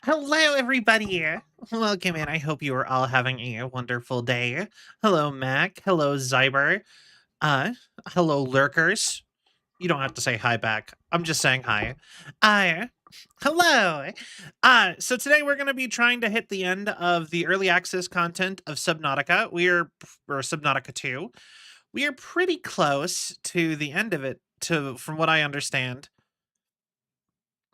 Hello, everybody. Welcome in. I hope you are all having a wonderful day. Hello, Mac. Hello, Zyber. Uh, hello, lurkers. You don't have to say hi back. I'm just saying hi. Uh, hello. So today we're going to be trying to hit the end of the early access content of Subnautica. Or Subnautica 2. We are pretty close to the end of it, from what I understand.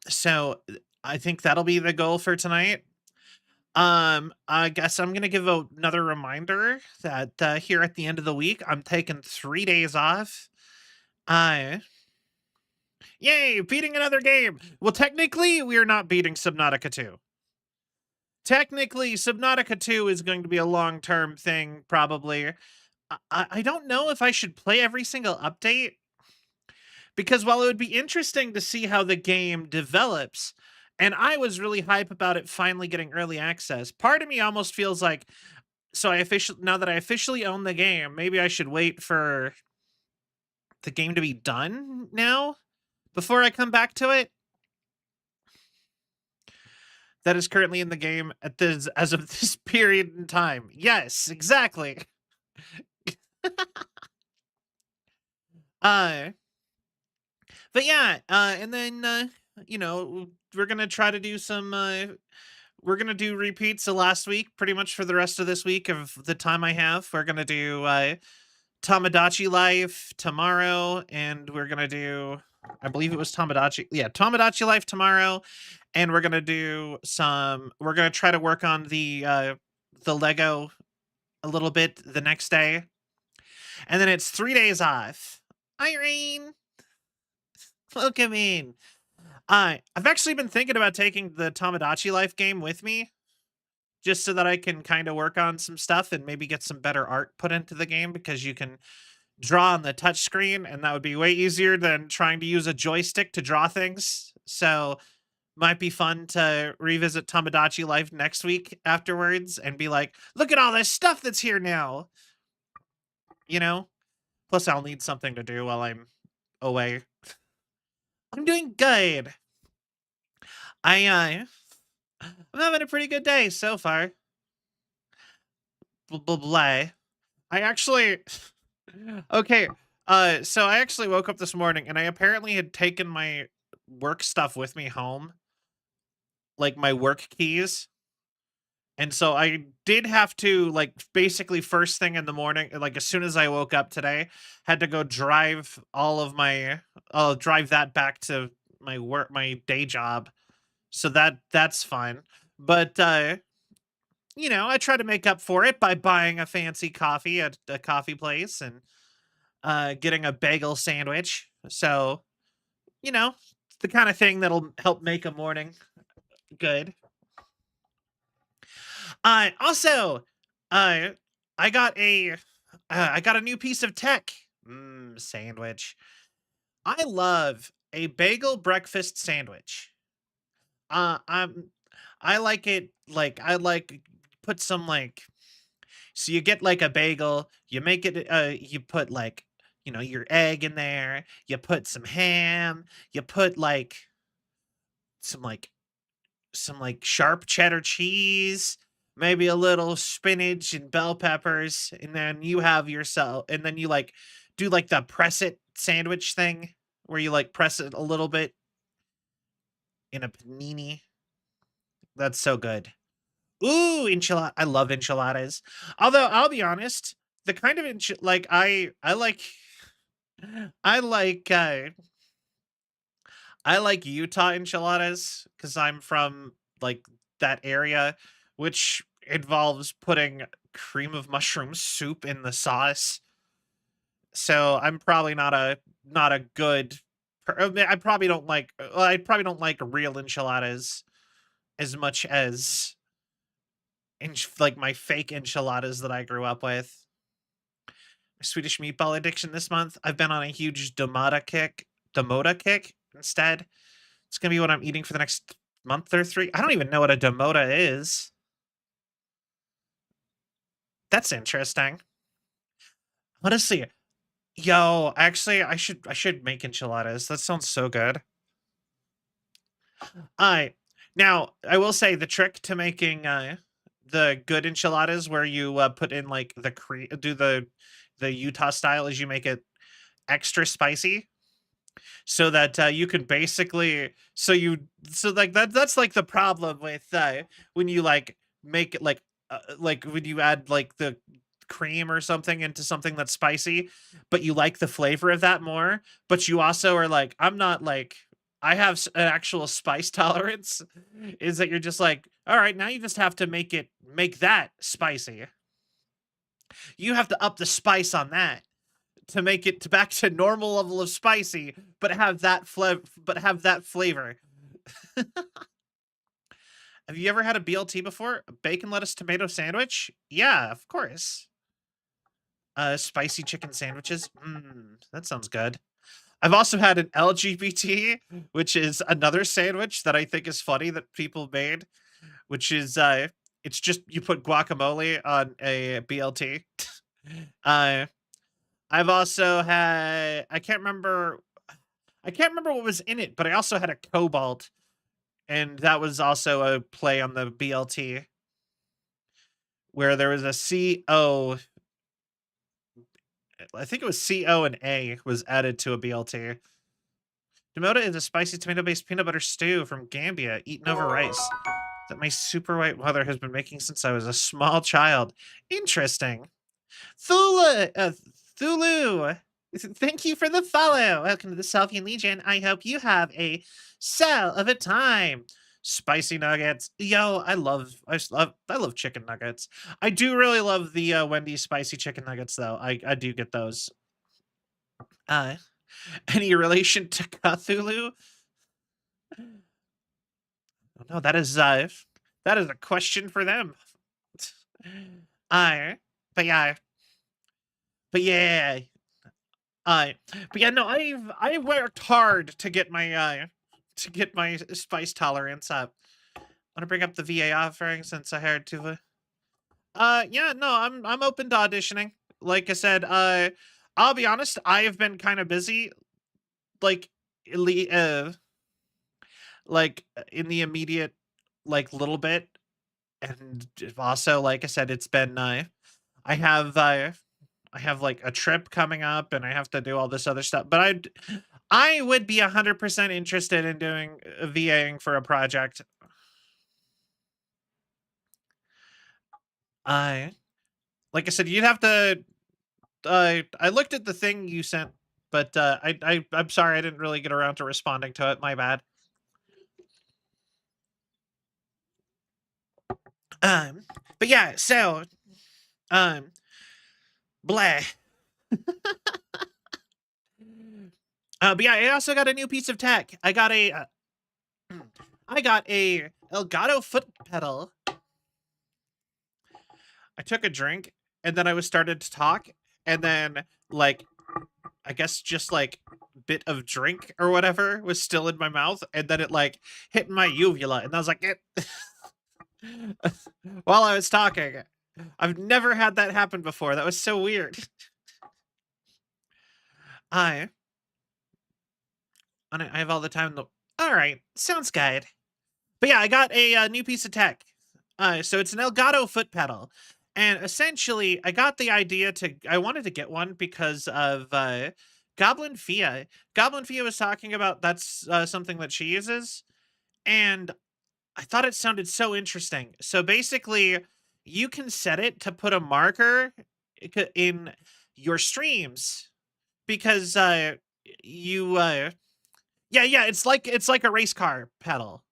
So I think that'll be the goal for tonight. I guess I'm gonna give another reminder that here at the end of the week, I'm taking 3 days off. Uh, Yay, beating another game. Well, technically, we are not beating Subnautica 2. Technically, Subnautica 2 is going to be a long-term thing, probably. I don't know if I should play every single update, because while it would be interesting to see how the game develops, and I was really hype about it finally getting early access, part of me almost feels like, now that I officially own the game, maybe I should wait for the game to be done now before I come back to it. That is currently in the game as of this period in time. Yes, exactly. But yeah, and then we're gonna try to do some we're gonna do repeats of last week pretty much for the rest of this week of the time I have. We're gonna do Tomodachi Life tomorrow, and we're gonna do, I believe it was Tomodachi Life tomorrow, and we're gonna try to work on the Lego a little bit the next day, and then it's 3 days off. Irene, welcome in. I've actually been thinking about taking the Tomodachi Life game with me, just so that I can kind of work on some stuff and maybe get some better art put into the game, because you can draw on the touch screen, and that would be way easier than trying to use a joystick to draw things. So might be fun to revisit Tomodachi Life next week afterwards and be like, look at all this stuff that's here now. Plus I'll need something to do while I'm away. I'm doing good. I'm having a pretty good day so far. Blah. I actually okay. So I actually woke up this morning and I apparently had taken my work stuff with me home, like my work keys. And so I did have to, like, basically first thing in the morning, like as soon as I woke up today, had to go drive that back to my day job so that's fine. But I try to make up for it by buying a fancy coffee at a coffee place and getting a bagel sandwich. So, it's the kind of thing that'll help make a morning good. Also, uh, I got a new piece of tech. Sandwich. I love a bagel breakfast sandwich. I'm I like it like I like put some like so you get like a bagel, you make it you put like your egg in there, you put some ham, you put like some like sharp cheddar cheese, maybe a little spinach and bell peppers, and then you have yourself and then you like do like the press it sandwich thing where you like press it a little bit in a panini. That's so good. Ooh, enchilada. I love enchiladas. Although I'll be honest, the kind of like I like I like Utah enchiladas because I'm from like that area, which involves putting cream of mushroom soup in the sauce. So I'm probably not a good. I probably don't like. I probably don't like real enchiladas as much as like my fake enchiladas that I grew up with. My Swedish meatball addiction this month. I've been on a huge Demota kick instead. It's gonna be what I'm eating for the next month or 3. I don't even know what a Demota is. That's interesting. Honestly, yo, actually, I should make enchiladas. That sounds so good. I Now I will say the trick to making the good enchiladas where you put in like do the Utah style is you make it extra spicy so that you can basically so like that's like the problem with when you like make it like when you add like the cream or something into something that's spicy, but you like the flavor of that more, but you also are like I'm not like I have an actual spice tolerance, is that you're just like all right, now you just have to make that spicy. You have to up the spice on that to make it to back to normal level of spicy, but have that flavor. Have you ever had a BLT before? A bacon, lettuce, tomato sandwich? Yeah, of course. Spicy chicken sandwiches. That sounds good. I've also had an LGBT, which is another sandwich that I think is funny that people made, which is it's just you put guacamole on a BLT. uh I've also had I can't remember what was in it, but I also had a Cobalt, and that was also a play on the BLT where there was a CO. I think it was CO and A was added to a BLT. Demota is a spicy tomato-based peanut butter stew from Gambia, eaten over rice that my super white mother has been making since I was a small child. Interesting. Thulu, thank you for the follow. Welcome to the Celvion Legion. I hope you have a cell of a time. Spicy nuggets. Yo, I love chicken nuggets. I do really love the Wendy's spicy chicken nuggets though. I do get those. Uh any relation to Cthulhu? Oh, no, that is a question for them. Uh but yeah, but yeah, but yeah, no, I worked hard to get my spice tolerance up. Want to bring up the VA offering since I heard to. Yeah, no, I'm open to auditioning. Like I said, I'll be honest, I have been kind of busy, like, le- uh, in the immediate, like, little bit, and also, like I said, it's been I have uh, I have like a trip coming up and I have to do all this other stuff. But I would be 100% interested in doing VAing for a project. I Like I said, you'd have to. I looked at the thing you sent, but I'm sorry I didn't really get around to responding to it. My bad. Um, but yeah, so um, blah. But yeah, I also got a new piece of tech. I got a Elgato foot pedal. I took a drink and then I was started to talk, and then like I guess just like bit of drink or whatever was still in my mouth, and then it like hit my uvula, and I was like, while I was talking. I've never had that happen before. That was so weird. I I have all the time. All right, sounds good. But yeah, I got a, new piece of tech. So it's an Elgato foot pedal, and essentially, I got the idea to. I wanted to get one because of Goblin Fia. Goblin Fia was talking about that's something that she uses, and I thought it sounded so interesting. So basically, you can set it to put a marker in your streams because you yeah, it's like a race car pedal,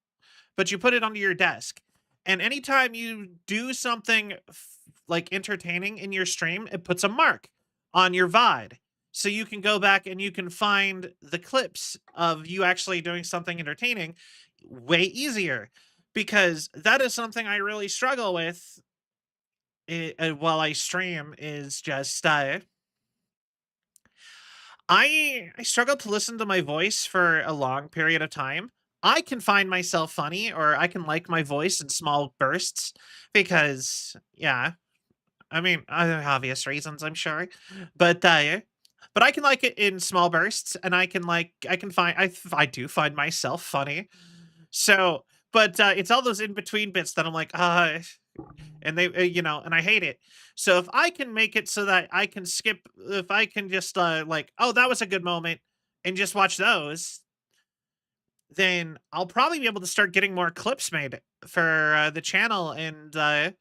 but you put it onto your desk. And anytime you do something like entertaining in your stream, it puts a mark on your VOD. So you can go back and you can find the clips of you actually doing something entertaining way easier, because that is something I really struggle with while I stream is just I struggle to listen to my voice for a long period of time. I can find myself funny, or I can like my voice in small bursts because, yeah, I mean, other obvious reasons, I'm sure, but I can like it in small bursts, and I can find I do find myself funny. So, but it's all those in between bits that I'm like, and and I hate it. So if I can make it so that I can skip, if I can just like, oh, that was a good moment, and just watch those, then I'll probably be able to start getting more clips made for the channel, and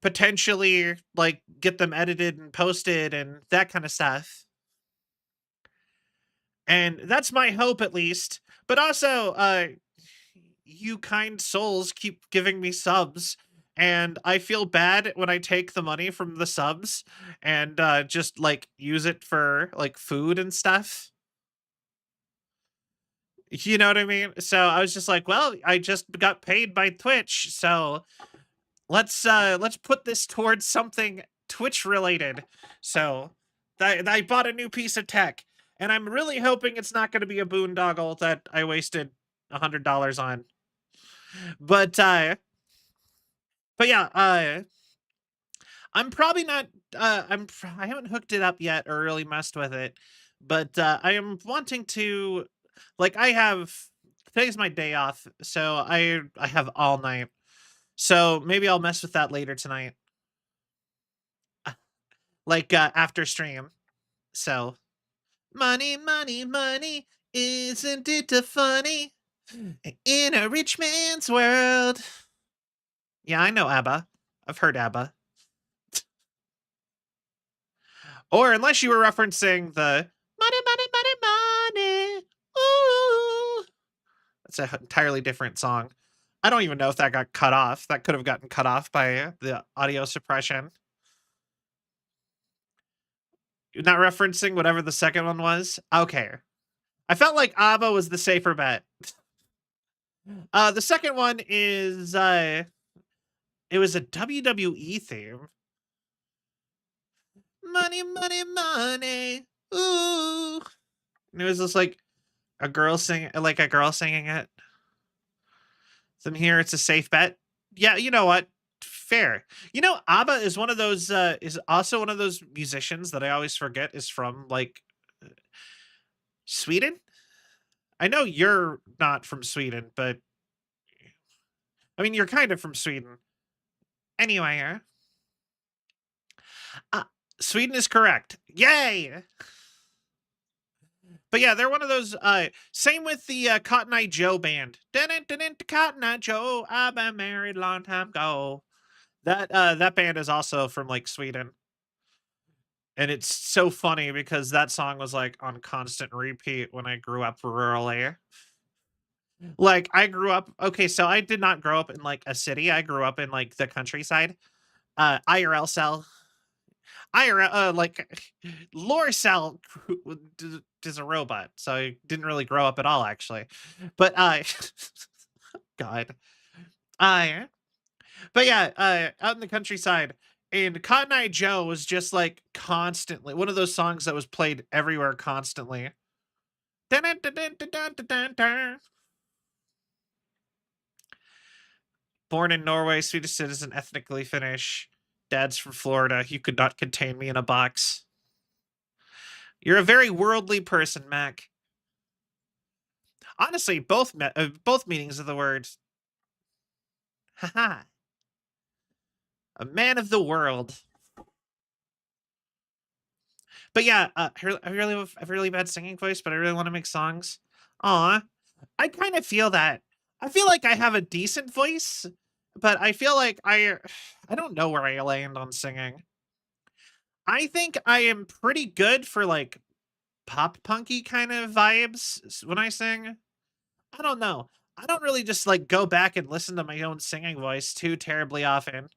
potentially like get them edited and posted and that kind of stuff. And that's my hope, at least. But also, you kind souls keep giving me subs, and I feel bad when I take the money from the subs and just like use it for like food and stuff. You know what I mean? So I was just like, well, I just got paid by Twitch, so let's put this towards something Twitch related. So I bought a new piece of tech, and I'm really hoping it's not going to be a boondoggle that I wasted $100 on. But yeah, I'm probably not. I haven't hooked it up yet or really messed with it, but I am wanting to. Like, I have today's my day off, so I have all night. So maybe I'll mess with that later tonight, like after stream. So money, money, money, isn't it a funny in a rich man's world? Yeah, I know ABBA. I've heard ABBA. Or unless you were referencing the money, money, money, money. Ooh. That's an entirely different song. I don't even know if that got cut off. That could have gotten cut off by the audio suppression. You're not referencing whatever the second one was? Okay. I felt like ABBA was the safer bet. The second one is it was a WWE theme. Money, money, money. Ooh. And it was just like a girl singing it. From here, it's a safe bet. Yeah, you know what? Fair. You know, ABBA is also one of those musicians that I always forget is from like Sweden. I know you're not from Sweden, but I mean you're kind of from Sweden. Anyway, uh, Sweden is correct. Yay! But yeah, they're one of those. Same with the Cotton Eye Joe band. Dun-dun-dun-dun, Cotton Eye Joe, I've been married a long time ago. That band is also from like Sweden, and it's so funny because that song was like on constant repeat when I grew up rurally. Like, I grew up okay, so I did not grow up in, like, a city, I grew up in, like, the countryside. IRL cell IRL, like, Lore Cell is a robot, so I didn't really grow up at all, actually. But, God. I but yeah, out in the countryside, and Cotton Eye Joe was just, like, constantly one of those songs that was played everywhere constantly. Dun dun dun dun dun dun dun dun. Born in Norway, Swedish citizen, ethnically Finnish. Dad's from Florida. You could not contain me in a box. You're a very worldly person, Mac. Honestly, both meanings of the word. Haha. A man of the world. But yeah, I have a really bad singing voice, but I really want to make songs. Aw, I kind of feel that. I feel like I have a decent voice, but I feel like I don't know where I land on singing. I think I am pretty good for like pop punky kind of vibes when I sing. I don't know. I don't really just like go back and listen to my own singing voice too terribly often.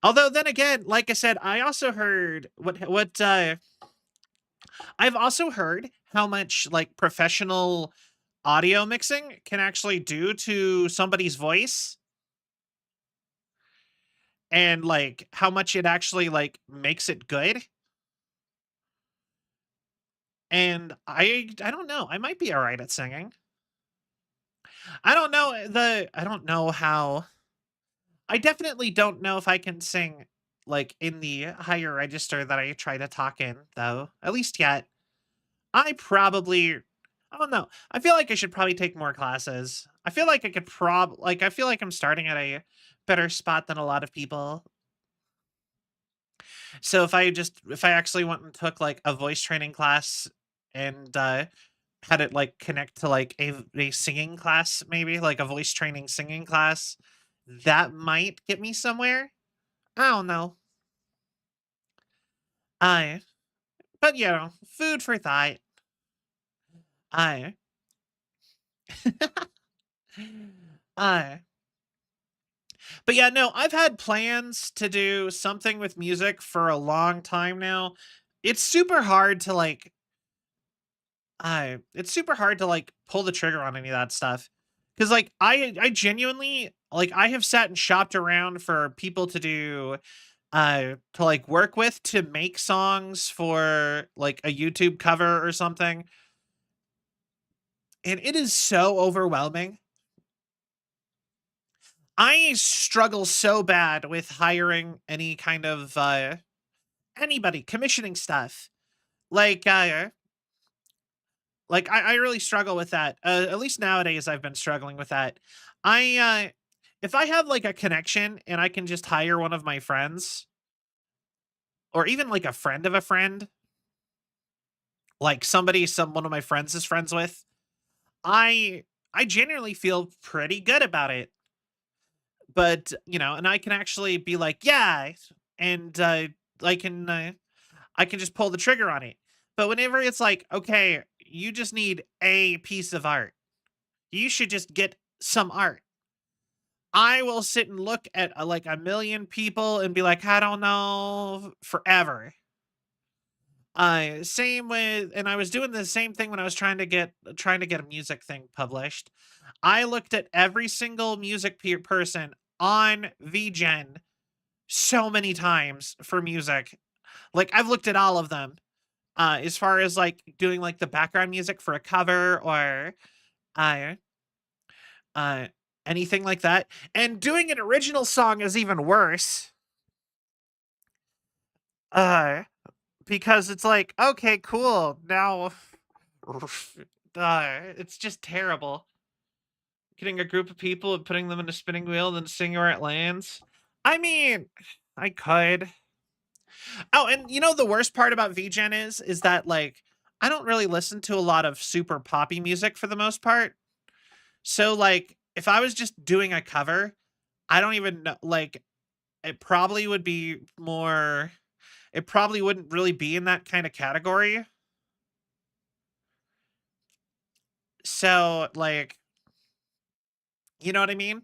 Although then again, like I said, I also heard what I've also heard how much like professional audio mixing can actually do to somebody's voice, and like how much it actually like makes it good. And I don't know. I might be all right at singing. I don't know how I definitely don't know if I can sing like in the higher register that I try to talk in though. At least yet. I probably I don't know. I feel like I should probably take more classes. I feel like I could I feel like I'm starting at a better spot than a lot of people. So if I actually went and took like a voice training class and had it like connect to like a singing class, maybe like a voice training singing class, that might get me somewhere. I don't know. I but you know, food for thought. I I but yeah, no, I've had plans to do something with music for a long time now. It's super hard to like it's super hard to like pull the trigger on any of that stuff. Cause like I genuinely like I have sat and shopped around for people to like work with to make songs for like a YouTube cover or something. And it is so overwhelming. I struggle so bad with hiring any kind of anybody commissioning stuff. Like I really struggle with that. At least nowadays I've been struggling with that. I if I have like a connection and I can just hire one of my friends or even like a friend of a friend, like some one of my friends is friends with, I I genuinely feel pretty good about it. But, you know, and I can actually be like, "Yeah," and I can I can just pull the trigger on it. But whenever it's like, "Okay, you just need a piece of art. You should just get some art." I will sit and look at like a million people and be like, "I don't know," forever. Same with and I was doing the same thing when I was trying to get a music thing published. I looked at every single music person on VGen so many times for music. Like I've looked at all of them. As far as like doing like the background music for a cover or uh uh anything like that. And doing an original song is even worse. Uh because it's like, okay, cool. Now it's just terrible. Getting a group of people and putting them in a spinning wheel, then seeing where it lands. I mean, I could. Oh, and you know the worst part about VGen is that like I don't really listen to a lot of super poppy music for the most part. So like if I was just doing a cover, I don't even know like it probably would be more it probably wouldn't really be in that kind of category. So, like, you know what I mean?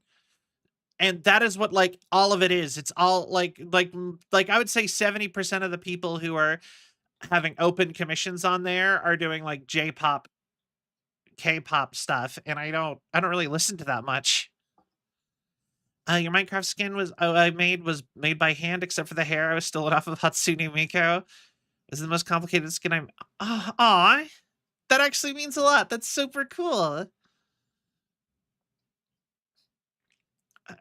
And that is what, like, all of it is. It's all like I would say 70% of the people who are having open commissions on there are doing like J-pop, K-pop stuff, and I don't really listen to that much. Your Minecraft skin was made by hand except for the hair. I was stolen off of Hatsune Miku. This is the most complicated skin I'm aw. That actually means a lot. That's super cool.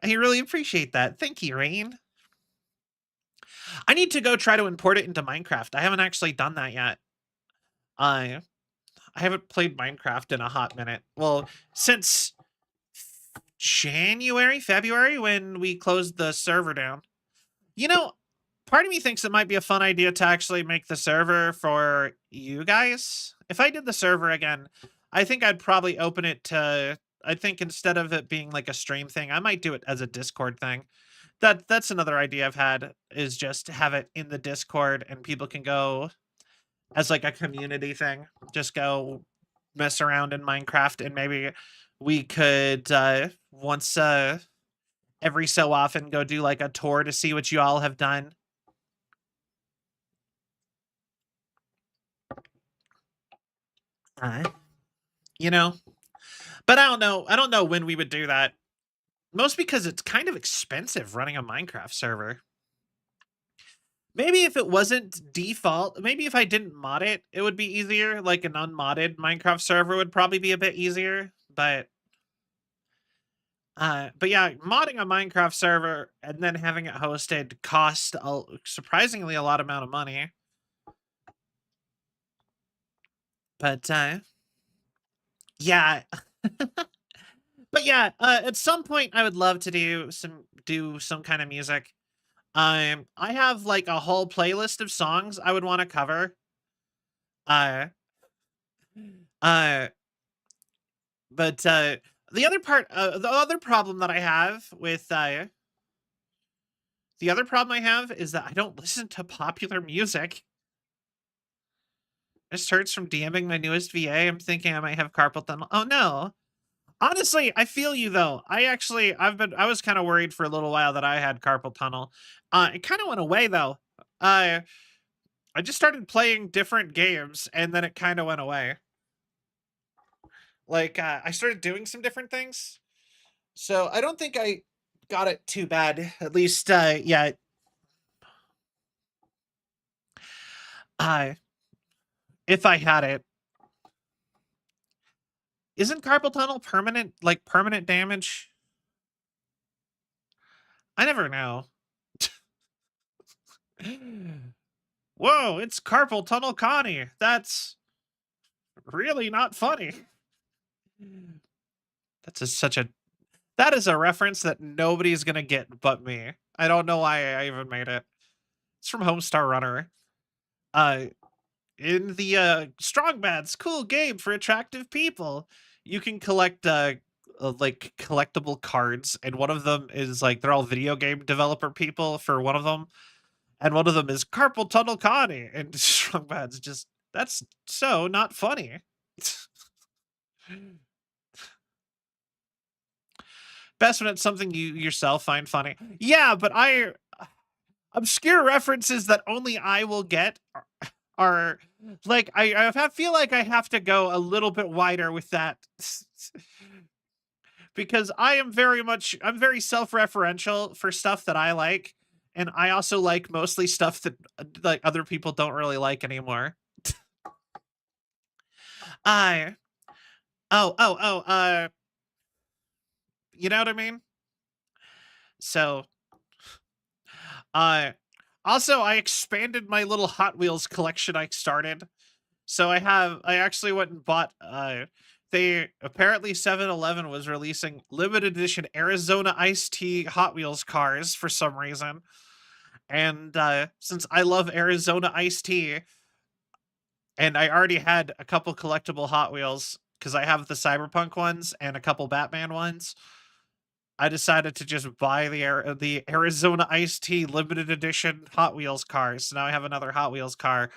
I really appreciate that. Thank you, Rain. I need to go try to import it into Minecraft. I haven't actually done that yet. I I haven't played Minecraft in a hot minute. Well, since January, February, when we closed the server down. You know, part of me thinks it might be a fun idea to actually make the server for you guys. If I did the server again, I think I'd probably open it to, I think instead of it being like a stream thing, I might do it as a Discord thing. That's another idea I've had, is just have it in the Discord and people can go as like a community thing. Just go mess around in Minecraft, and maybe we could once every so often go do like a tour to see what you all have done. Uh, you know, but I don't know when we would do that. Most because it's kind of expensive running a Minecraft server. Maybe if it wasn't default, maybe if I didn't mod it, it would be easier. Like an unmodded Minecraft server would probably be a bit easier, but yeah, modding a Minecraft server and then having it hosted cost surprisingly a lot amount of money. But yeah, but yeah, at some point I would love to do some kind of music. I have like a whole playlist of songs I would want to cover. Uh, uh, but the other problem that I have with the other problem I have is that I don't listen to popular music. Just hurts from DMing my newest VA. I'm thinking I might have carpal tunnel. Oh no. Honestly, I feel you though. I was kind of worried for a little while that I had carpal tunnel. It kind of went away though. Uh I just started playing different games and then it kind of went away. Like I started doing some different things. So I don't think I got it too bad. At least yeah. Uh if I had it. Isn't carpal tunnel permanent, like permanent damage? I never know. Whoa, it's carpal tunnel Connie. That's really not funny. Such a that is a reference that nobody's gonna get but me. I don't know why I even made it. It's from Homestar Runner. Uh in the Strong Bad's cool game for attractive people. You can collect like collectible cards, and one of them is like they're all video game developer people for one of them, and one of them is Carpal Tunnel Connie, and Strong Bad's just that's so not funny. Best when it's something you yourself find funny. Yeah, but I obscure references that only I will get are like I feel like I have to go a little bit wider with that because I'm very self-referential for stuff that I like, and I also like mostly stuff that like other people don't really like anymore. I you know what I mean? So uh also I expanded my little Hot Wheels collection I started. So I actually went and bought they apparently 7-Eleven was releasing limited edition Arizona iced tea Hot Wheels cars for some reason. And since I love Arizona iced tea, and I already had a couple collectible Hot Wheels because I have the Cyberpunk ones and a couple Batman ones, I decided to just buy the Arizona iced tea limited edition Hot Wheels cars. So now I have another Hot Wheels car,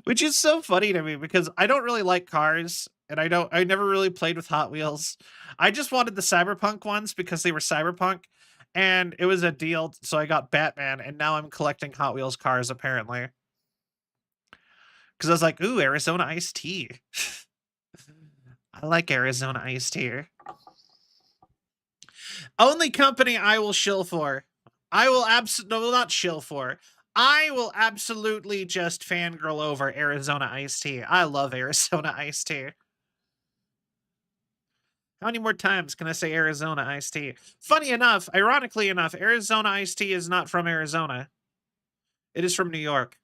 which is so funny to me because I don't really like cars. and I never really played with Hot Wheels. I just wanted the Cyberpunk ones because they were Cyberpunk, and it was a deal, so I got Batman, and now I'm collecting Hot Wheels cars apparently. Because I was like, ooh, Arizona iced tea. I like Arizona iced tea. Only company I will shill for. I will no, not shill for. I will absolutely just fangirl over Arizona iced tea. I love Arizona iced tea. How many more times can I say Arizona iced tea? Funny enough, ironically enough, Arizona iced tea is not from Arizona. It is from New York.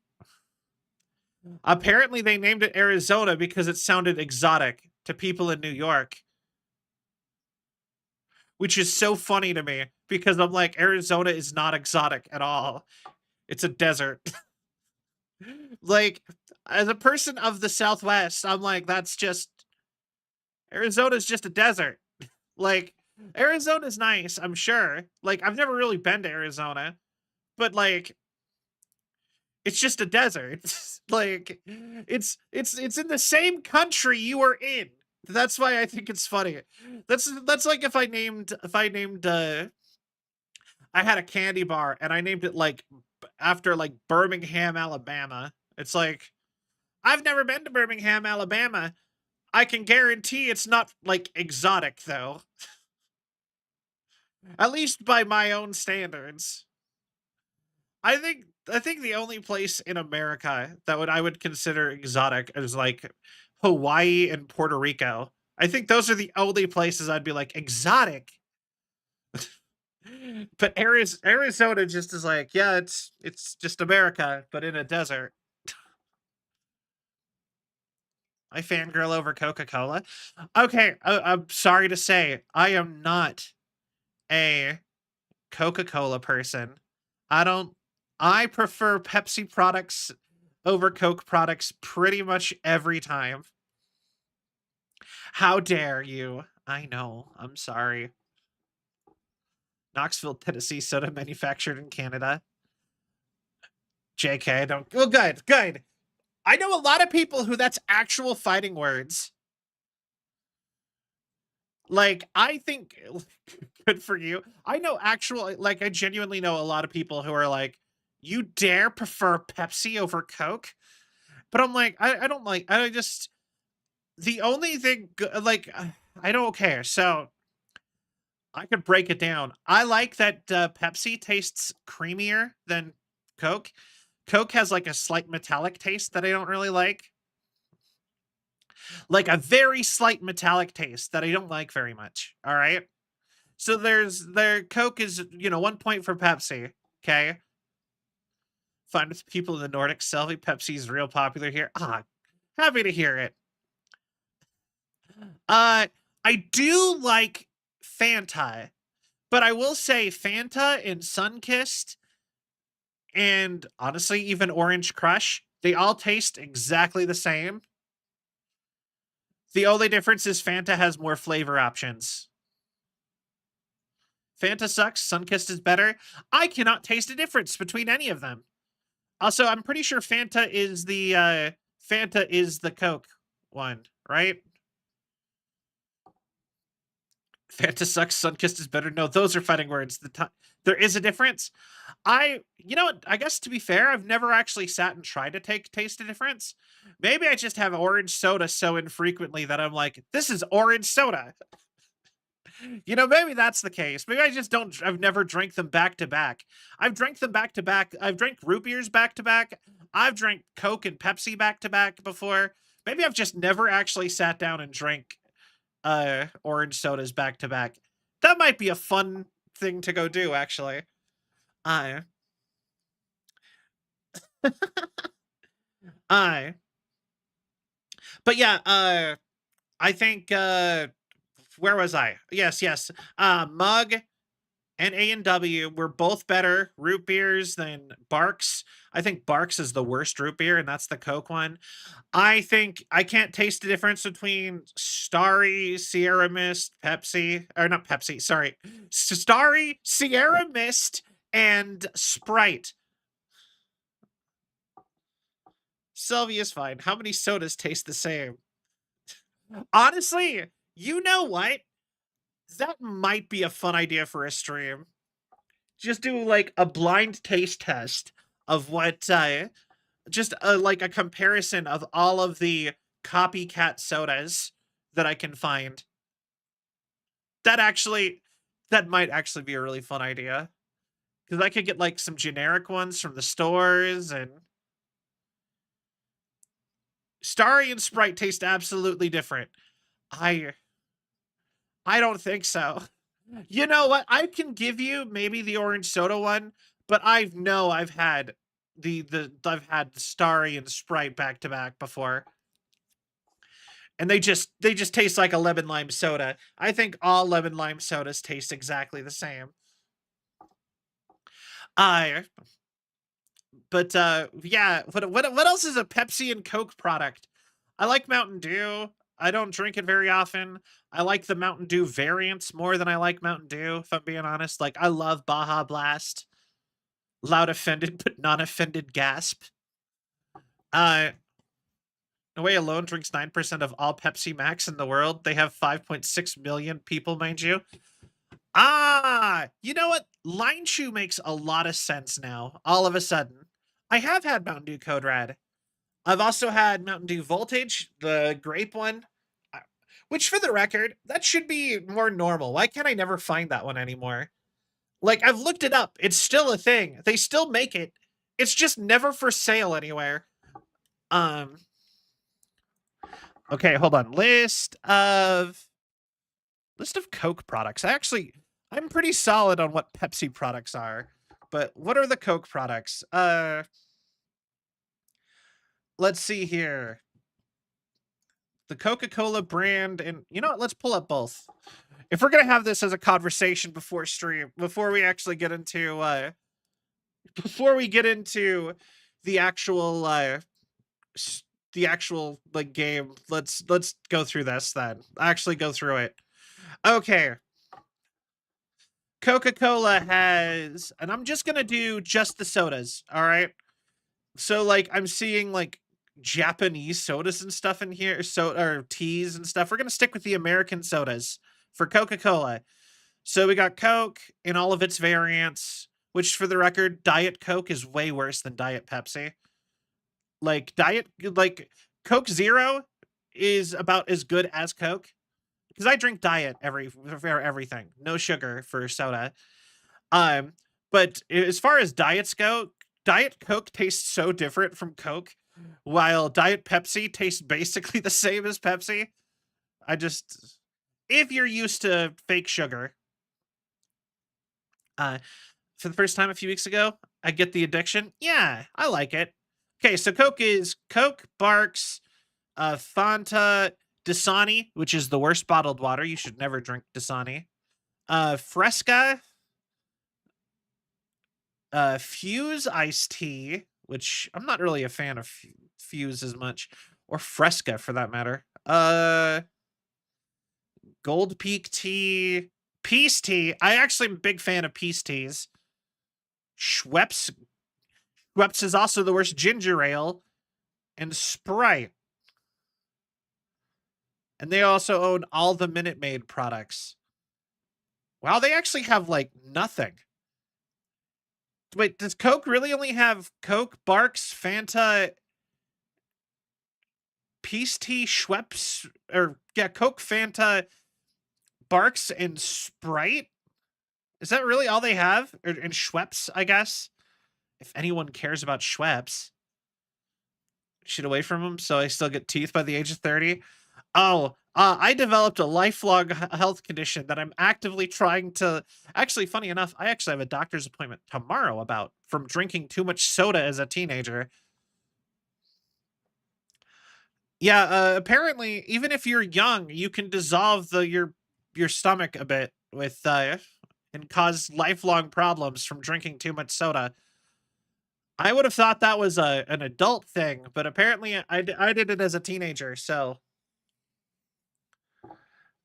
Apparently, they named it Arizona because it sounded exotic to people in New York, which is so funny to me because I'm like, Arizona is not exotic at all. It's a desert. Like, as a person of the Southwest, I'm like, that's just Arizona's just a desert. Like, Arizona's nice, I'm sure. Like, I've never really been to Arizona, but like, it's just a desert. Like, it's in the same country you are in. That's why I think it's funny. That's like if I named I had a candy bar and I named it like after like Birmingham, Alabama. It's like, I've never been to Birmingham, Alabama. I can guarantee it's not like exotic though. At least by my own standards. I think the only place in America that I would consider exotic is like Hawaii and Puerto Rico. I think those are the only places I'd be like exotic. But Arizona just is like, yeah, it's just America, but in a desert. I fangirl over Coca-Cola. Okay, I'm sorry to say, I am not a Coca-Cola person. I don't I prefer Pepsi products over Coke products pretty much every time. How dare you? I know. I'm sorry. Knoxville, Tennessee soda manufactured in Canada. JK, don't. Well, good, good. I know a lot of people who that's actual fighting words. Like, I think good for you. I know actual, like, I genuinely know a lot of people who are like, you dare prefer Pepsi over Coke? But I'm like, I don't like, I just, the only thing, like, I don't care. So I could break it down. I like that Pepsi tastes creamier than Coke. Coke has like a slight metallic taste that I don't really like a very slight metallic taste that I don't like very much. All right. So Coke is, 1 point for Pepsi. Okay. Fun with people in the Nordic. Selfie Pepsi is real popular here. Ah, happy to hear it. Uh, I do like Fanta, but I will say Fanta and Sunkissed and honestly even Orange Crush, they all taste exactly the same. The only difference is Fanta has more flavor options. Fanta sucks, Sunkissed is better. I cannot taste a difference between any of them. Also, I'm pretty sure Fanta is the Coke one, right? Fanta sucks, Sunkissed is better. No, those are fighting words. There is a difference. You know what? I guess to be fair, I've never actually sat and tried to taste a difference. Maybe I just have orange soda so infrequently that I'm like, this is orange soda. Maybe that's the case. Maybe I just don't. I've never drank them back to back. I've drank them back to back. I've drank root beers back to back. I've drank Coke and Pepsi back to back before. Maybe I've just never actually sat down and drank orange sodas back to back. That might be a fun thing to go do, actually. I I but yeah, I think where was I? Yes. Mug and A&W were both better root beers than Barks. I think Barks is the worst root beer, and that's the Coke one. I think I can't taste the difference between Starry, Sierra Mist, Pepsi, or not Pepsi, sorry. Starry, Sierra Mist, and Sprite. Celvion is fine. How many sodas taste the same? Honestly, you know what? That might be a fun idea for a stream. Just do like a blind taste test of what just like a comparison of all of the copycat sodas that I can find. That actually that might actually be a really fun idea. Because I could get like some generic ones from the stores, and Starry and Sprite taste absolutely different. I I don't think so. You know what? I can give you maybe the orange soda one, but I've had I've had Starry and Sprite back to back before. And they just taste like a lemon lime soda. I think all lemon lime sodas taste exactly the same. I but yeah, what else is a Pepsi and Coke product? I like Mountain Dew. I don't drink it very often. I like the Mountain Dew variants more than I like Mountain Dew, if I'm being honest. Like I love Baja Blast. Loud offended but non offended gasp. Uh Norway alone drinks 9% of all Pepsi Max in the world. They have 5.6 million people, mind you. Ah, you know what? Line Chew makes a lot of sense now, all of a sudden. I have had Mountain Dew Code Red. I've also had Mountain Dew Voltage, the grape one, which for the record, that should be more normal. Why can't I never find that one anymore? Like, I've looked it up. It's still a thing. They still make it. It's just never for sale anywhere. Um, okay, hold on. List of Coke products. I'm pretty solid on what Pepsi products are, but what are the Coke products? Let's see here. The Coca-Cola brand, and you know what? Let's pull up both. If we're gonna have this as a conversation before stream, before we actually get into before we get into the actual the actual like game, let's go through this then. Actually go through it. Okay. Coca-Cola has, and I'm just gonna do just the sodas, all right? So like I'm seeing like Japanese sodas and stuff in here, so or teas and stuff. We're gonna stick with the American sodas for Coca-Cola. So we got Coke in all of its variants, which for the record, Diet Coke is way worse than Diet Pepsi. Like Coke Zero is about as good as Coke. Because I drink diet for everything. No sugar for soda. Um, but as far as diets go, Diet Coke tastes so different from Coke, while Diet Pepsi tastes basically the same as Pepsi. I just, if you're used to fake sugar, uh, for the first time a few weeks ago, I get the addiction. Yeah, I like it. Okay, so Coke is Coke, Barks, Fanta, Dasani, which is the worst bottled water. You should never drink Dasani. Fresca, Fuse iced tea, which I'm not really a fan of Fuse as much, or Fresca for that matter. Gold Peak tea, Peace tea. I actually am a big fan of Peace teas. Schweppes. Schweppes is also the worst ginger ale, and Sprite. And they also own all the Minute Maid products. Wow, they actually have like nothing. Wait, does Coke really only have Coke, Barks, Fanta, Peace Tea, Schweppes, or yeah, Coke, Fanta, Barks, and Sprite? Is that really all they have? And Schweppes, I guess. If anyone cares about Schweppes, shit away from them so I still get teeth by the age of 30. Oh, I developed a lifelong health condition that I'm actively trying to. Actually, funny enough, I actually have a doctor's appointment tomorrow about from drinking too much soda as a teenager. Yeah, apparently, even if you're young, you can dissolve your stomach a bit with and cause lifelong problems from drinking too much soda. I would have thought that was an adult thing, but apparently I did it as a teenager. So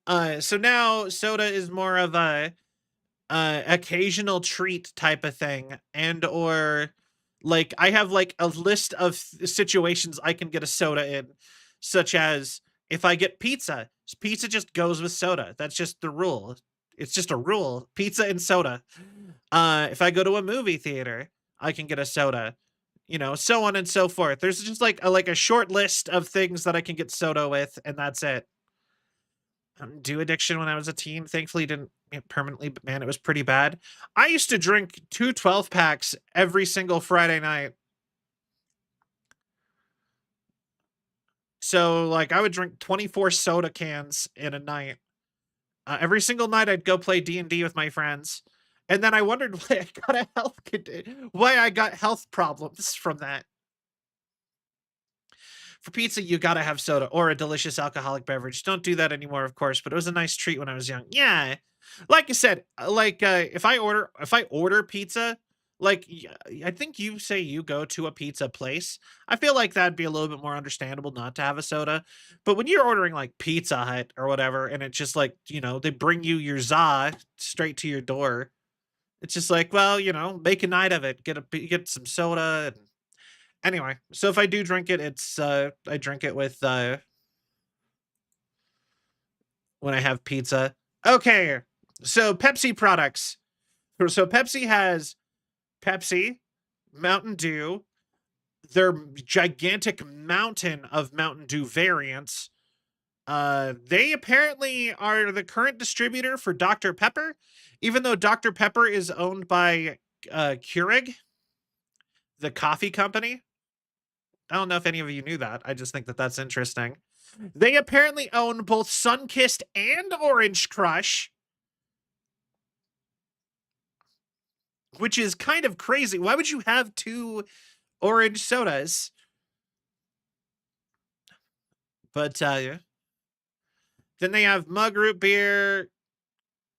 now soda is more of a occasional treat type of thing, and or like I have like a list of situations I can get a soda in, such as If I get pizza, pizza just goes with soda. That's just the rule. It's just a rule. Pizza and soda. If I go to a movie theater, I can get a soda. You know, so on and so forth. There's just like a short list of things that I can get soda with, and that's it. Do addiction when I was a teen. Thankfully, didn't permanently, but man, it was pretty bad. I used to drink 2 12 packs every single Friday night. So, like, I would drink 24 soda cans in a night. Every single night, I'd go play D&D with my friends, and then I wondered why I got health problems from that. For pizza, you gotta have soda or a delicious alcoholic beverage. Don't do that anymore, of course, but it was a nice treat when I was young. Yeah, like I said, if I order pizza, I think you say you go to a pizza place. I feel like that'd be a little bit more understandable not to have a soda. But when you're ordering like Pizza Hut or whatever, and it's just like they bring you your za straight to your door. It's just like, well, make a night of it. Get some soda. Anyway, so if I do drink it, it's I drink it with when I have pizza. Okay. So Pepsi products. So Pepsi has Pepsi, Mountain Dew, their gigantic mountain of Mountain Dew variants. They apparently are the current distributor for Dr. Pepper, even though Dr. Pepper is owned by Keurig, the coffee company. I don't know if any of you knew that. I just think that that's interesting. They apparently own both Sunkist and Orange Crush, which is kind of crazy. Why would you have two orange sodas? But then they have Mug Root Beer,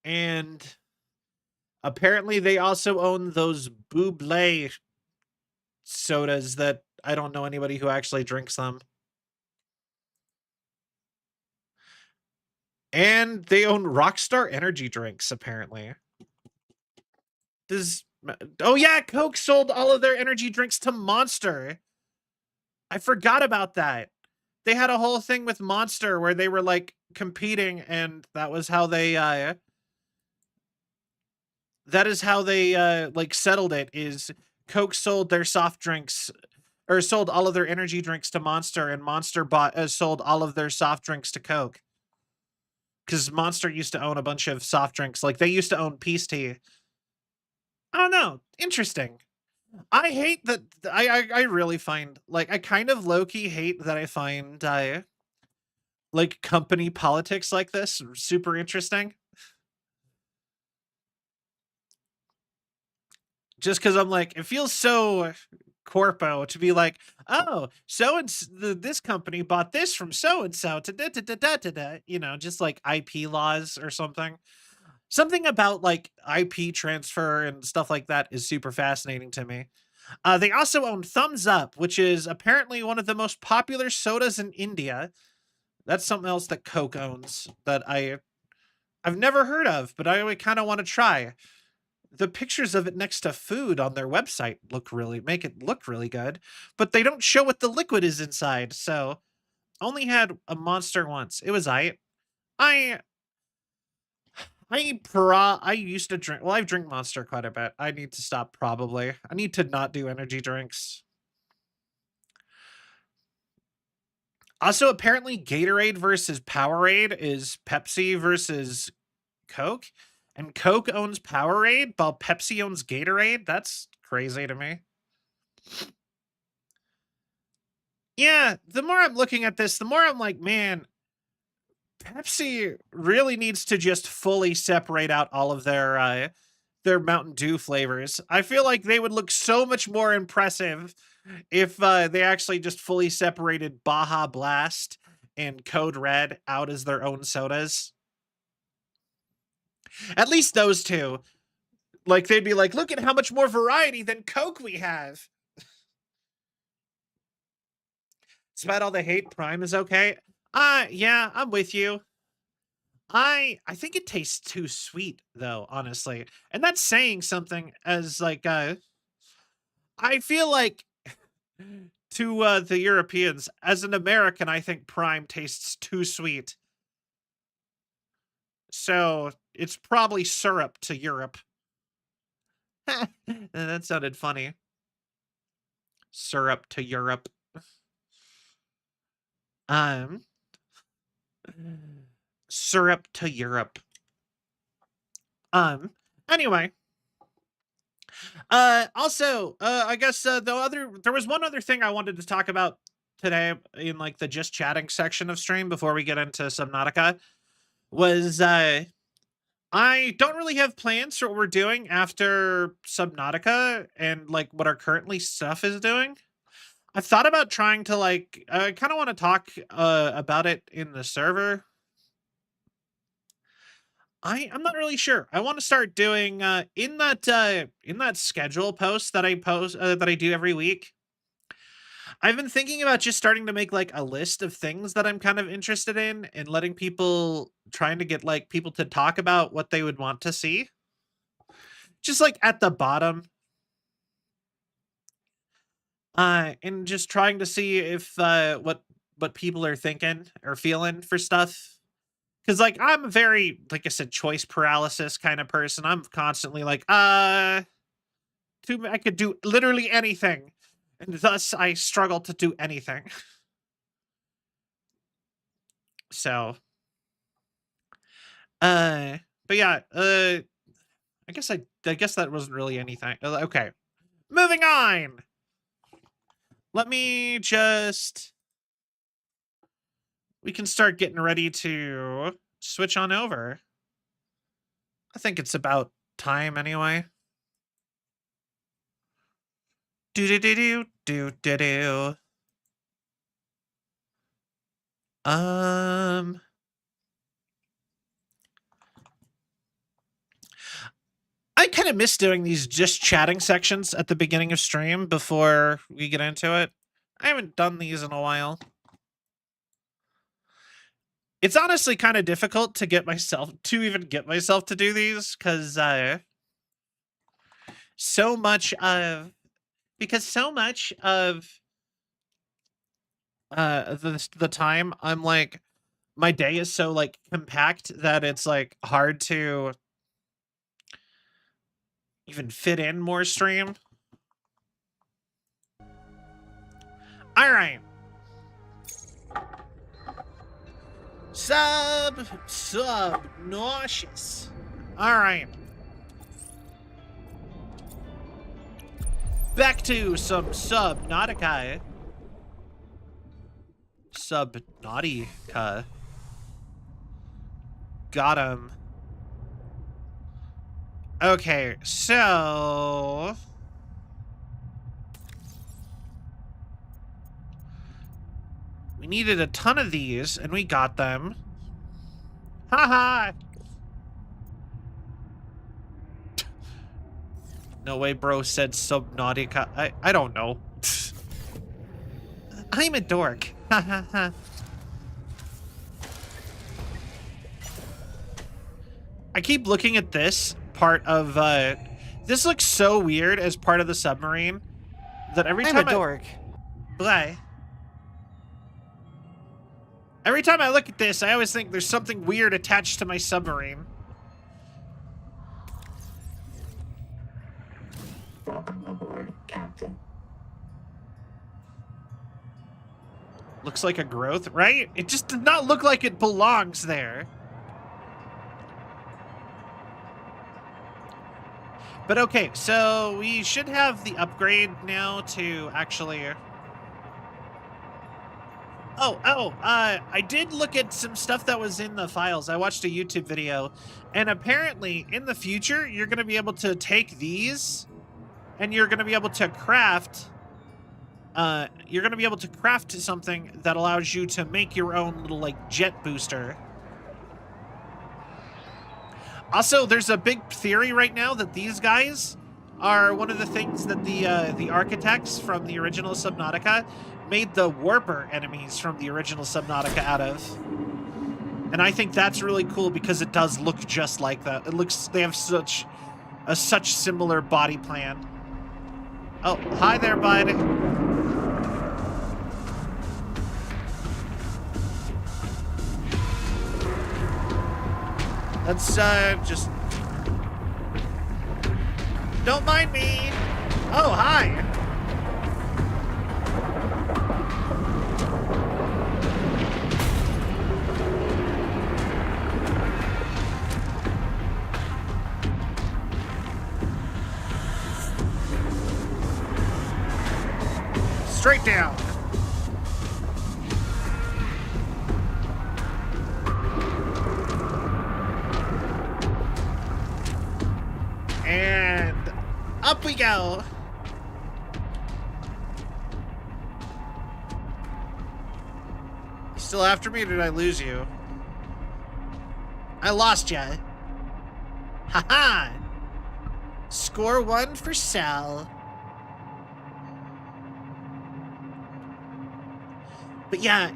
and apparently they also own those Buble sodas that I don't know anybody who actually drinks them. And they own Rockstar energy drinks, apparently. Oh yeah, Coke sold all of their energy drinks to Monster. I forgot about that. They had a whole thing with Monster where they were like competing, and that is how they like settled it. Is Coke sold their soft drinks or sold all of their energy drinks to Monster, and Monster sold all of their soft drinks to Coke. Because Monster used to own a bunch of soft drinks. Like they used to own Peace Tea. I don't know. Interesting. I hate that. I really find I kind of low-key hate that I find like company politics like this super interesting. Just because I'm like, it feels so corpo to be like, oh, this company bought this from so and so to just like IP laws or something. Something about like IP transfer and stuff like that is super fascinating to me. They also own Thumbs Up, which is apparently one of the most popular sodas in India. That's something else that Coke owns that I've never heard of, but I kind of want to try. The pictures of it next to food on their website make it look really good, but they don't show what the liquid is inside. So only had a Monster once. It was I I used to drink. Well, I drink Monster quite a bit. I need to stop probably. I need to not do energy drinks. Also, apparently Gatorade versus Powerade is Pepsi versus Coke, and Coke owns Powerade while Pepsi owns Gatorade. That's crazy to me. Yeah, the more I'm looking at this, the more I'm like, man, Pepsi really needs to just fully separate out all of their Mountain Dew flavors. I feel like they would look so much more impressive if they actually just fully separated Baja Blast and Code Red out as their own sodas. At least those two. Like they'd be like, look at how much more variety than Coke we have. Despite all the hate, Prime is okay. Yeah, I'm with you. I think it tastes too sweet though, honestly. And that's saying something as like I feel like to the Europeans. As an American, I think Prime tastes too sweet. So it's probably syrup to Europe. That sounded funny. Syrup to Europe. Um, Syrup to Europe. Anyway. Also, I guess there was one other thing I wanted to talk about today in like the just chatting section of stream before we get into Subnautica was I don't really have plans for what we're doing after Subnautica and like what our currently stuff is doing. I've thought about trying to like I kind of want to talk about it in the server. I'm not really sure. I want to start doing in that schedule post that I post that I do every week. I've been thinking about just starting to make like a list of things that I'm kind of interested in and letting people trying to get like people to talk about what they would want to see. Just like at the bottom. And just trying to see if what people are thinking or feeling for stuff. Cause like I'm a very, like I said, choice paralysis kind of person. I'm constantly like, I could do literally anything. And thus I struggle to do anything. So but yeah, I guess that wasn't really anything. Okay. Moving on. Let me just we can start getting ready to switch on over. I think it's about time anyway. Do do do do do do do. I kind of miss doing these just chatting sections at the beginning of stream before we get into it. I haven't done these in a while. It's honestly kind of difficult to get myself to do these because so much of the time I'm like my day is so like compact that it's like hard to even fit in more stream. All right. Nauseous. All right. Back to some Subnautica. Subnautica. Got him. Okay, so we needed a ton of these, and we got them. Haha! No way bro said Subnautica. I don't know. I'm a dork. I keep looking at this part of, this looks so weird as part of the submarine that every time I'm a dork. Blah. Every time I look at this, I always think there's something weird attached to my submarine. Looks like a growth, right? It just did not look like it belongs there. But okay, so we should have the upgrade now to actually... I did look at some stuff that was in the files. I watched a YouTube video, and apparently in the future, you're going to be able to take these, and you're going to be able to craft... something that allows you to make your own little, like, jet booster. Also, there's a big theory right now that these guys are one of the things that the architects from the original Subnautica made the warper enemies from the original Subnautica out of. And I think that's really cool because it does look just like that. They have such similar body plan. Oh, hi there, bud. Let's, just... Don't mind me! Oh, hi! Straight down. And up we go. You still after me, or did I lose you? I lost ya. Haha. Score 1 for Sal. But yeah,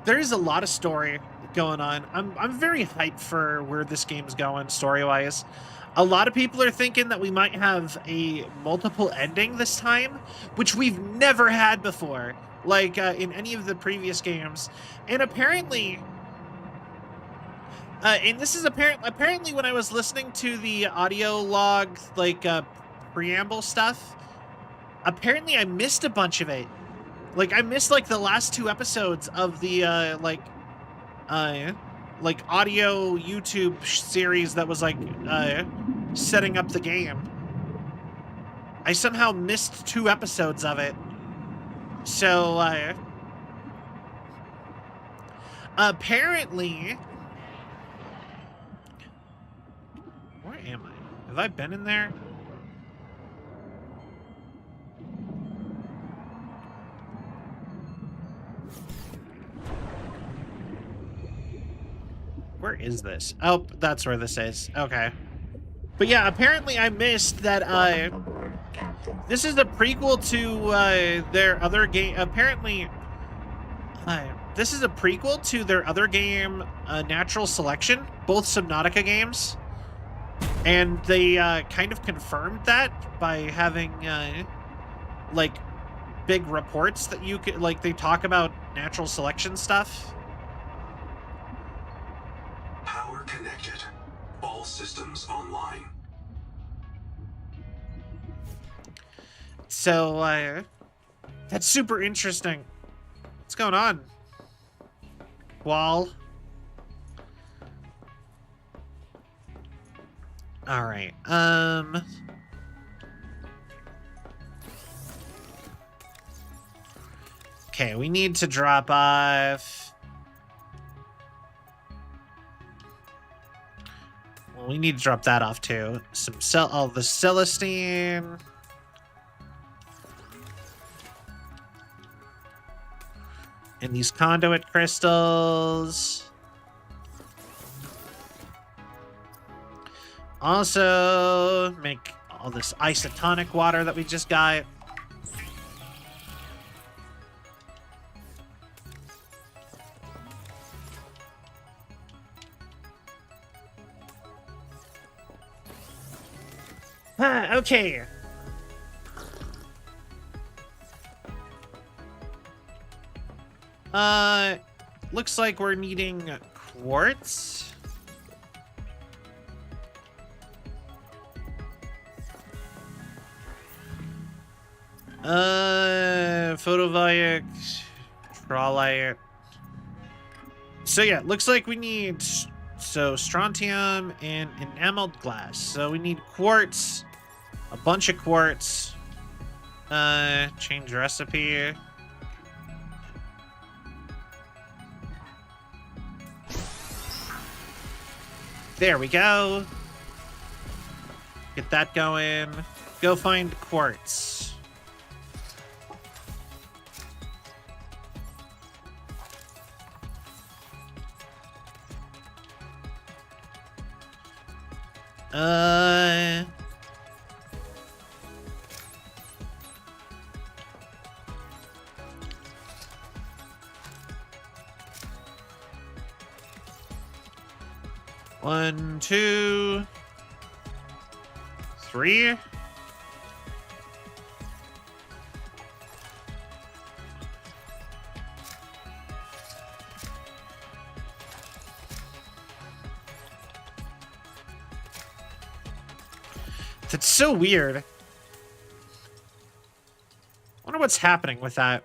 there is a lot of story going on. I'm very hyped for where this game's going story-wise. A lot of people are thinking that we might have a multiple ending this time, which we've never had before, like in any of the previous games. And apparently, and this is apparently when I was listening to the audio log, like preamble stuff, apparently I missed a bunch of it. Like, I missed, like, the last 2 episodes of the, like, audio YouTube series that was, like, setting up the game. I somehow missed 2 episodes of it. So, apparently... Where am I? Have I been in there? Where is this? Oh, that's where this is. Okay. But yeah, apparently I missed that, this is a prequel to, their other game. Apparently, this is a prequel to their other game, Natural Selection, both Subnautica games. And they, kind of confirmed that by having, like, big reports that you could, like, they talk about natural selection stuff. Power connected. All systems online. So, that's super interesting. What's going on? Wall. Alright, okay, we need to drop off... Well, we need to drop that off too. The Celestine. And these conduit crystals. Also, make all this isotonic water that we just got. Okay. Looks like we're needing quartz. Photovoltaic, trolite. So yeah, looks like we need strontium and enameled glass. So we need quartz, a bunch of quartz. Change recipe. There we go. Get that going. Go find quartz. One, 2, 3. That's so weird. Wonder what's happening with that.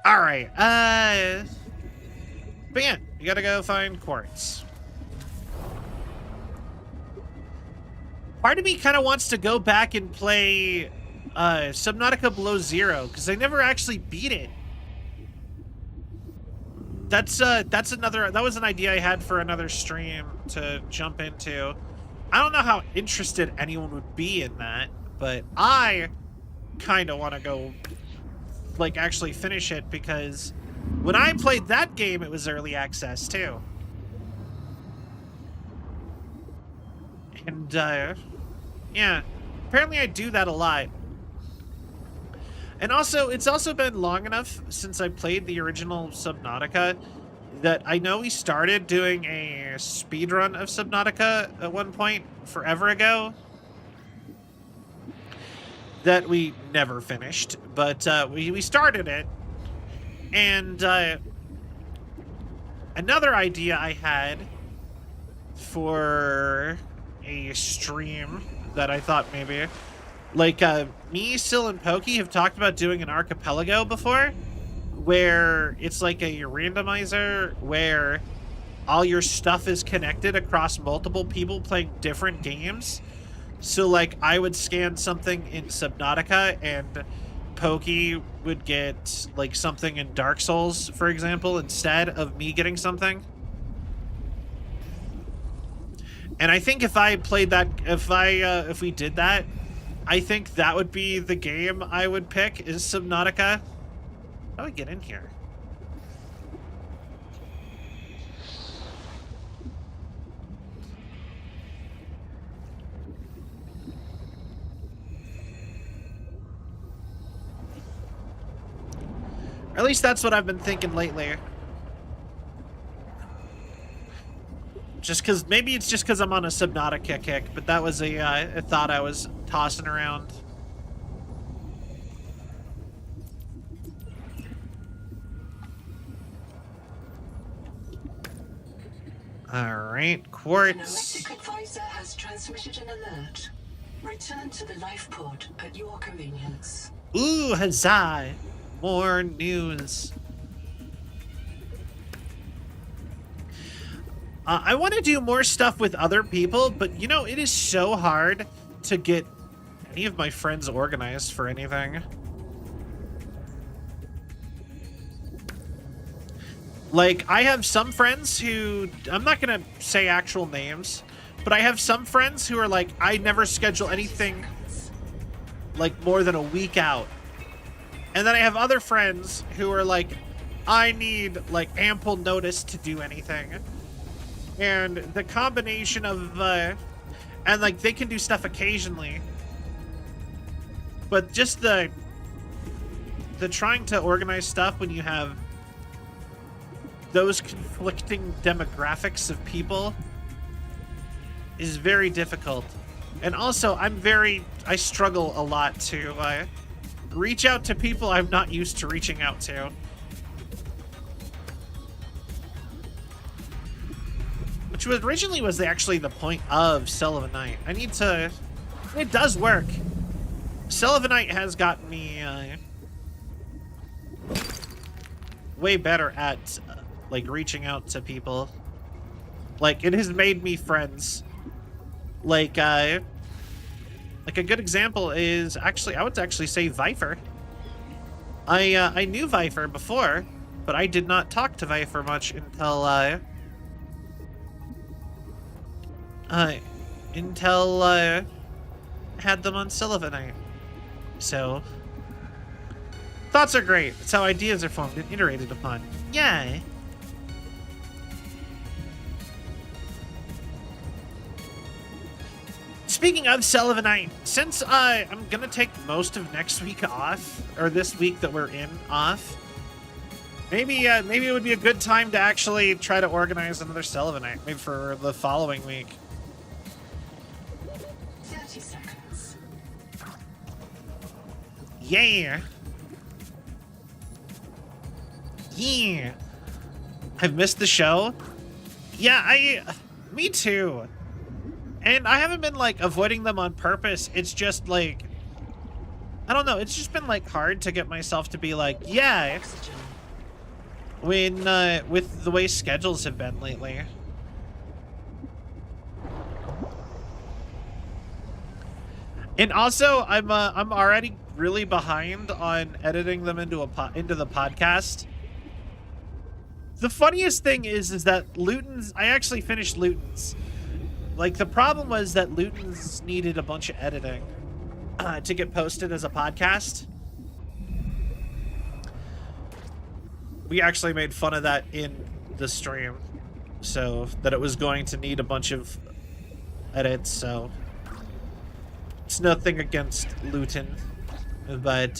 All right. But yeah, you gotta go find quartz. Part of me kind of wants to go back and play Subnautica Below Zero because I never actually beat it. That's another. That was an idea I had for another stream to jump into. I don't know how interested anyone would be in that, but I kind of want to go, like, actually finish it because when I played that game, it was early access too. And yeah, apparently I do that a lot. And also, it's also been long enough since I played the original Subnautica that I know we started doing a speedrun of Subnautica at one point forever ago that we never finished, but we started it. And another idea I had for a stream that I thought maybe, like, me, Sil, and Pokey have talked about doing an archipelago before, where it's like a randomizer where all your stuff is connected across multiple people playing different games. So, like, I would scan something in Subnautica and Pokey would get, like, something in Dark Souls, for example, instead of me getting something. And I think if I played that, if we did that, I think that would be the game I would pick, is Subnautica. How do we get in here? Or at least that's what I've been thinking lately. Just because, maybe it's just because I'm on a Subnautica kick, but that was a thought I was tossing around. All right, quartz. An advisor has transmitted an alert. Return to the life pod at your convenience. Ooh, huzzah! More news. I want to do more stuff with other people, but you know, it is so hard to get any of my friends organized for anything. Like, I have some friends who, I'm not gonna say actual names, but I have some friends who are like, I never schedule anything like more than a week out. And then I have other friends who are like, I need like ample notice to do anything. And the combination of, and like they can do stuff occasionally, but just the trying to organize stuff when you have those conflicting demographics of people is very difficult. And also, I struggle a lot to reach out to people I'm not used to reaching out to. Which was originally actually the point of Celvion. I need to, it does work. Celvion has gotten me way better at like reaching out to people. Like, it has made me friends. Like a good example is actually, I would actually say Viper. I knew Viper before, but I did not talk to Viper much until had them on Celvion. So thoughts are great. It's how ideas are formed and iterated upon. Yay. Speaking of Celvion, since I'm gonna take most of next week off, or this week that we're in off, maybe it would be a good time to actually try to organize another Celvion, maybe for the following week. 30 seconds. Yeah. Yeah. I've missed the show. Yeah, me too. And I haven't been like avoiding them on purpose. It's just like, I don't know. It's just been like hard to get myself to be like, yeah, Oxygen. when with the way schedules have been lately. And also, I'm already really behind on editing them into into the podcast. The funniest thing is that Luton's, I actually finished Luton's. Like, the problem was that Luton's needed a bunch of editing to get posted as a podcast. We actually made fun of that in the stream, so that it was going to need a bunch of edits, so it's nothing against Luton, but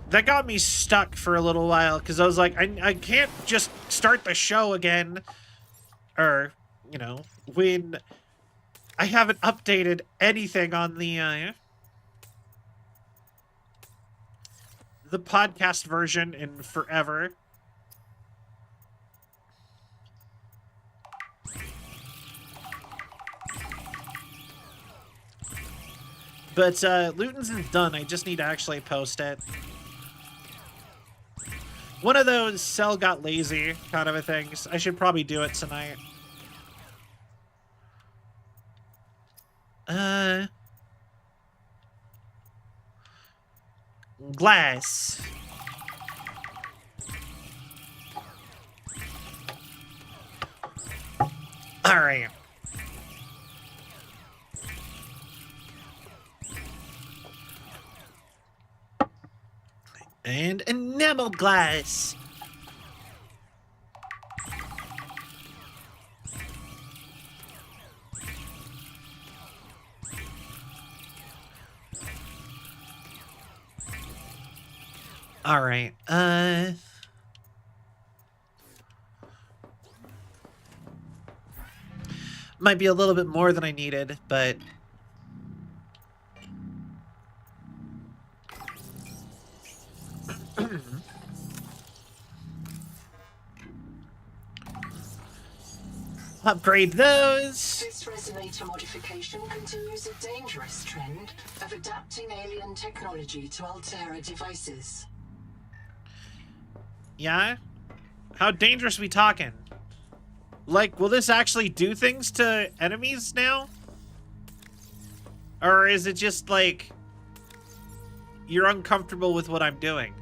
that got me stuck for a little while because I was like, I can't just start the show again, or, you know, when I haven't updated anything on the podcast version in forever. But Luton's is done. I just need to actually post it. One of those Cell got lazy kind of a things. I should probably do it tonight. Glass. All right. And enamel glass. All right. Might be a little bit more than I needed, but upgrade those. This resonator modification continues a dangerous trend of adapting alien technology to Altera devices. Yeah? How dangerous we talking? Like, will this actually do things to enemies now? Or is it just like you're uncomfortable with what I'm doing?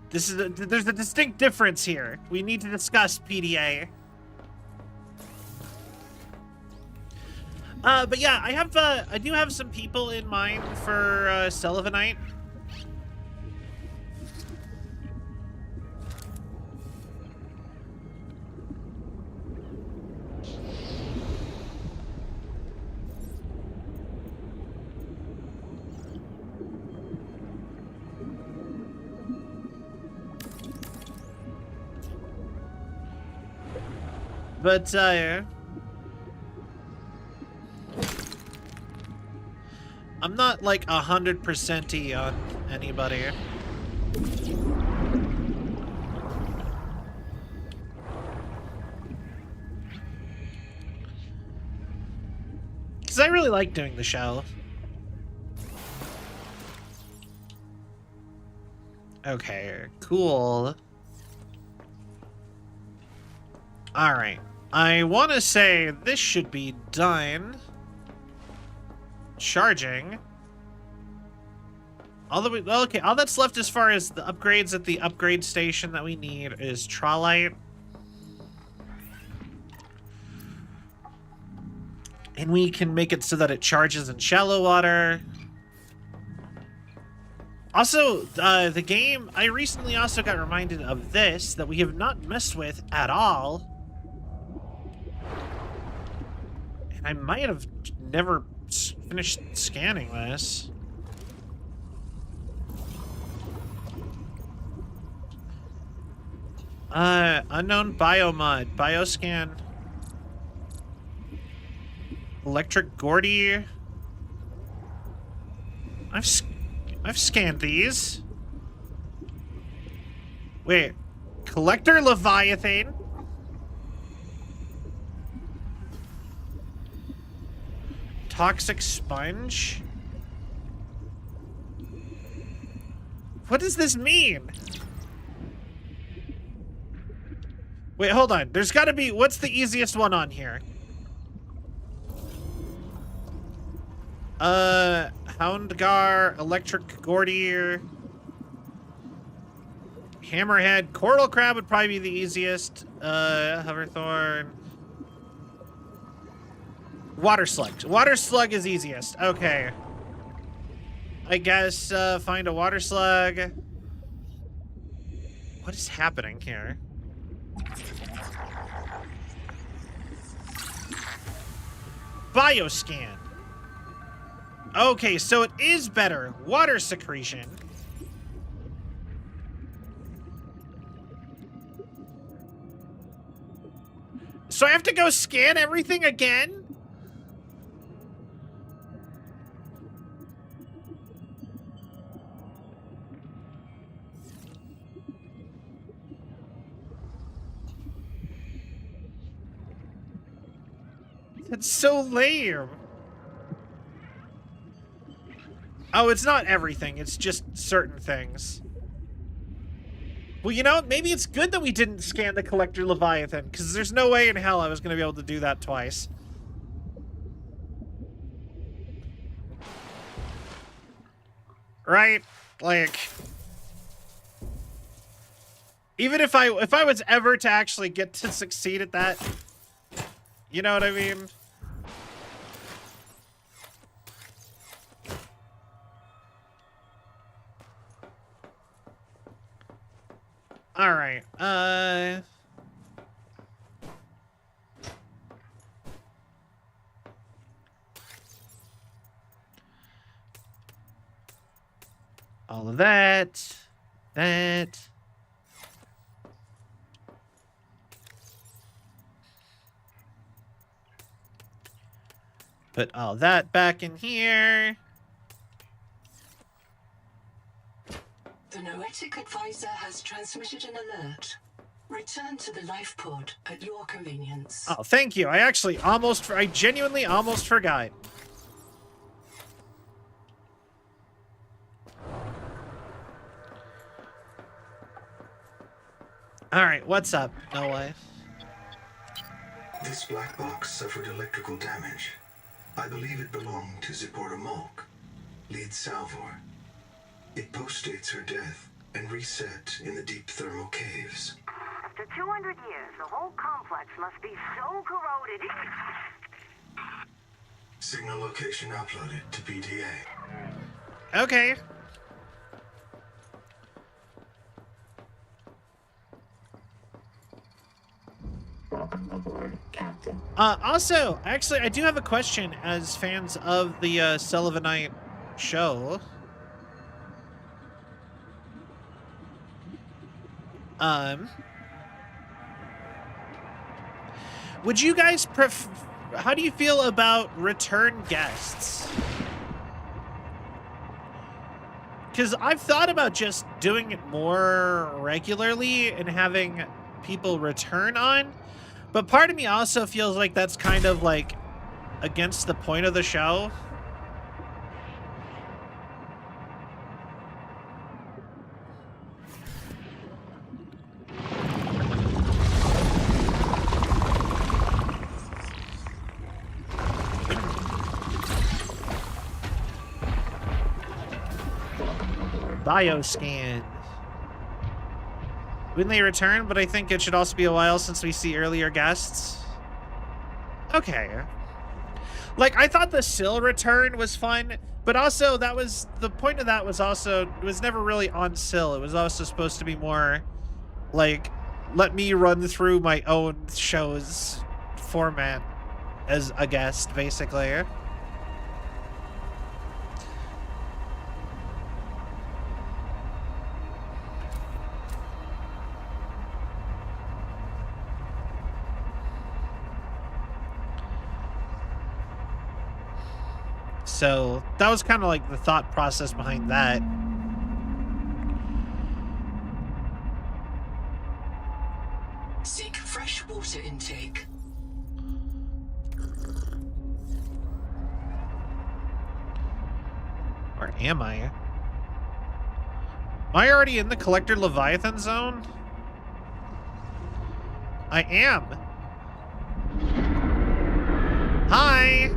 There's a distinct difference here. We need to discuss, PDA. But yeah, I do have some people in mind for Celvionite. But I'm not like 100%y on anybody. Because I really like doing the show. Okay, cool. Alright. I want to say this should be done. Charging. All the way, okay, all that's left as far as the upgrades at the upgrade station that we need is Trolite. And we can make it so that it charges in shallow water. Also, the game, I recently also got reminded of this that we have not messed with at all. And I might have never finished scanning this. Unknown biomod, bioscan. Electric Gordy. I've scanned these. Wait. Collector Leviathan. Toxic sponge. What does this mean? Wait, hold on. There's gotta be... What's the easiest one on here? Houndgar, Electric Gordier, Hammerhead, Coral Crab would probably be the easiest. Hoverthorn. Water Slug. Water Slug is easiest. Okay. I guess, find a Water Slug. What is happening here? Bioscan. Okay, so it is better. Water secretion. So I have to go scan everything again? That's so lame. Oh, it's not everything. It's just certain things. Well, you know, maybe it's good that we didn't scan the Collector Leviathan, because there's no way in hell I was going to be able to do that twice. Right? Like... Even if I was ever to actually get to succeed at that... You know what I mean? All right. All of that. That. Put all that back in here. The Noetic advisor has transmitted an alert. Return to the life pod at your convenience. Oh, thank you. I genuinely almost forgot. All right, what's up, Noah? This black box suffered electrical damage. I believe it belonged to Zipporah Mulk, lead Salvor. It postdates her death and reset in the deep thermal caves. After 200 years, the whole complex must be so corroded. Signal location uploaded to PDA. Okay. Welcome aboard, Captain. Also, actually, I do have a question as fans of the Celvionite show. Would you guys how do you feel about return guests? Because I've thought about just doing it more regularly and having people return on, but part of me also feels like that's kind of like against the point of the show. Bioscan. When they return, but I think it should also be a while since we see earlier guests. Okay. Like, I thought the Syl return was fun, but also that was, the point of that was also, it was never really on Syl. It was also supposed to be more, like, let me run through my own show's format as a guest, basically. So that was kind of like the thought process behind that. Seek fresh water intake. Where am I? Am I already in the Collector Leviathan zone? I am. Hi!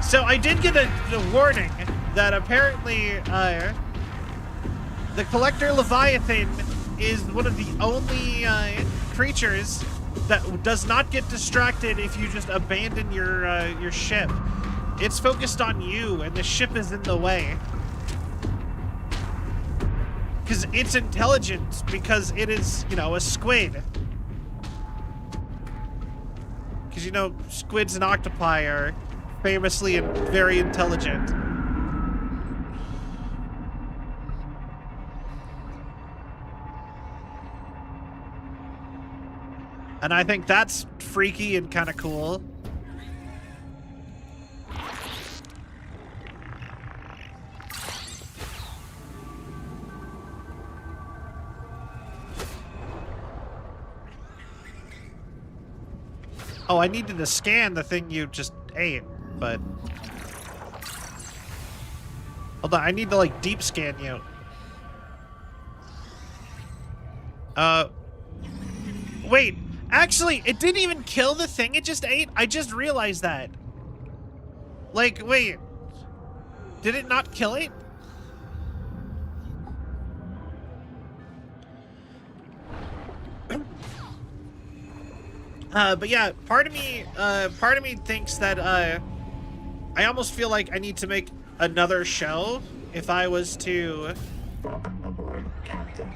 So I did get a warning that apparently the Collector Leviathan is one of the only creatures that does not get distracted if you just abandon your ship. It's focused on you, and the ship is in the way. Because it's intelligent, because it is, you know, a squid. Because, you know, squids and octopi are famously and very intelligent. And I think that's freaky and kind of cool. Oh, I needed to scan the thing you just ate, but... Hold on, I need to, like, deep scan you. Wait, actually, it didn't even kill the thing it just ate? I just realized that. Like, wait. Did it not kill it? But yeah, part of me thinks that, I almost feel like I need to make another show if I was to Welcome aboard, Captain.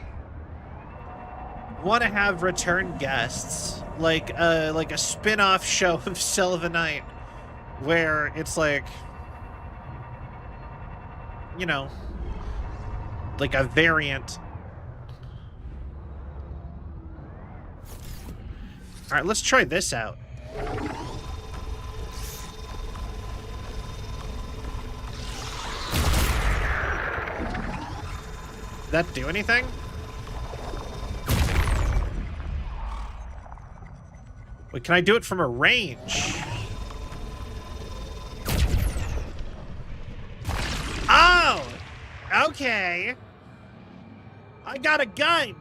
want to have return guests, like a spin-off show of Celvion, where it's like, you know, like a variant. All right, let's try this out. Did that do anything? Wait, can I do it from a range? Oh! Okay. I got a gun!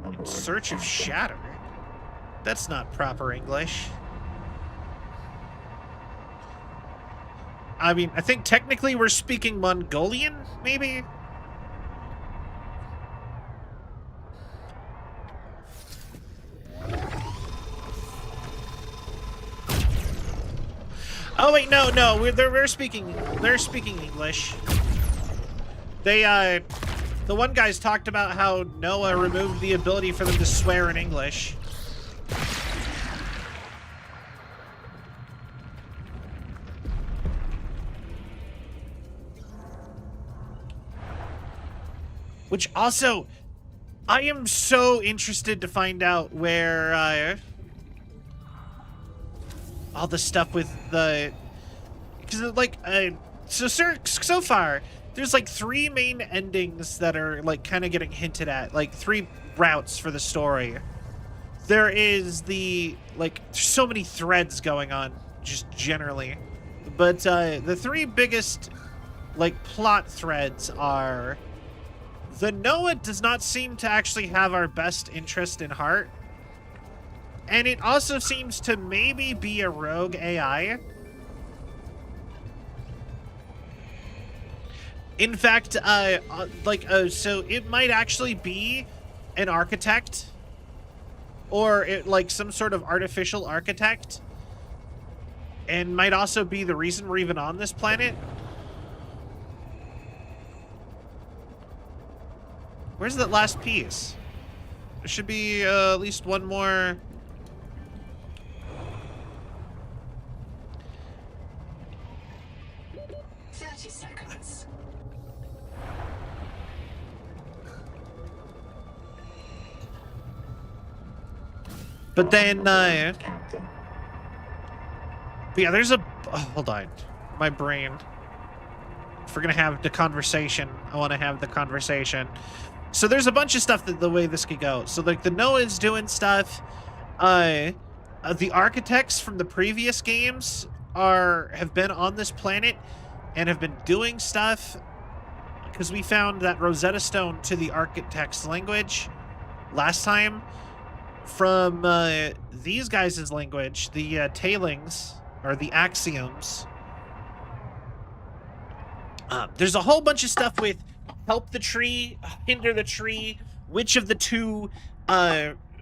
In search of shatter? That's not proper English. I mean, I think technically we're speaking Mongolian, maybe? Oh wait, no, they're speaking English. They, the one guy's talked about how Noah removed the ability for them to swear in English. Which also, I am so interested to find out where, all the stuff with the, because like, so far, there's like 3 main endings that are like kind of getting hinted at, like 3 routes for the story. There is the, like, there's so many threads going on, just generally. But the 3 biggest, like, plot threads are, the Noah does not seem to actually have our best interest in heart. And it also seems to maybe be a rogue AI. In fact, so it might actually be an architect, or like some sort of artificial architect, and might also be the reason we're even on this planet. Where's that last piece? There should be at least one more. But then, Captain. but yeah, there's a... Oh, hold on. My brain. If we're going to have the conversation, I want to have the conversation. So there's a bunch of stuff that the way this could go. So, like, the Noah's doing stuff. The architects from the previous games have been on this planet and have been doing stuff because we found that Rosetta Stone to the architect's language last time from these guys' language, the tailings or the axioms. There's a whole bunch of stuff with help the tree, hinder the tree, which of the two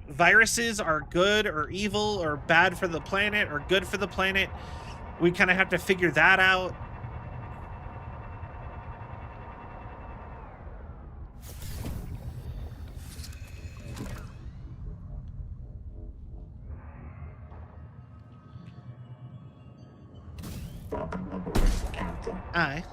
viruses are good or evil or bad for the planet or good for the planet. We kind of have to figure that out. Captain. Aye.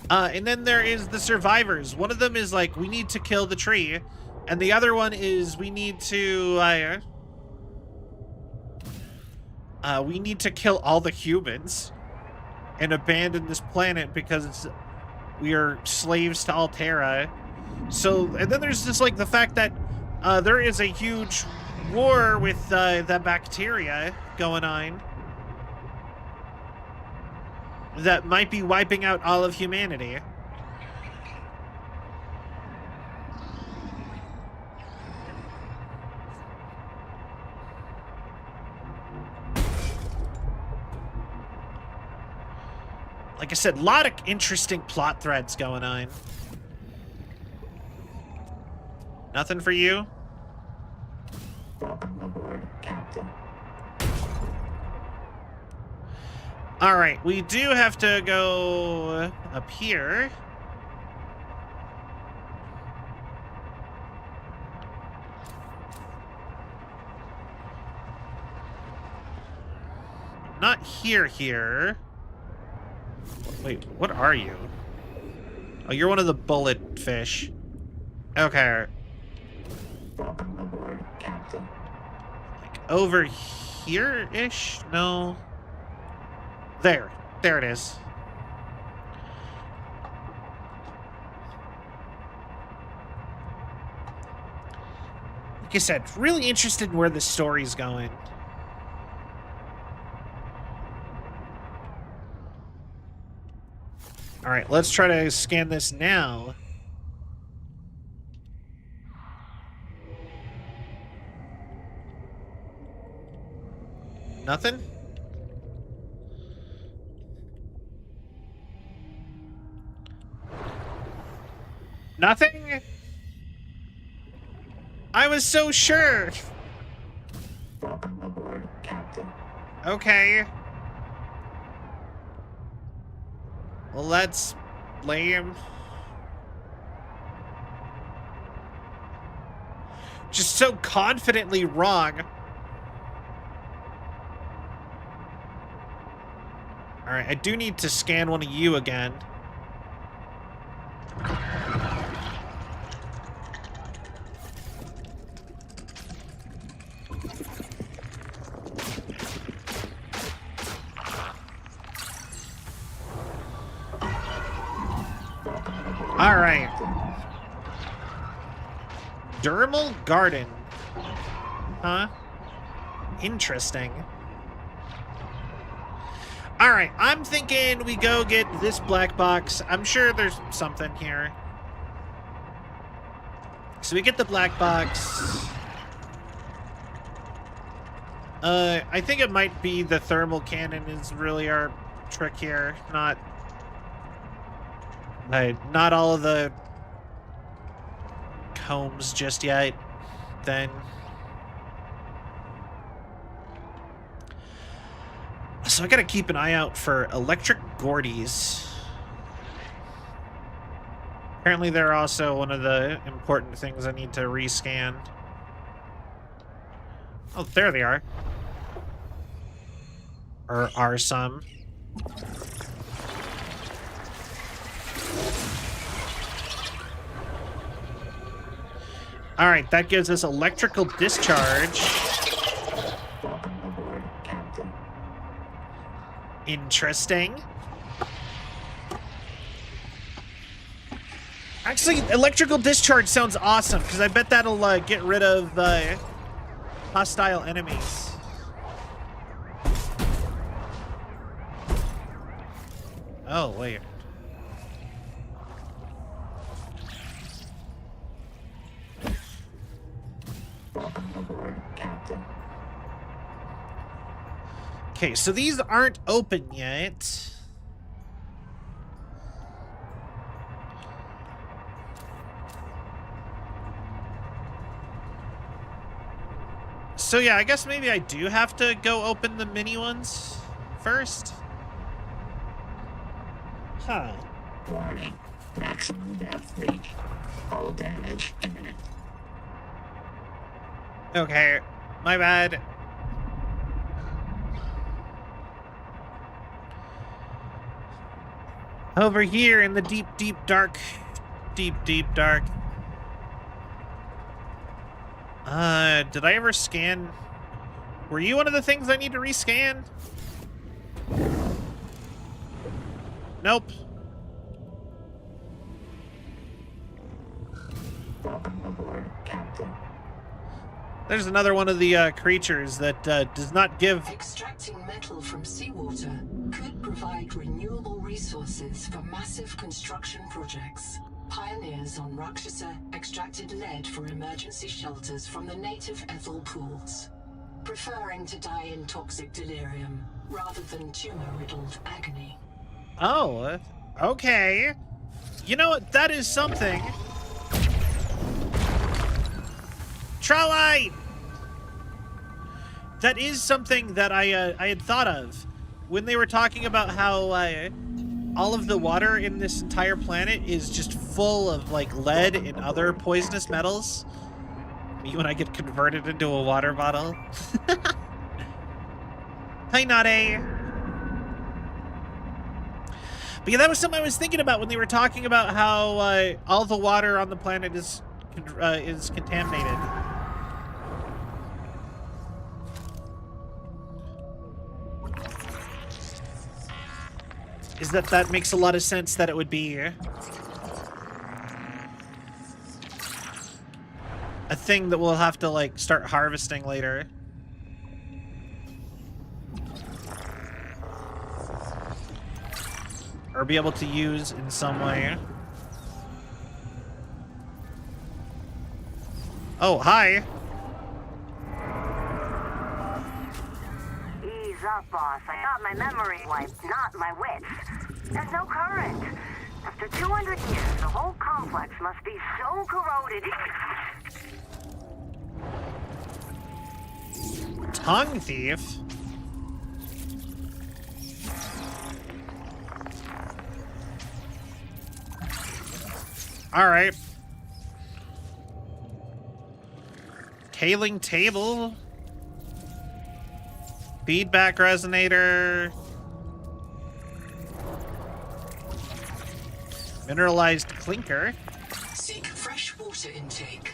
And then there is the survivors. One of them is like, we need to kill the tree. And the other one is we need to kill all the humans and abandon this planet because we are slaves to Altera. So, and then there's just like the fact that there is a huge war with the bacteria going on that might be wiping out all of humanity. Like I said, a lot of interesting plot threads going on. Nothing for you? Captain. All right, we do have to go up here. Not here. Wait, what are you? Oh, you're one of the bullet fish. Okay. Captain. Like over here-ish? No. There it is. Like I said, really interested in where the story's going. All right, let's try to scan this now. Nothing? Nothing? I was so sure. Captain. Okay. Well, that's lame. Just so confidently wrong. Alright, I do need to scan one of you again. Alright. Dermal Garden. Huh? Interesting. Alright, I'm thinking we go get this black box. I'm sure there's something here. So we get the black box. I think it might be the thermal cannon is really our trick here. Not all of the combs just yet. Then so I gotta keep an eye out for electric Gordies. Apparently they're also one of the important things I need to rescan. Oh, there they are. Or are some. All right, that gives us electrical discharge. Welcome aboard, Captain. Interesting. Actually, electrical discharge sounds awesome, because I bet that'll get rid of hostile enemies. Oh, wait. Welcome aboard, Captain. Okay, so these aren't open yet. So yeah, I guess maybe I do have to go open the mini ones first. Huh. Warning. Maximum depth reached. Hull damage imminent. Okay, my bad. Over here in the deep, deep dark. Deep, deep dark. Did I ever scan? Were you one of the things I need to rescan? Nope. Welcome aboard, Captain. There's another one of the creatures that does not give. Extracting metal from seawater could provide renewable resources for massive construction projects. Pioneers on Rakshasa extracted lead for emergency shelters from the native Ethel pools, preferring to die in toxic delirium rather than tumor-riddled agony. Oh, okay. You know what? That is something. Trollight! That is something that I had thought of when they were talking about how all of the water in this entire planet is just full of like lead and other poisonous metals. Me when I get converted into a water bottle. Hi, Nade. But yeah, that was something I was thinking about when they were talking about how all the water on the planet is contaminated. Is that makes a lot of sense that it would be a thing that we'll have to like start harvesting later. Or be able to use in some way. Oh, hi. Ease up, boss. I got my memory wiped, not my wits. There's no current. After 200 years, the whole complex must be so corroded. Tongue thief? All right. Tailing table. Feedback resonator. Mineralized clinker. Seek fresh water intake.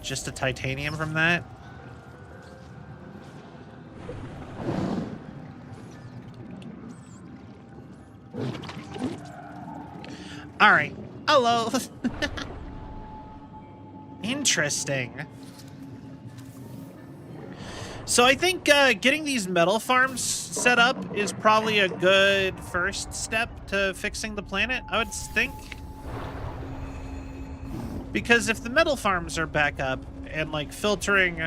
Just a titanium from that. All right. Hello. Interesting. So I think getting these metal farms set up is probably a good first step to fixing the planet, I would think. Because if the metal farms are back up and like filtering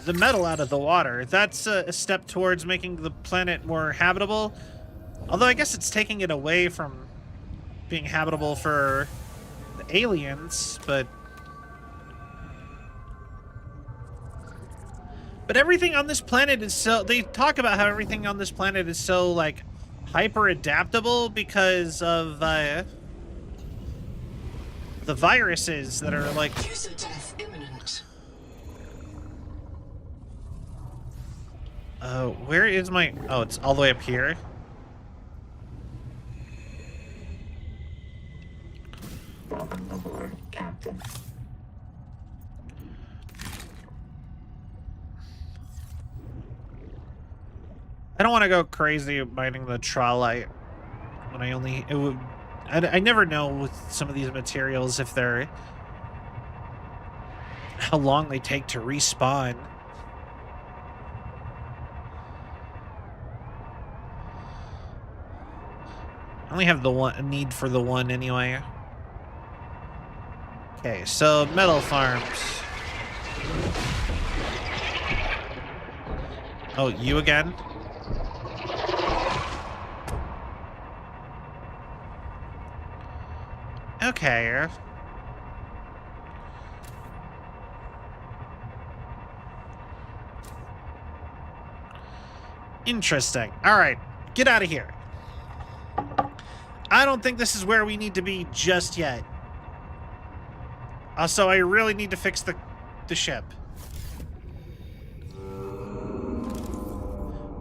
the metal out of the water, that's a step towards making the planet more habitable. Although I guess it's taking it away from being habitable for the aliens, but everything on this planet is so, they talk about how everything on this planet is so like hyper adaptable because of the viruses that are like... User death imminent. Where is my... Oh, it's all the way up here? Welcome aboard, Captain. I don't want to go crazy mining the tralite when I only... It would... I never know with some of these materials if they're... how long they take to respawn. I only have the one... a need for the one anyway. Okay, so metal farms. Oh, you again? Okay. Interesting. All right, get out of here. I don't think this is where we need to be just yet. Also, I really need to fix the ship.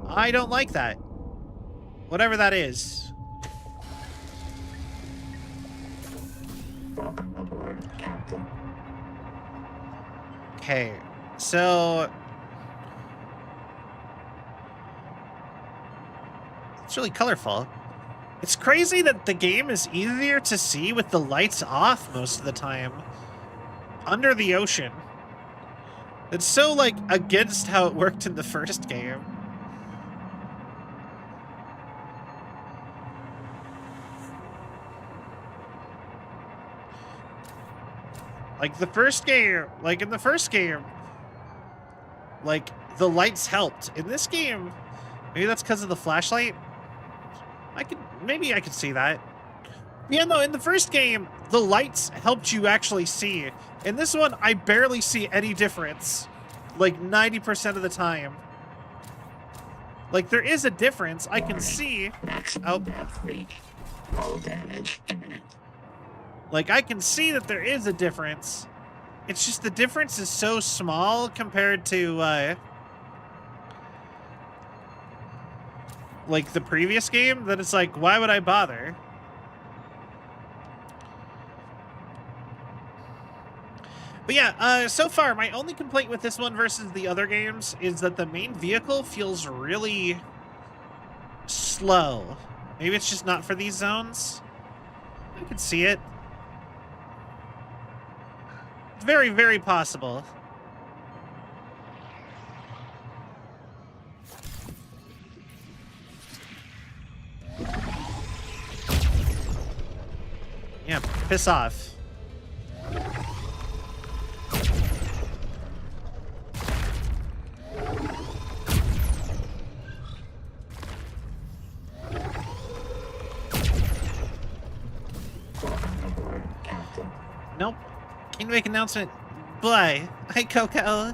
I don't like that. Whatever that is. Welcome aboard, Captain. Okay, so... it's really colorful. It's crazy that the game is easier to see with the lights off most of the time. Under the ocean. It's so, like, against how it worked in the first game. Like, the first game, like, in the first game, like, the lights helped. In this game, maybe that's because of the flashlight? Maybe I could see that. Yeah, no, in the first game, the lights helped you actually see. In this one, I barely see any difference. Like, 90% of the time. Like, there is a difference. I can see... Maximum death reach. All damage imminent. Like, I can see that there is a difference. It's just the difference is so small compared to, like, the previous game that it's like, why would I bother? But yeah, so far, my only complaint with this one versus the other games is that the main vehicle feels really slow. Maybe it's just not for these zones. I can see it. It's very, very possible. Yeah, piss off. Welcome aboard, Captain. Nope. Can you make an announcement? Bye. Hi, Coco.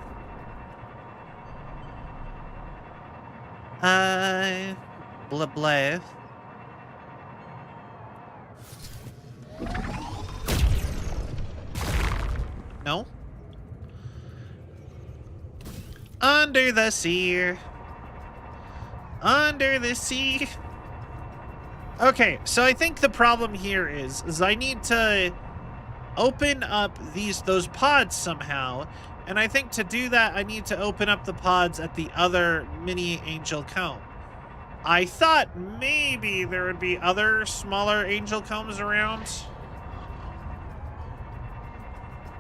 Hi. Blah, blah. No? Under the sea. Under the sea. Okay, so I think the problem here is I need to open up those pods somehow, and I think to do that I need to open up the pods at the other mini angel comb. I thought maybe there would be other smaller angel combs around,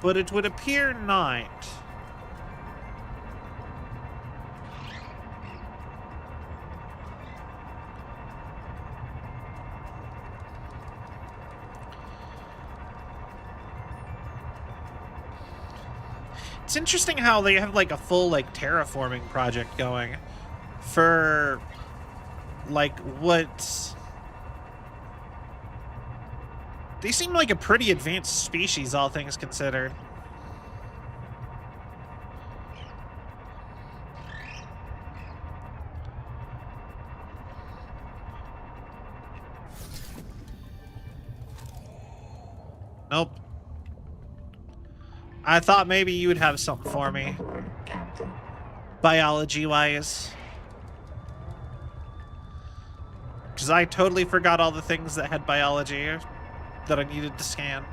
but it would appear not. It's interesting how they have like a full like terraforming project going for like what they seem like a pretty advanced species, all things considered. Nope. I thought maybe you would have something for me, Captain. biology-wise. Because I totally forgot all the things that had biology that I needed to scan.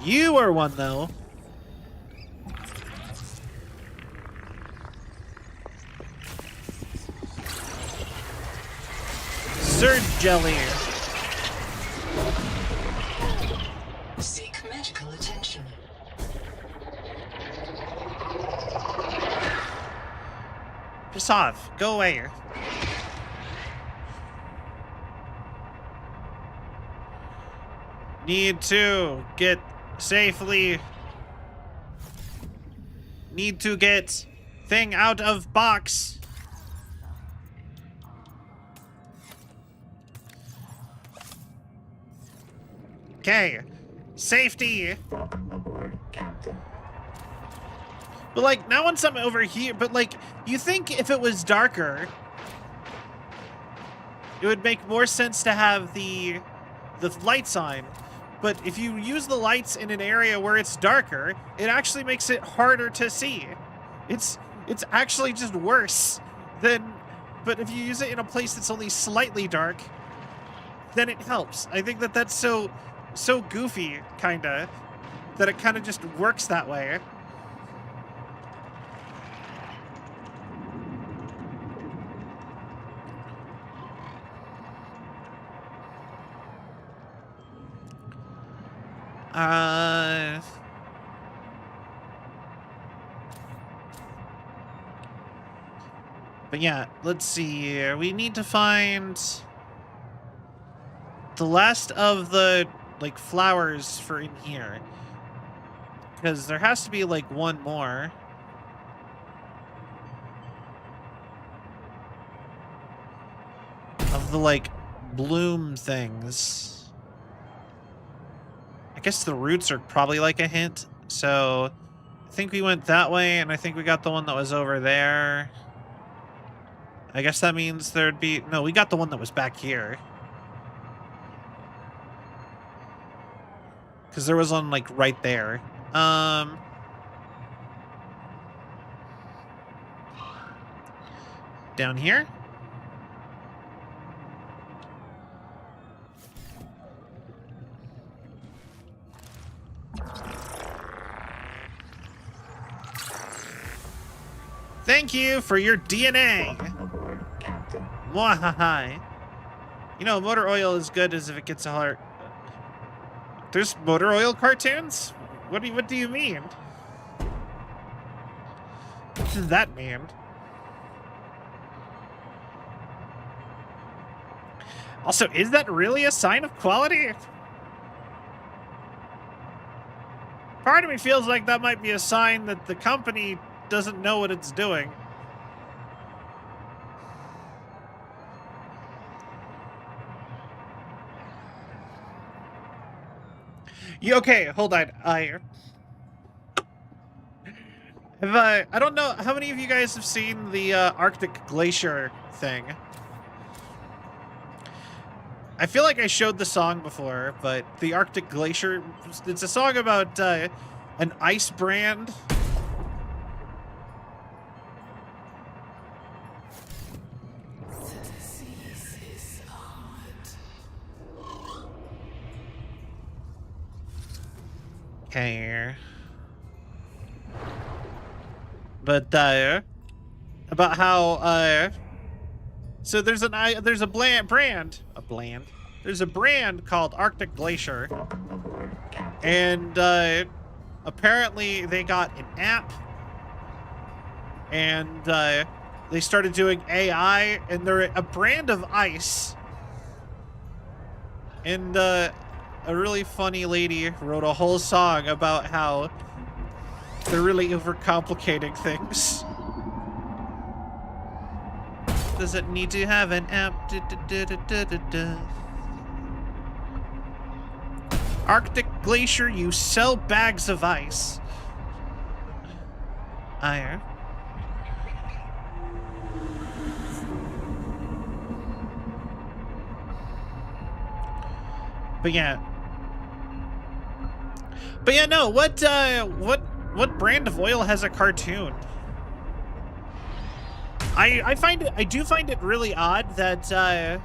You are one, though. Surge jelly. Seek medical attention. Piss off. Go away. Need to get safely. Need to get thing out of box. Okay. Safety. Welcome aboard, Captain. But like, now once I'm over here, but like, you think if it was darker, it would make more sense to have the lights on. But if you use the lights in an area where it's darker, it actually makes it harder to see. It's actually just worse than, but if you use it in a place that's only slightly dark, then it helps. I think that that's so goofy, kinda, that it kind of just works that way. But yeah, let's see here. We need to find the last of the, like, flowers for in here. Because there has to be, like, one more. Of the, like, bloom things. I guess the roots are probably like a hint. So I think we went that way, and I think we got the one that was over there. I guess that means there'd be... No, we got the one that was back here. Because there was one, like, right there. Down here? Thank you for your DNA. Welcome aboard, Captain. Mwahaha. You know, motor oil is good as if it gets a heart. There's motor oil cartoons? What do you mean? What does that mean? Also, is that really a sign of quality? Part of me feels like that might be a sign that the company doesn't know what it's doing. Okay, hold on. I don't know how many of you guys have seen the Arctic glacier thing. I feel like I showed the song before, but the Arctic glacier, it's a song about an ice brand. Okay. But about how so there's a brand called Arctic Glacier, Welcome aboard, Captain. and apparently they got an app, and they started doing AI, and they're a brand of ice, and a really funny lady wrote a whole song about how they're really overcomplicating things. Does it need to have an app? Arctic Glacier, you sell bags of ice. Iron. But yeah. But yeah, no, what brand of oil has a cartoon? I do find it really odd that I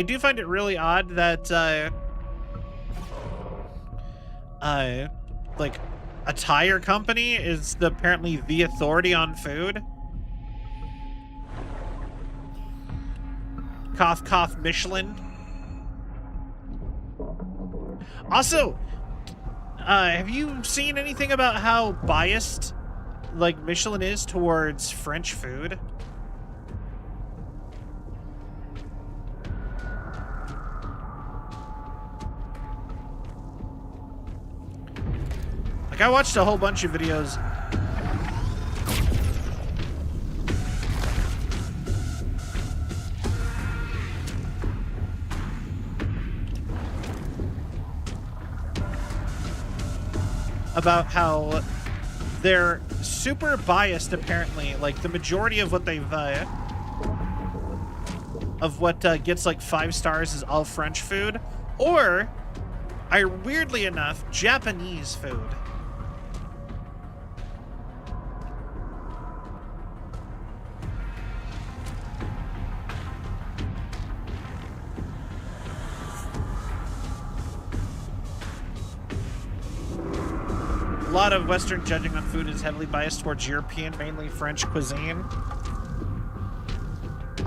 do find it really odd that like a tire company is apparently the authority on food. Cough, cough, Michelin. Also, have you seen anything about how biased, like, Michelin is towards French food? Like, I watched a whole bunch of videos. About how they're super biased, apparently. Like, the majority of what they've, gets like 5 stars is all French food. Or, weirdly enough, Japanese food. A lot of Western judging on food is heavily biased towards European, mainly French cuisine.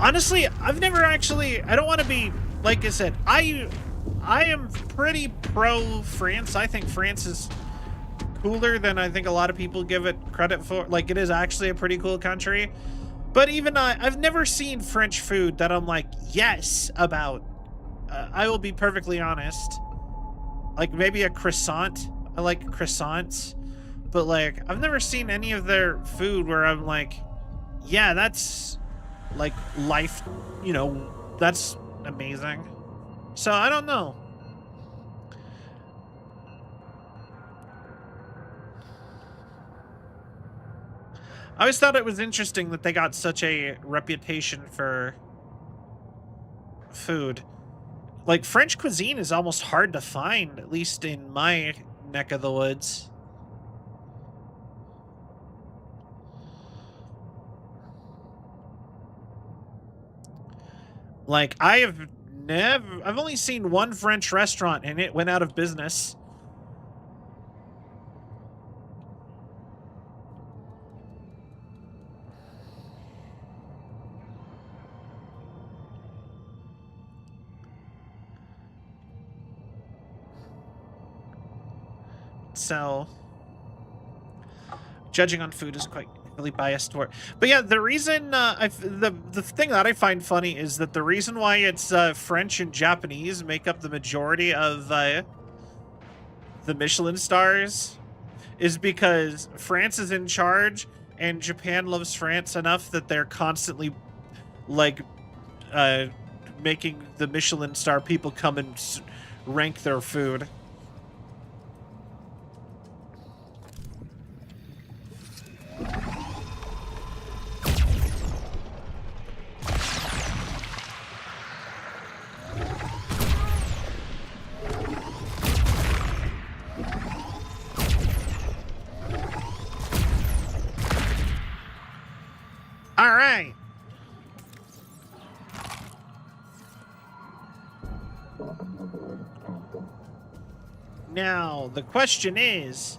Honestly, I've never actually, I don't want to be, like I said, I am pretty pro France. I think France is cooler than I think a lot of people give it credit for. Like, it is actually a pretty cool country. But even I've never seen French food that I'm like, yes, about. I will be perfectly honest. Like, maybe a croissant. I like croissants. But, like, I've never seen any of their food where I'm like, yeah, that's, like, life, you know, that's amazing. So, I don't know. I always thought it was interesting that they got such a reputation for food. Like, French cuisine is almost hard to find, at least in my neck of the woods. Like, I've only seen one French restaurant and it went out of business. So, judging on food is quite really biased toward. But yeah, the reason the thing that I find funny is that the reason why it's French and Japanese make up the majority of the Michelin stars is because France is in charge and Japan loves France enough that they're constantly like making the Michelin star people come and rank their food. All right. Now, the question is,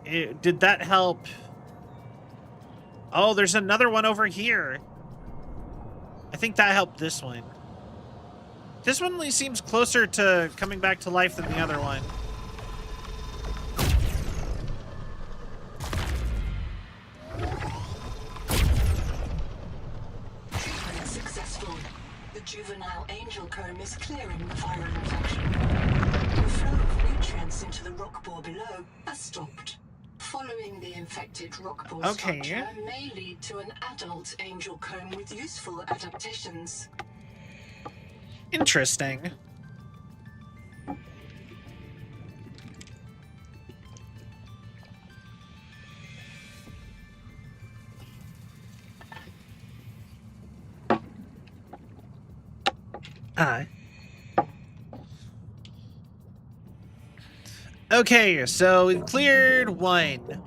did that help? Oh, there's another one over here. I think that helped this one. This one at least seems closer to coming back to life than the other one. Treatment successful. The juvenile angel comb is clearing the viral infection. The flow of nutrients into the rock bore below has stopped. Following the infected rock bore structure may lead to an adult angel comb with useful adaptations. Interesting. Hi. Okay, so we've cleared one.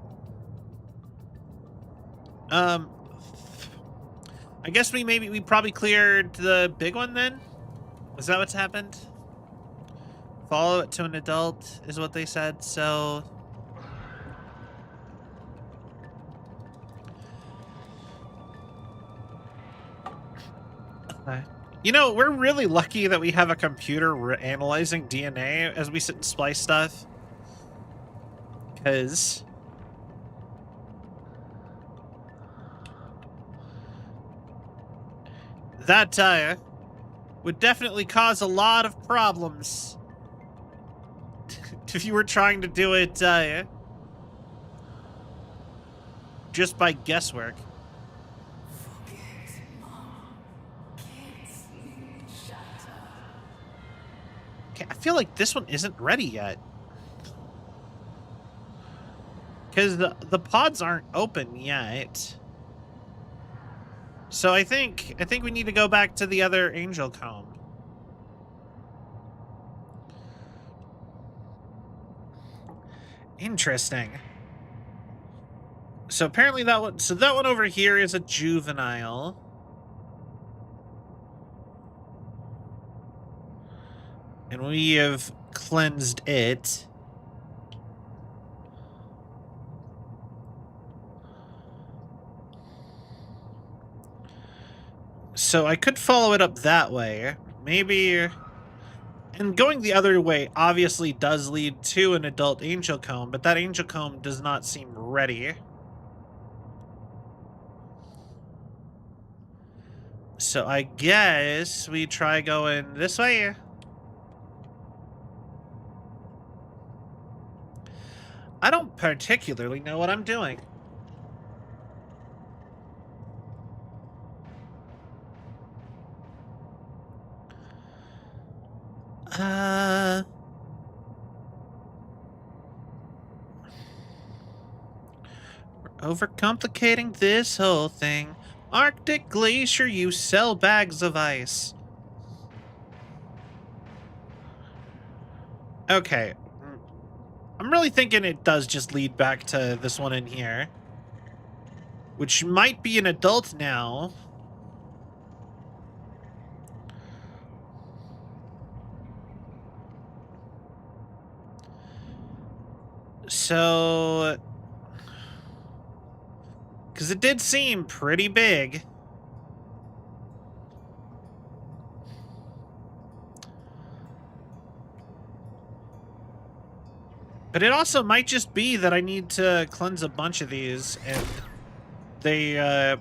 I guess we probably cleared the big one then? Is that what's happened? Follow it to an adult is what they said, so... You know, we're really lucky that we have a computer analyzing DNA as we sit and splice stuff. Because... that, would definitely cause a lot of problems. If you were trying to do it, just by guesswork. Okay, I feel like this one isn't ready yet. Because the pods aren't open yet. So I think we need to go back to the other angel comb. Interesting. So apparently that one over here is a juvenile. And we have cleansed it. So I could follow it up that way. Maybe... And going the other way obviously does lead to an adult angel comb, but that angel comb does not seem ready. So I guess we try going this way. I don't particularly know what I'm doing. We're overcomplicating this whole thing. Arctic Glacier, you sell bags of ice. Okay. I'm really thinking it does just lead back to this one in here. Which might be an adult now. So... Because it did seem pretty big. But it also might just be that I need to cleanse a bunch of these and they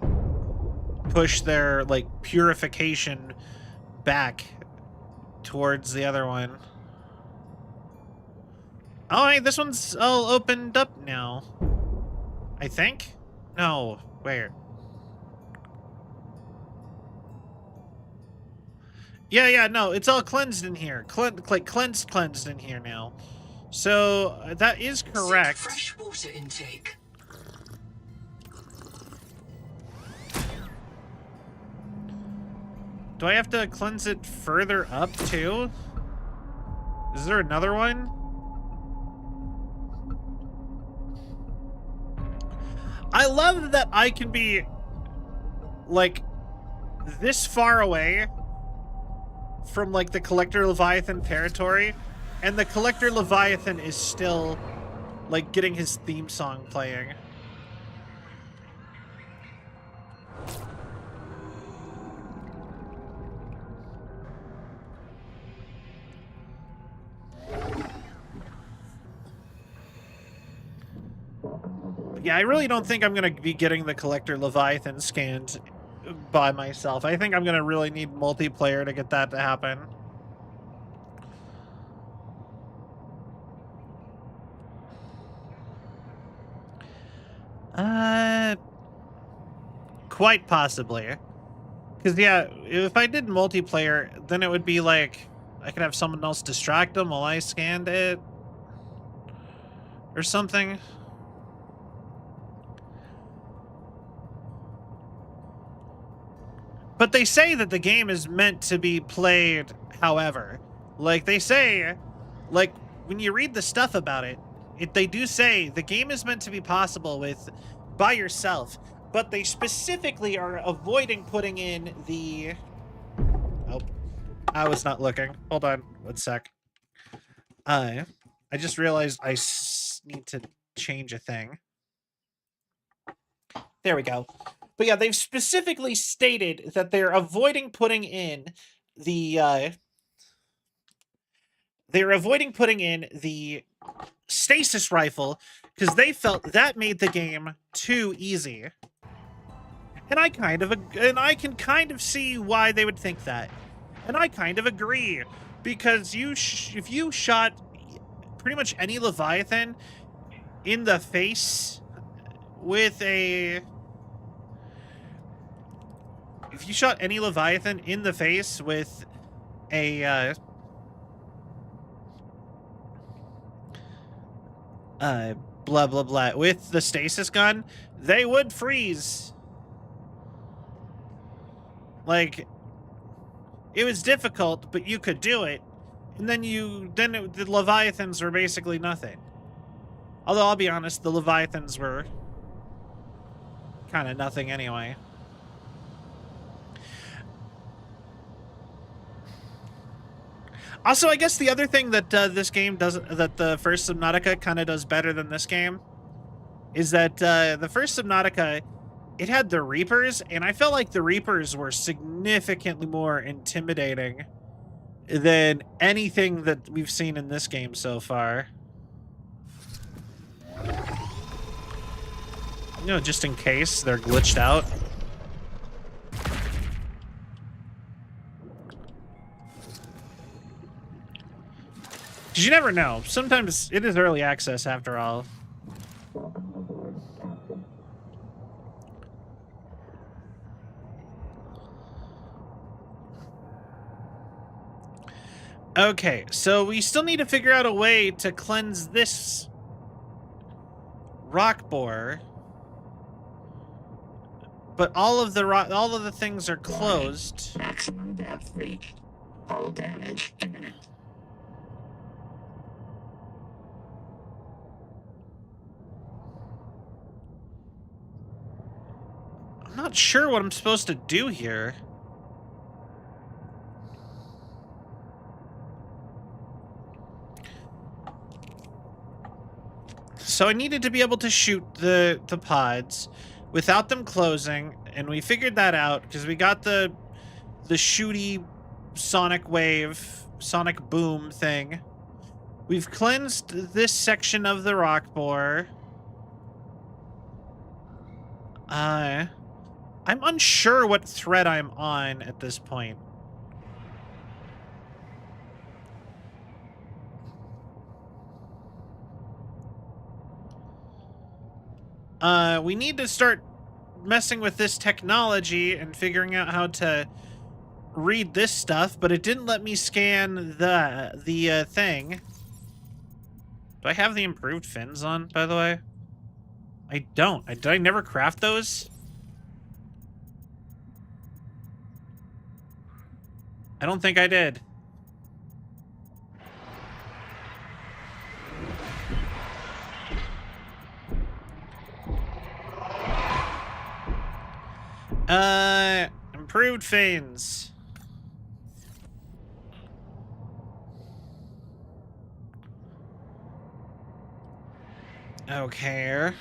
push their like purification back towards the other one. Oh, hey, this one's all opened up now. I think? No, where? Yeah, no, it's all cleansed in here. Cleansed in here now. So that is correct. Fresh water intake. Do I have to cleanse it further up too? Is there another one? I love that I can be like this far away from like the Collector Leviathan territory, and the Collector Leviathan is still like getting his theme song playing. Yeah, I really don't think I'm going to be getting the Collector Leviathan scanned by myself. I think I'm going to really need multiplayer to get that to happen. Quite possibly. Because, yeah, if I did multiplayer, then it would be like I could have someone else distract them while I scanned it. Or something. But they say that the game is meant to be played however. Like, they say, like, when you read the stuff about it, they do say the game is meant to be possible with by yourself, but they specifically are avoiding putting in the... Oh, I was not looking. Hold on, 1 sec. I just realized I need to change a thing. There we go. But yeah, they've specifically stated that they're avoiding putting in the stasis rifle because they felt that made the game too easy. And I can kind of see why they would think that. And I kind of agree, because if you shot pretty much any Leviathan in the face with a... If you shot any Leviathan in the face with a... blah, blah, blah, with the stasis gun, they would freeze. Like, it was difficult, but you could do it. And then the Leviathans were basically nothing. Although, I'll be honest, the Leviathans were kind of nothing anyway. Also, I guess the other thing that this game does, that the first Subnautica kind of does better than this game, is that the first Subnautica, it had the Reapers, and I felt like the Reapers were significantly more intimidating than anything that we've seen in this game so far. You know, just in case they're glitched out. Because you never know. Sometimes it is early access after all. Okay, so we still need to figure out a way to cleanse this rock borer. But all of the things are closed. Maximum depth reach. All damage imminent. I'm not sure what I'm supposed to do here. So I needed to be able to shoot the pods without them closing, and we figured that out because we got the shooty sonic wave, sonic boom thing. We've cleansed this section of the rock borer. I'm unsure what thread I'm on at this point. We need to start messing with this technology and figuring out how to read this stuff, but it didn't let me scan the thing. Do I have the improved fins on, by the way? I don't. Did I never craft those? I don't think I did. Improved fins. Okay.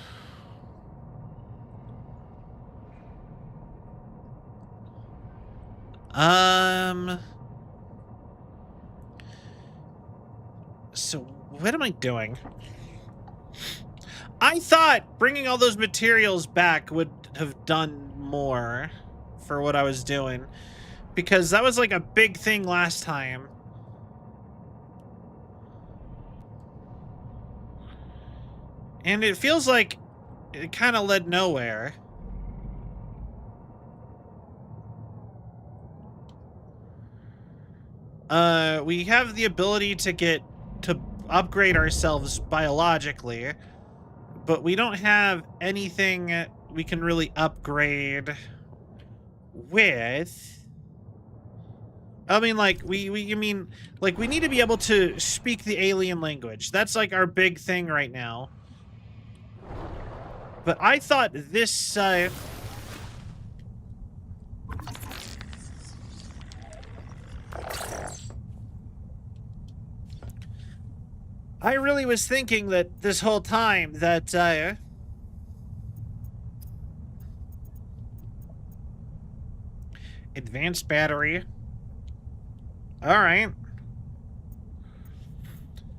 So what am I doing? I thought bringing all those materials back would have done more for what I was doing, because that was like a big thing last time. And it feels like it kind of led nowhere. We have the ability to upgrade ourselves biologically, but we don't have anything we can really upgrade with... I mean, like, we need to be able to speak the alien language. That's, like, our big thing right now. But I thought this, I really was thinking that this whole time that, advanced battery. Alright.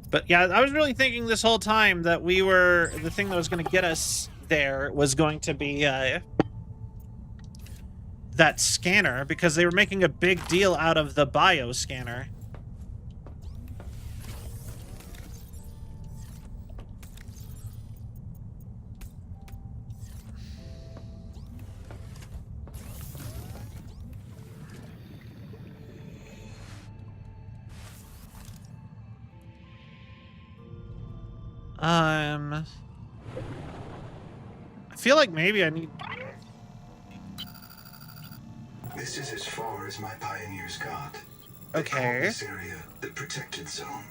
But yeah, I was really thinking this whole time that the thing that was going to get us there was going to be, that scanner, because they were making a big deal out of the bio scanner. I feel like maybe I need... This is as far as my pioneers got. They call Okay. this area the protected zone.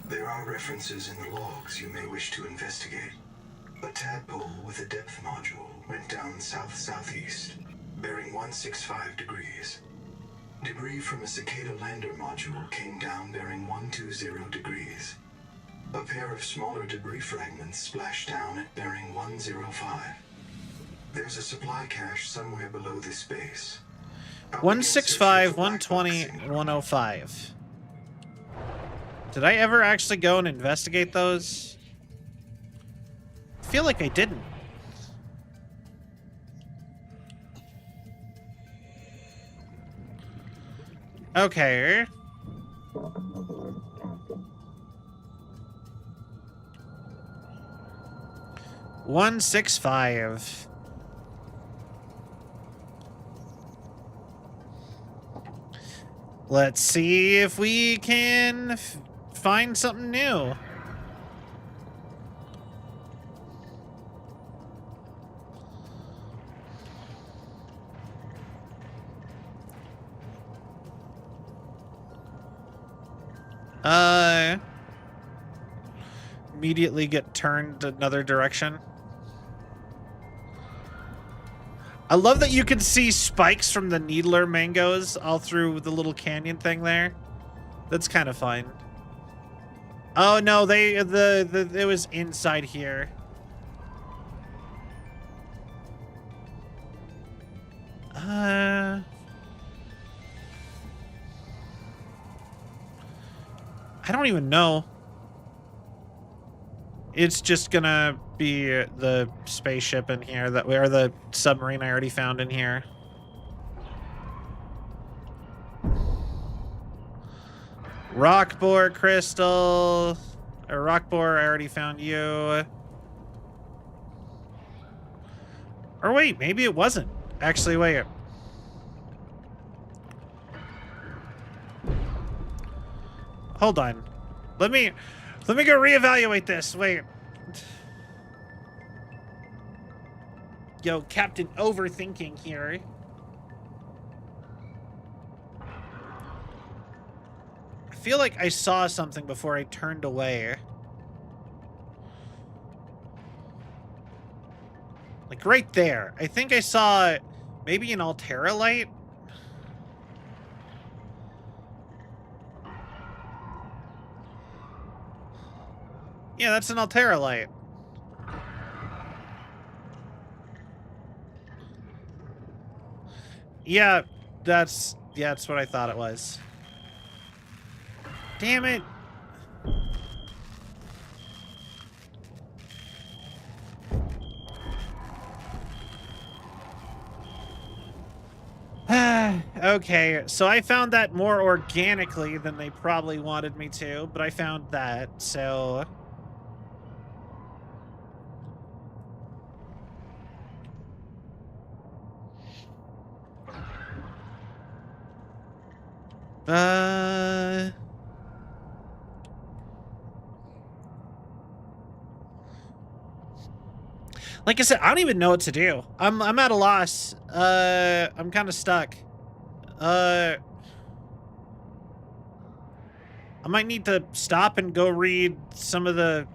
There are references in the logs you may wish to investigate. A tadpole with a depth module went down south-southeast, bearing 165 degrees. Debris from a cicada lander module came down bearing 120 degrees. A pair of smaller debris fragments splashed down at bearing 105. There's a supply cache somewhere below this base. 165, 120, and 105. Did I ever actually go and investigate those? I feel like I didn't. Okay. One 165. Let's see if we can find something new. Immediately get turned another direction. I love that you can see spikes from the needler mangoes all through the little canyon thing there. That's kind of fun. Oh no, it was inside here. I don't even know. It's just gonna be the spaceship in here or the submarine I already found in here. Rock boar crystal. Or rock boar, I already found you. Or wait, maybe it wasn't. Actually, wait. Hold on. Let me go reevaluate this. Wait. Yo, Captain Overthinking here. I feel like I saw something before I turned away. Like right there. I think I saw maybe an Altera light. Yeah, that's an Altera light. Yeah, that's what I thought it was. Damn it. Okay, so I found that more organically than they probably wanted me to, but I found that, so... Like I said, I don't even know what to do. I'm at a loss. I'm kind of stuck. I might need to stop and go read some of the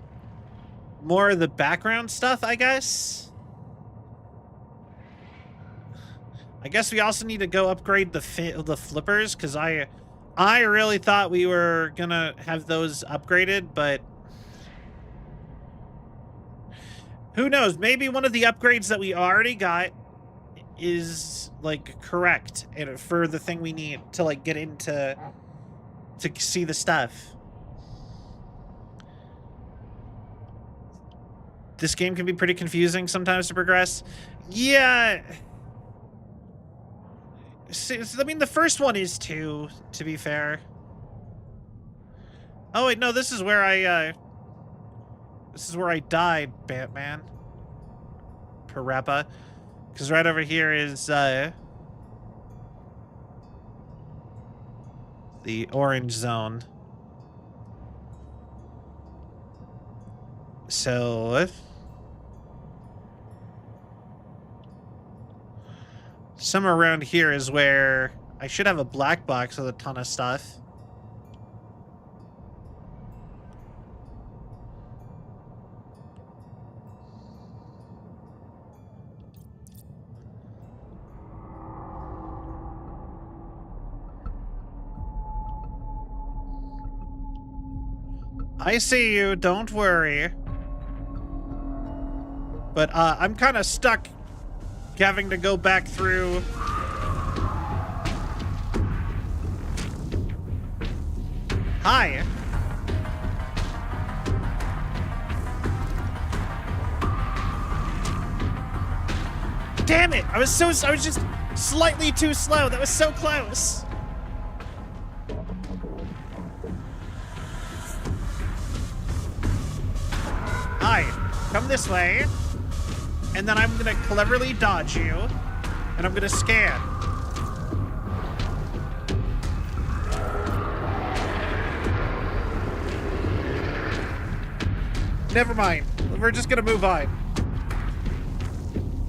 more of the background stuff, I guess. I guess we also need to go upgrade the flippers, because I really thought we were gonna have those upgraded, but who knows? Maybe one of the upgrades that we already got is like correct for the thing we need to like get into to see the stuff. This game can be pretty confusing sometimes to progress. Yeah. I mean, the first one is too, to be fair. Oh wait, no, this is where I died, Batman. Parappa. Because right over here is the orange zone. So somewhere around here is where I should have a black box with a ton of stuff. I see you, don't worry. But I'm kind of stuck having to go back through. Hi. Damn it! I was just slightly too slow. That was so close. Hi. Come this way. And then I'm gonna cleverly dodge you. And I'm gonna scan. Never mind. We're just gonna move on.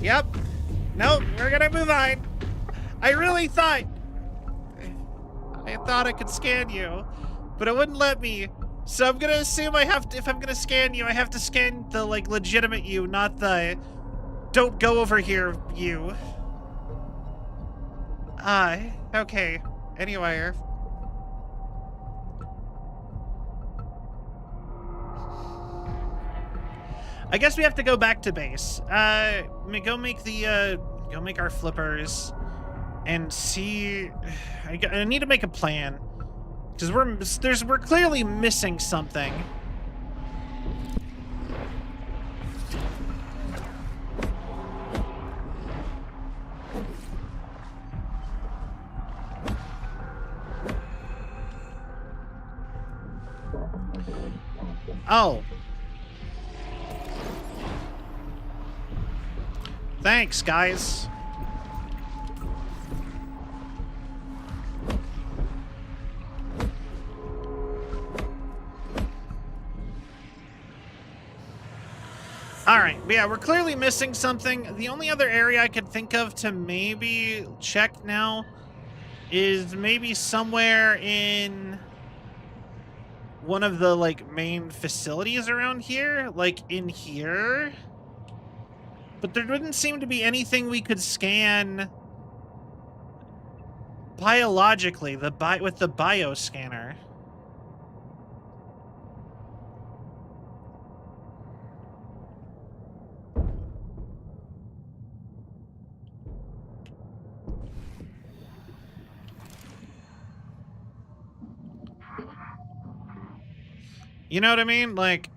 Yep. Nope, we're gonna move on. I really thought... I thought I could scan you, but it wouldn't let me. So I'm gonna assume I have to, if I'm gonna scan you, I have to scan the, like, legitimate you, not the don't go over here you. Okay. Anyway. I guess we have to go back to base. Go make our flippers and see. I need to make a plan because we're clearly missing something. Oh. Thanks, guys. All right, yeah, we're clearly missing something. The only other area I could think of to maybe check now is maybe somewhere in one of the, like, main facilities around here, like in here. But there didn't seem to be anything we could scan biologically, with the bioscanner. You know what I mean? Like,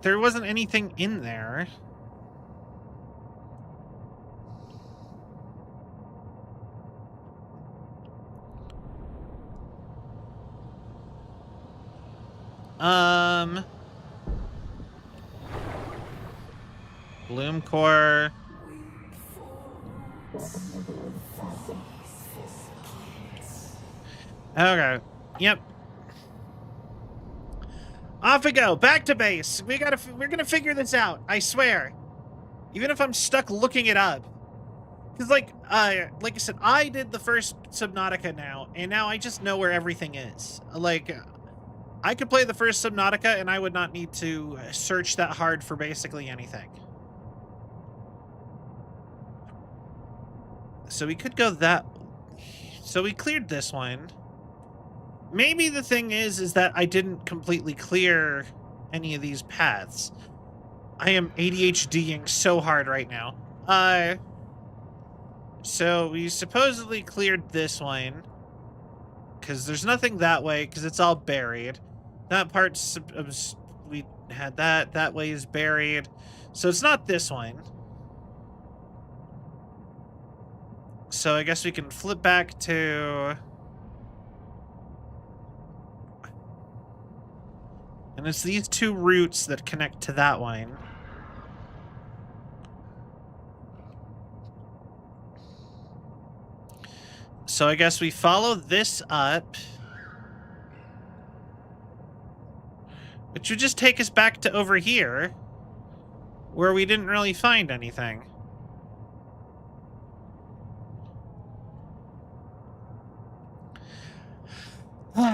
there wasn't anything in there. Bloom core. Okay. Yep. Off we go. Back to base. We're gonna figure this out. I swear. Even if I'm stuck looking it up. Because, like I said, I did the first Subnautica now, and now I just know where everything is. Like, I could play the first Subnautica, and I would not need to search that hard for basically anything. So we could go that... So we cleared this one. Maybe the thing is that I didn't completely clear any of these paths. I am ADHDing so hard right now. So we supposedly cleared this one. Because there's nothing that way, because it's all buried. That part's... we had that. That way is buried. So it's not this one. So I guess we can flip back to... And it's these two routes that connect to that one. So I guess we follow this up. Which would just take us back to over here. Where we didn't really find anything.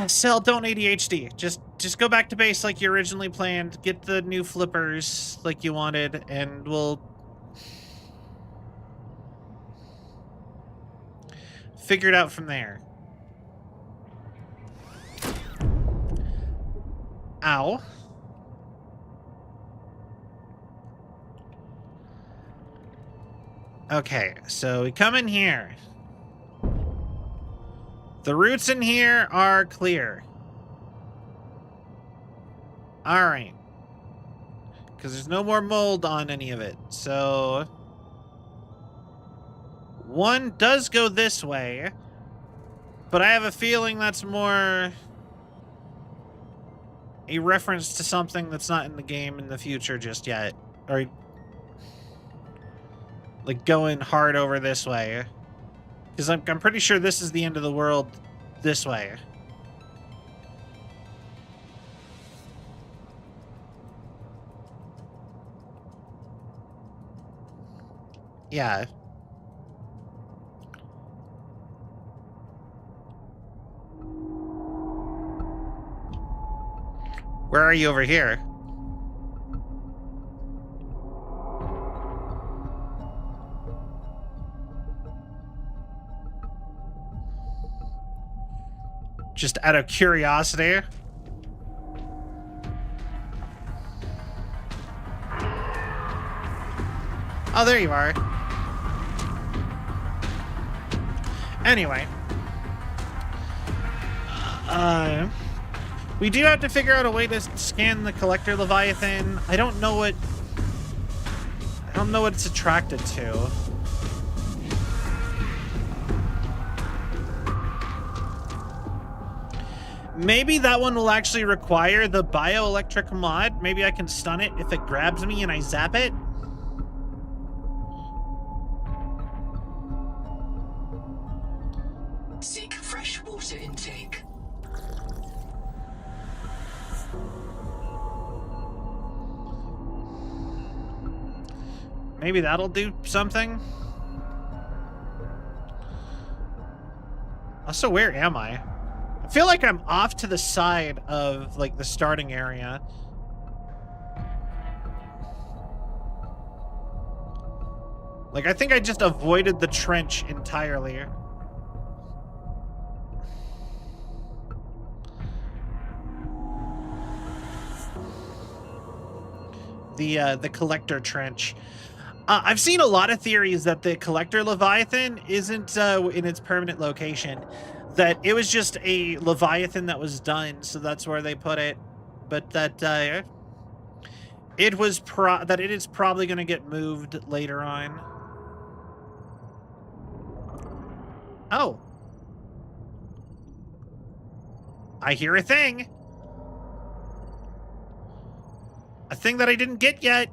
Cell, don't ADHD. Just go back to base like you originally planned. Get the new flippers like you wanted, and we'll figure it out from there. Ow. Okay, so we come in here. The routes in here are clear. Alright. Because there's no more mold on any of it. So... one does go this way. But I have a feeling that's more... a reference to something that's not in the game in the future just yet. Or... like going hard over this way. Because I'm pretty sure this is the end of the world this way. Yeah. Where are you over here? Just out of curiosity. Oh, there you are. Anyway. We do have to figure out a way to scan the Collector Leviathan. I don't know what it's attracted to. Maybe that one will actually require the bioelectric mod. Maybe I can stun it if it grabs me and I zap it. Seek fresh water intake. Maybe that'll do something. Also, where am I? I feel like I'm off to the side of, like, the starting area. Like, I think I just avoided the trench entirely. The collector trench. I've seen a lot of theories that the collector Leviathan isn't in its permanent location. That it was just a Leviathan that was done, so that's where they put it. But that it is probably going to get moved later on. Oh. I hear a thing. A thing that I didn't get yet.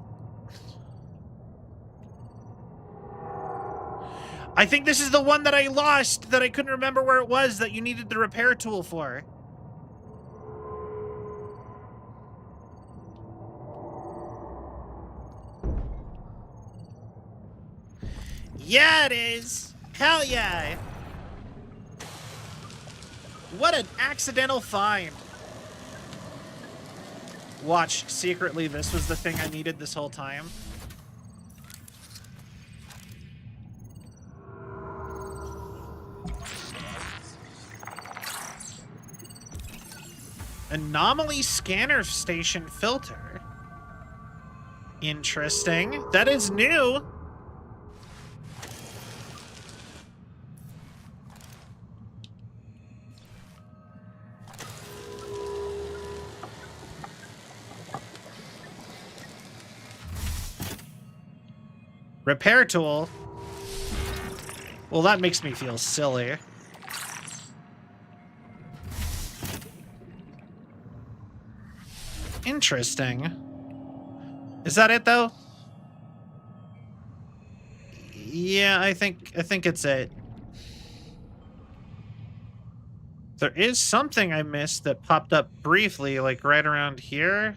I think this is the one that I lost, that I couldn't remember where it was, that you needed the repair tool for. Yeah, it is. Hell yeah. What an accidental find. Watch, secretly, this was the thing I needed this whole time. Anomaly scanner station filter. Interesting. That is new. Repair tool. Well, that makes me feel silly. Interesting. Is that it though? Yeah, I think it's it. There is something I missed that popped up briefly, like right around here.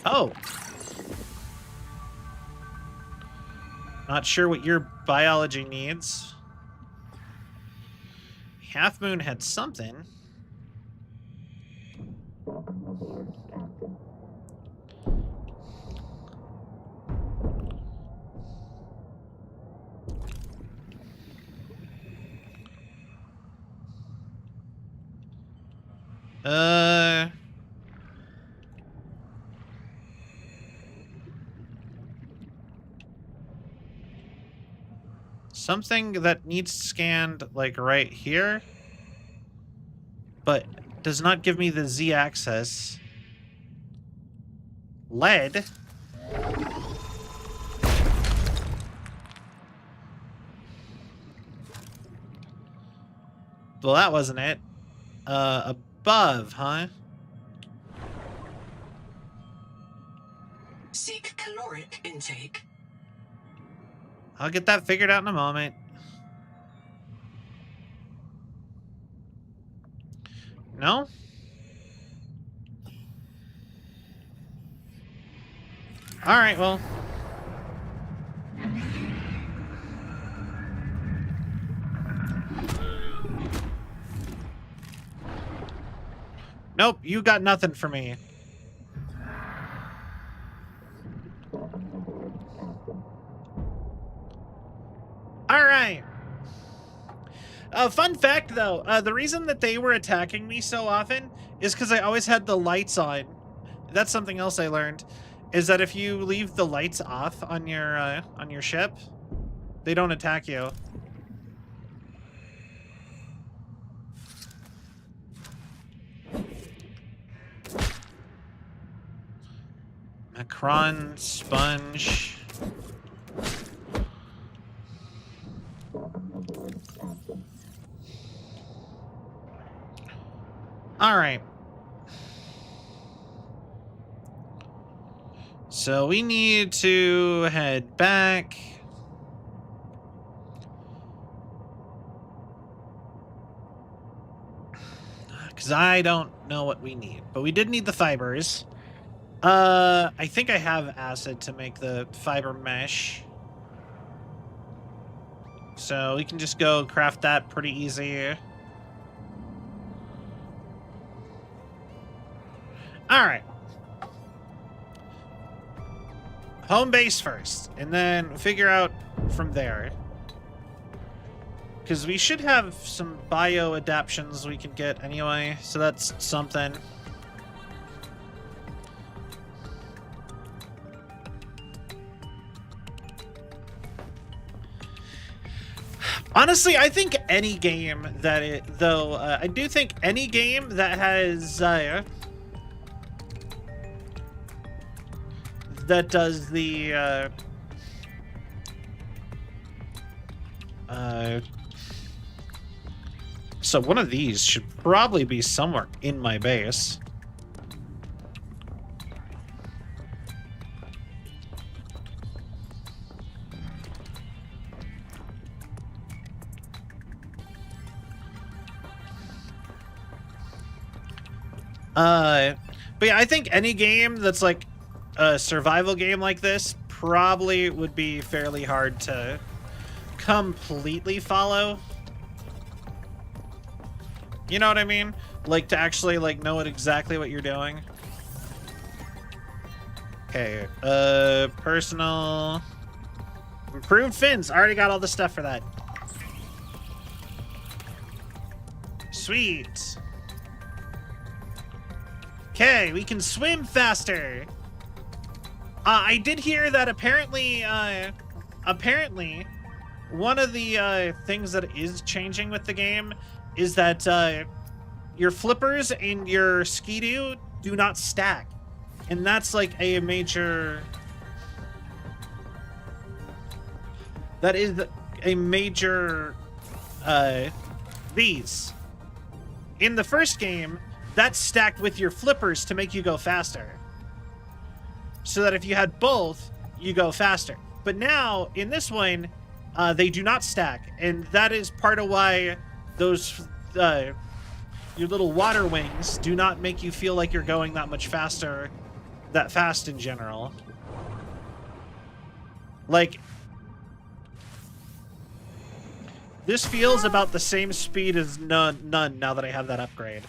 Oh. Not sure what your biology needs. Half Moon had something. Something that needs scanned, like, right here. But does not give me the Z-axis. Lead? Well, that wasn't it. Above, huh? Seek caloric intake. I'll get that figured out in a moment. No? Alright, well. Nope, you got nothing for me. Alright. Fun fact, though, the reason that they were attacking me so often is because I always had the lights on. That's something else I learned, is that if you leave the lights off on your ship, they don't attack you. Macron sponge. All right. So we need to head back. Because I don't know what we need. But we did need the fibers. I think I have acid to make the fiber mesh. So we can just go craft that pretty easy. Alright. Home base first, and then figure out from there. Because we should have some bio adaptions we can get anyway, so that's something. Honestly, I think any game that I do think any game that has that does the So one of these should probably be somewhere in my base. But yeah, I think any game that's like a survival game like this probably would be fairly hard to completely follow. You know what I mean? Like, to actually, like, know exactly what you're doing. Okay, personal... Improved fins! I already got all the stuff for that. Sweet! Okay, we can swim faster! I did hear that apparently, one of the, things that is changing with the game is that, your flippers and your Ski-Doo do not stack. And that's like a major... That is a major, these. In the first game, that's stacked with your flippers to make you go faster. So that if you had both, you go faster. But now, in this one, they do not stack. And that is part of why those, your little water wings do not make you feel like you're going that much faster, that fast in general. Like, this feels about the same speed as none now that I have that upgrade.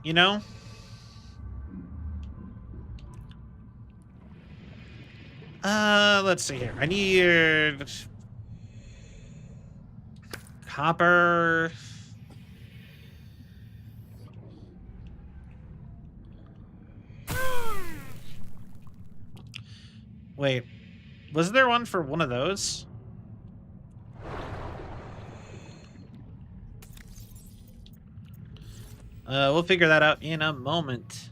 You know? Let's see here. I need copper. Wait, was there one for one of those? We'll figure that out in a moment.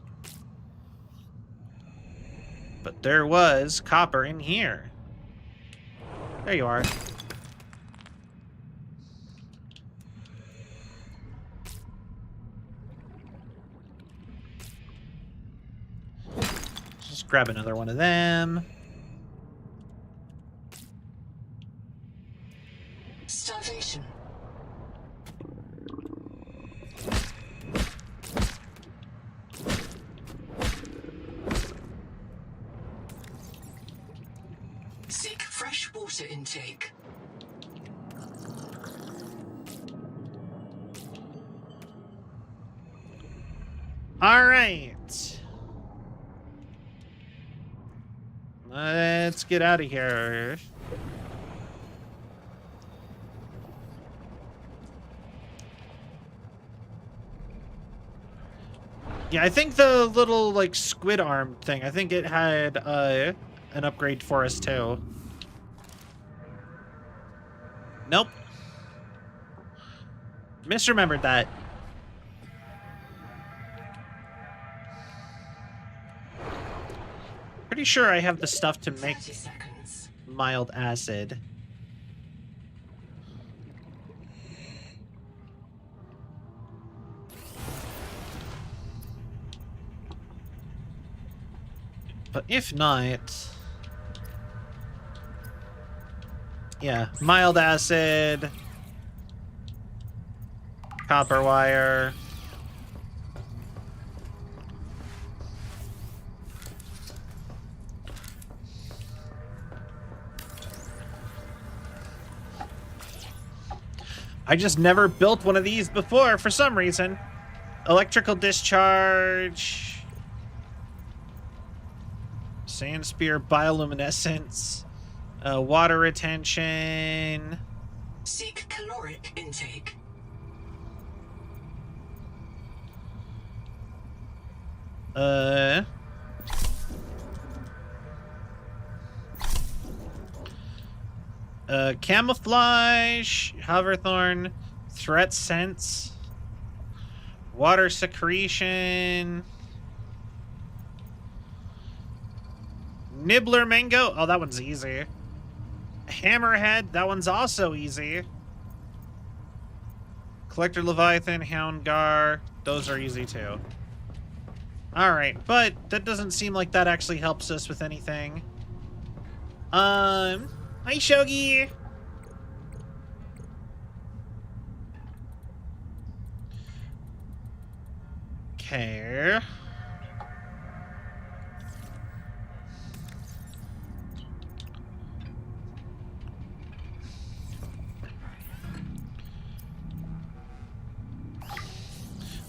But there was copper in here. There you are. Just grab another one of them. Starvation. Seek fresh water intake. All right. Let's get out of here. Yeah, I think the little, like, squid arm thing, I think it had an upgrade for us, too. Nope. Misremembered that. Pretty sure I have the stuff to make 30 seconds. mild acid. But if not... Yeah, mild acid, copper wire. I just never built one of these before for some reason. Electrical discharge. Sand spear bioluminescence. Water retention. Seek caloric intake. Camouflage, hoverthorn, threat sense, water secretion. Nibbler Mango. Oh, that one's easy. Hammerhead. That one's also easy. Collector Leviathan, Houndgar. Those are easy too. Alright, but that doesn't seem like that actually helps us with anything. Hi, Shogi! Okay.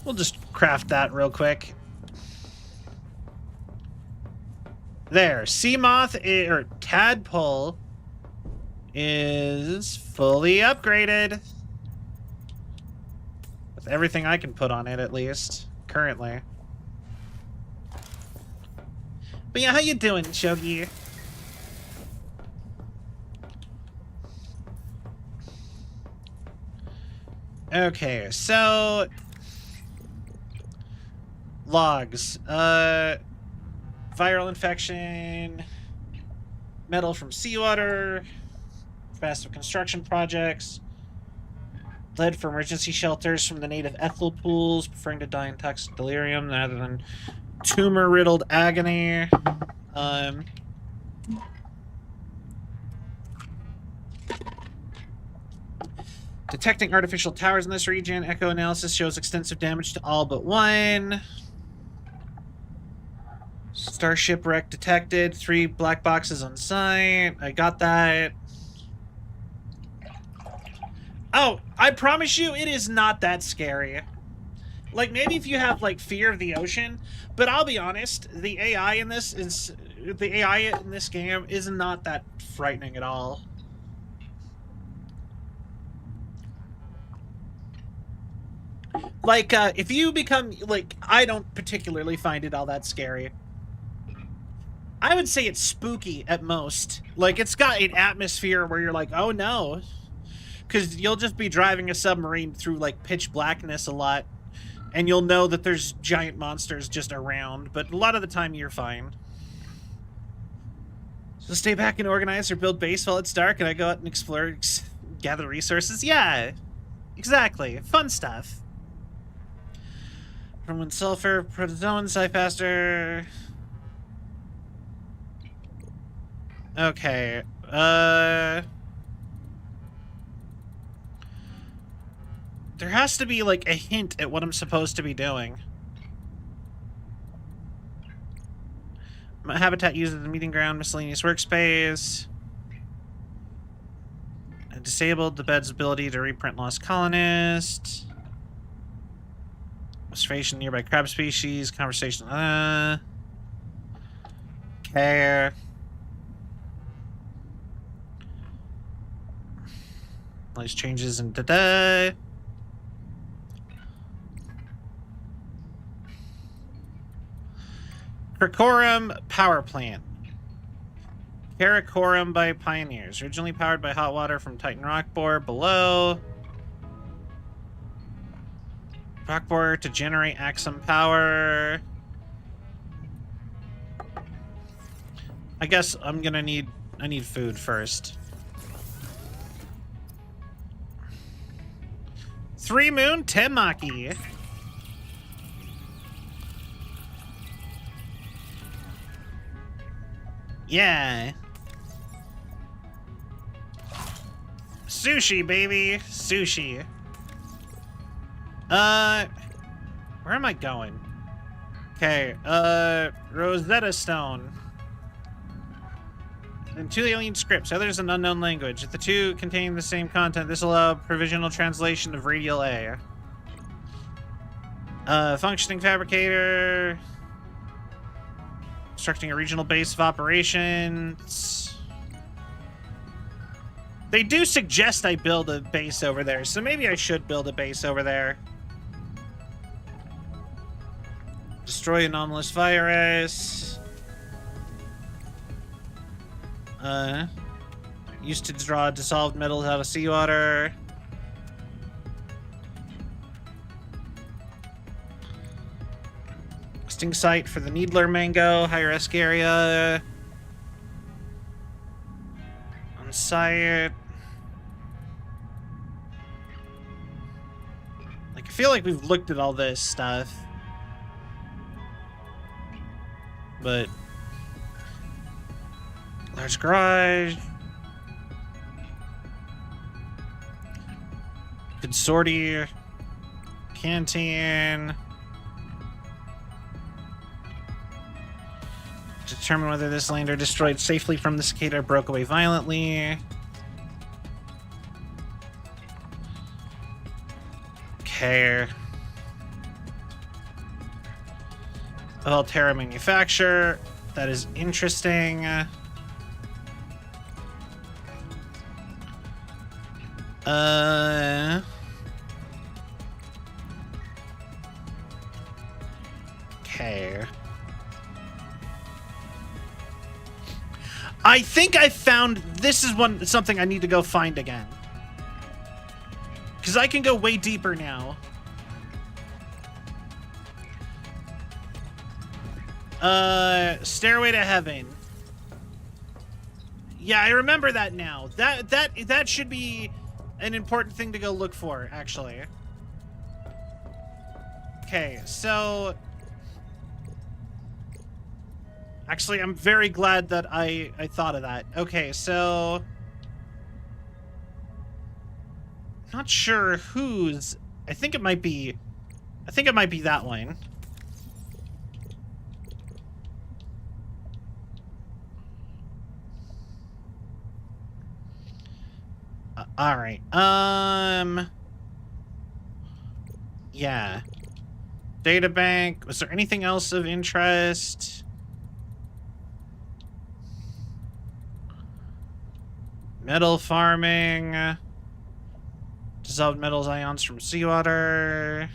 We'll just craft that real quick. There, Seamoth, or Tadpole, is fully upgraded. With everything I can put on it, at least, currently. But yeah, how you doing, Shogi? Okay, so... Logs. Viral infection, metal from seawater, massive construction projects, lead for emergency shelters from the native ethyl pools, preferring to die in toxic delirium rather than tumor-riddled agony. Detecting artificial towers in this region. Echo analysis shows extensive damage to all but one. Starship wreck detected. 3 black boxes on site. I got that. Oh, I promise you, it is not that scary. Like, maybe if you have, like, fear of the ocean, but I'll be honest, the AI in this game is not that frightening at all. Like, if you become, like, I don't particularly find it all that scary. I would say it's spooky at most. Like, it's got an atmosphere where you're like, oh no. Because you'll just be driving a submarine through, like, pitch blackness a lot. And you'll know that there's giant monsters just around. But a lot of the time, you're fine. So stay back and organize or build base while it's dark and I go out and explore, gather resources. Yeah, exactly. Fun stuff. From when sulfur, protozoans die faster... Okay, there has to be, like, a hint at what I'm supposed to be doing. My habitat uses the meeting ground, miscellaneous workspace. I disabled the bed's ability to reprint lost colonists. Observation nearby crab species, conversation, care. Nice changes in today. Karakoram Power Plant. Karakoram by Pioneers. Originally powered by hot water from Titan Rock Bore below. Rock Bore to generate Axum power. I guess I'm gonna need... I need food first. 3 Moon Temaki. Yeah. Sushi, baby. Sushi. Where am I going? Okay, Rosetta Stone. And 2 alien scripts. Others an unknown language. If the 2 contain the same content, this will allow provisional translation of Radial A. Functioning fabricator. Constructing a regional base of operations. They do suggest I build a base over there, so maybe I should build a base over there. Destroy anomalous virus. Used to draw dissolved metals out of seawater. Sting site for the Needler Mango, high risk area. site. Like, I feel like we've looked at all this stuff. But... Large garage. Consortia. Canteen. Determine whether this lander destroyed safely from the cicada or broke away violently. Okay. Altera manufacture. That is interesting. Okay. I think I found this is something I need to go find again. Because I can go way deeper now. Stairway to Heaven. Yeah, I remember that now. That should be an important thing to go look for, actually. Okay, so... Actually, I'm very glad that I thought of that. Okay, so... Not sure whose... I think it might be that one. All right. Yeah. Databank. Was there anything else of interest? Metal farming. Dissolved metals ions from seawater.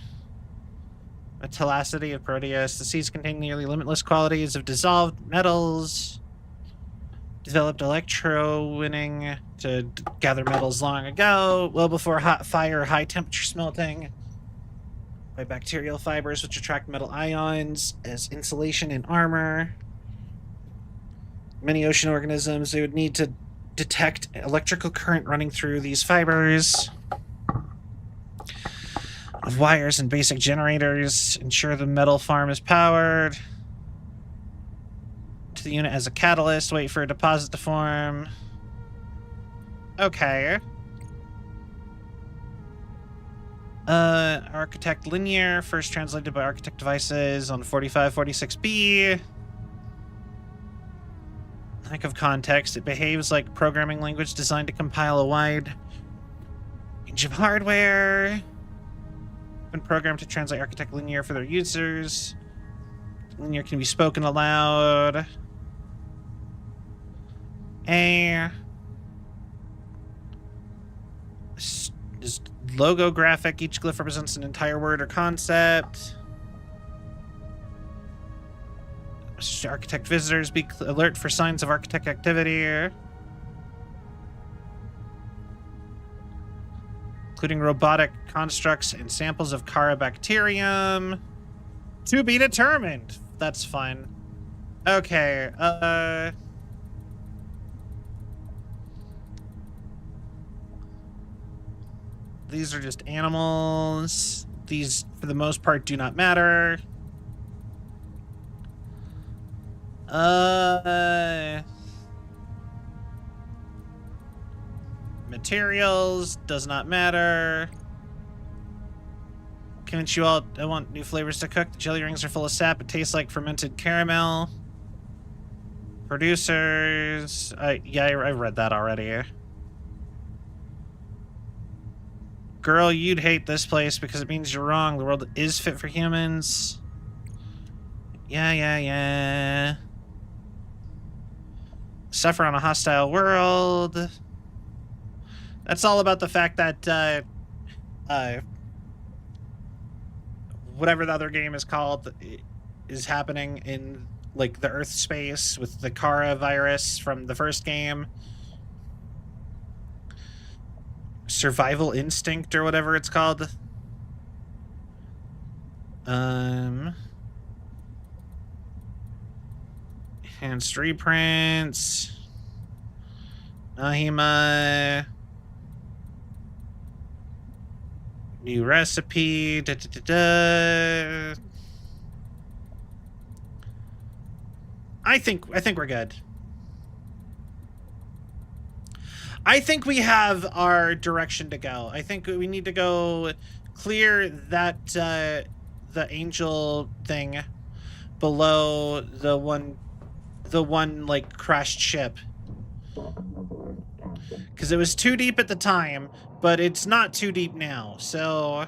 Metallacity of Proteus. The seas contain nearly limitless qualities of dissolved metals. Developed electro-winning to gather metals long ago, well before hot fire, high temperature smelting by bacterial fibers which attract metal ions as insulation in armor. Many ocean organisms, they would need to detect electrical current running through these fibers of wires and basic generators, ensure the metal farm is powered. To the unit as a catalyst, wait for a deposit to form. Okay. Architect Linear, first translated by Architect Devices on 4546B. Lack of context, it behaves like programming language designed to compile a wide range of hardware. Been programmed to translate Architect Linear for their users. Linear can be spoken aloud. Is logo graphic. Each glyph represents an entire word or concept. Architect visitors, be alert for signs of architect activity. Including robotic constructs and samples of Carabacterium. To be determined. That's fine. Okay, these are just animals. These, for the most part, do not matter. Materials does not matter. Convince you all I want new flavors to cook. The jelly rings are full of sap. It tastes like fermented caramel. Producers. Yeah, I've read that already. Girl, you'd hate this place because it means you're wrong. The world is fit for humans. Yeah. Suffer on a hostile world. That's all about the fact that, whatever the other game is called is happening in, like, the Earth space with the Kara virus from the first game. Survival Instinct or whatever it's called. Enhanced reprints. Nahima. New recipe. Da, da, da, da. I think we're good. I think we have our direction to go. I think we need to go clear that the angel thing below the one like crashed ship. Because it was too deep at the time, but it's not too deep now, so...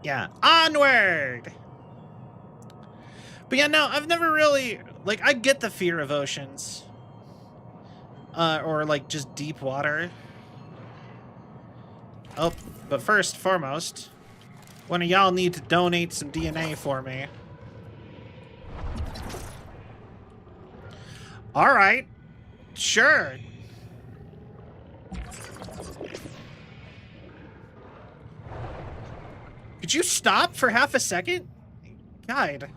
Yeah, onward! But yeah, no, I've never really... Like, I get the fear of oceans. Or, like, just deep water. Oh, but first, foremost, one of y'all need to donate some DNA for me. All right, sure. Could you stop for half a second? God.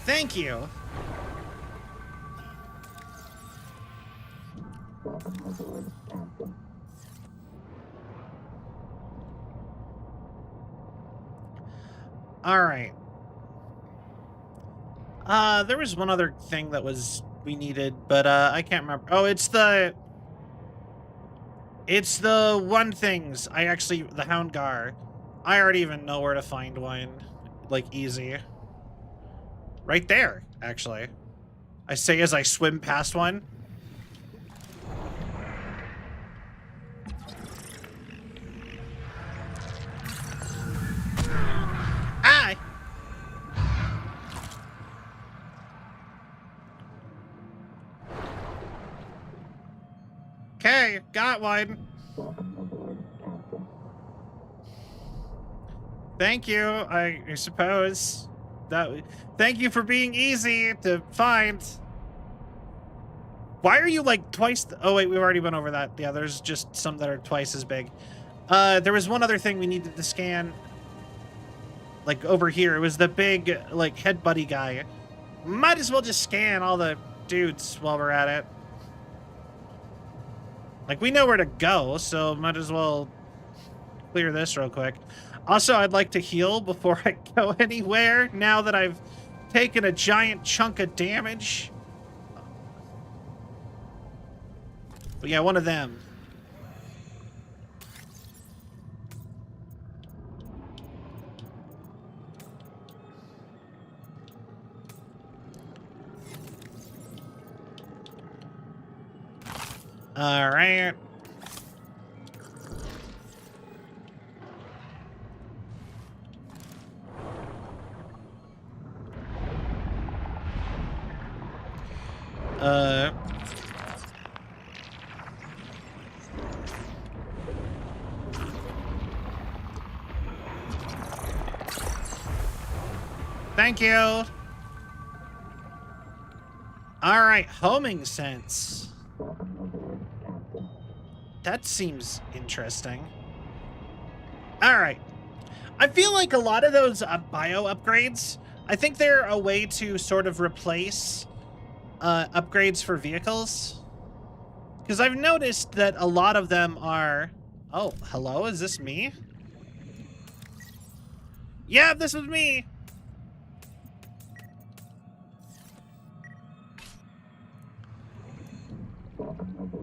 Thank you. All right. There was one other thing that we needed, but I can't remember. Oh, it's the one things. The Houndgar. I already even know where to find one. Like, easy. Right there, actually. I say as I swim past one. Ah! Okay, got one. Thank you, I suppose. Thank you for being easy to find. Why are you like twice? Oh wait, we've already went over that. Yeah, there's just some that are twice as big. There was one other thing we needed to scan. Like over here, it was the big like head buddy guy. Might as well just scan all the dudes while we're at it. Like we know where to go, so might as well clear this real quick. Also, I'd like to heal before I go anywhere, now that I've taken a giant chunk of damage. But yeah, one of them. All right. Thank you. All right, homing sense. That seems interesting. All right. I feel like a lot of those bio upgrades, I think they're a way to sort of replace upgrades for vehicles. Because I've noticed that a lot of them are... Oh, hello? Is this me? Yeah, this was me!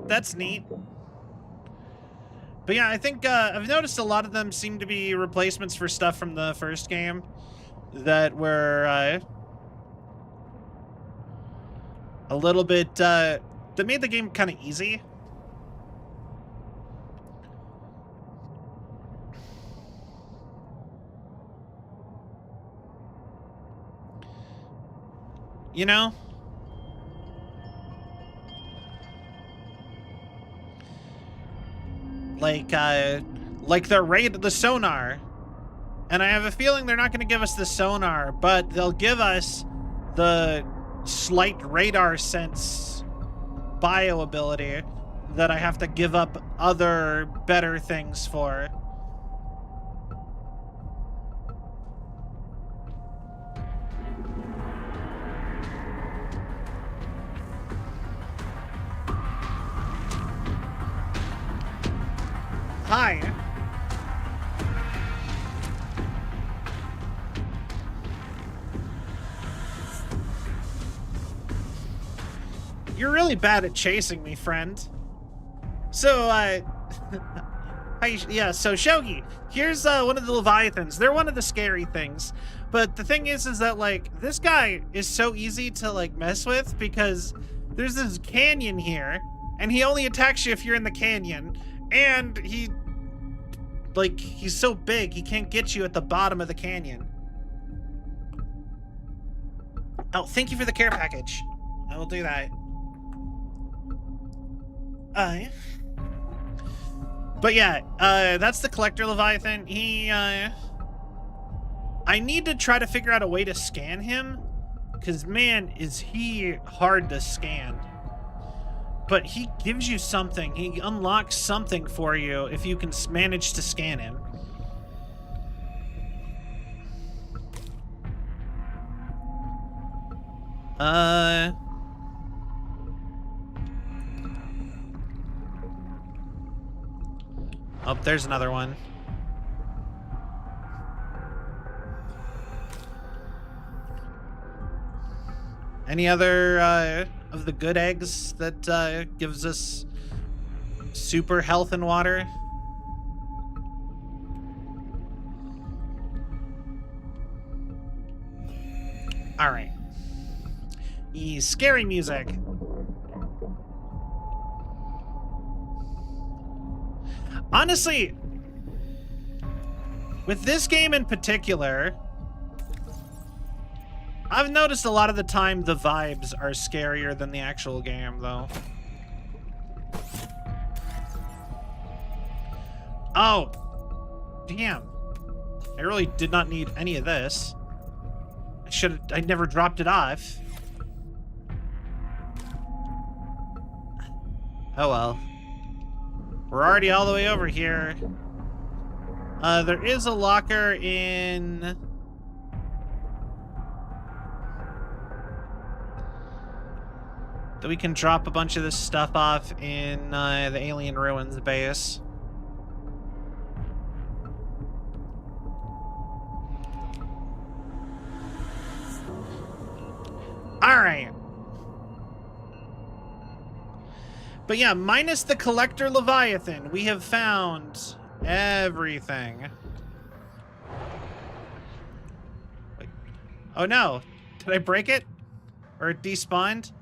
That's neat. But yeah, I think I've noticed a lot of them seem to be replacements for stuff from the first game that were a little bit, that made the game kind of easy. You know? Like the sonar. And I have a feeling they're not going to give us the sonar, but they'll give us the slight radar sense bio ability that I have to give up other better things for. Hi. You're really bad at chasing me, friend. So, so Shogi, here's one of the Leviathans. They're one of the scary things. But the thing is that, like, this guy is so easy to, like, mess with because there's this canyon here, and he only attacks you if you're in the canyon. And he's so big, he can't get you at the bottom of the canyon. Oh, thank you for the care package. I will do that. But yeah, that's the Collector Leviathan. I need to try to figure out a way to scan him, because man, is he hard to scan. But he gives you something. He unlocks something for you if you can manage to scan him. Oh, there's another one. Any other of the good eggs that gives us super health and water? All right. Scary music. Honestly, with this game in particular, I've noticed a lot of the time the vibes are scarier than the actual game, though. Oh, damn. I really did not need any of this. I never dropped it off. Oh well. We're already all the way over here. There is a locker in... that we can drop a bunch of this stuff off in the Alien Ruins base. Alright. But yeah, minus the Collector Leviathan, we have found everything. Wait. Oh no. Did I break it? Or it despawned?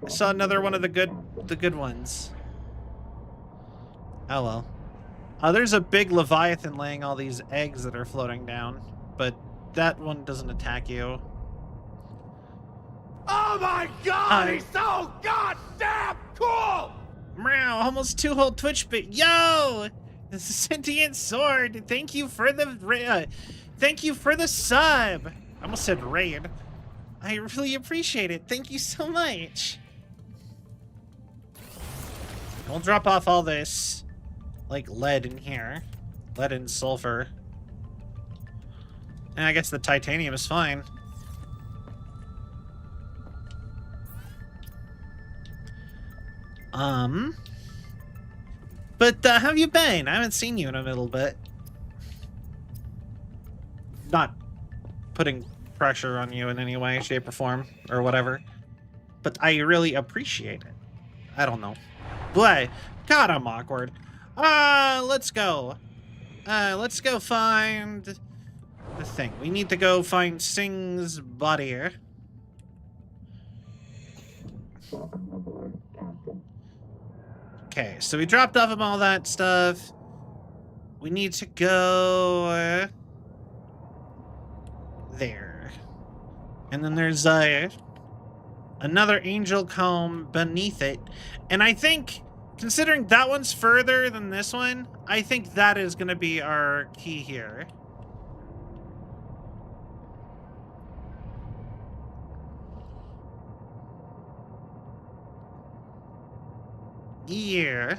I saw another one of the good ones. Oh well. Oh, there's a big Leviathan laying all these eggs that are floating down, but that one doesn't attack you. Oh my god, he's so goddamn cool! Meow, almost 2 whole Twitch bit. Yo! This is Sentient Sword. Thank you for the sub. I almost said raid. I really appreciate it. Thank you so much. We'll drop off all this, like, lead in here. Lead and sulfur. And I guess the titanium is fine. But how have you been? I haven't seen you in a little bit. Not putting pressure on you in any way, shape, or form, or whatever. But I really appreciate it. I don't know. But, God, I'm awkward. Let's go. Let's go find the thing. We need to go find Sing's body. Okay, so we dropped off of all that stuff. We need to go there. And then there's another angel comb beneath it. And I think, considering that one's further than this one, I think that is going to be our key here. Yeah.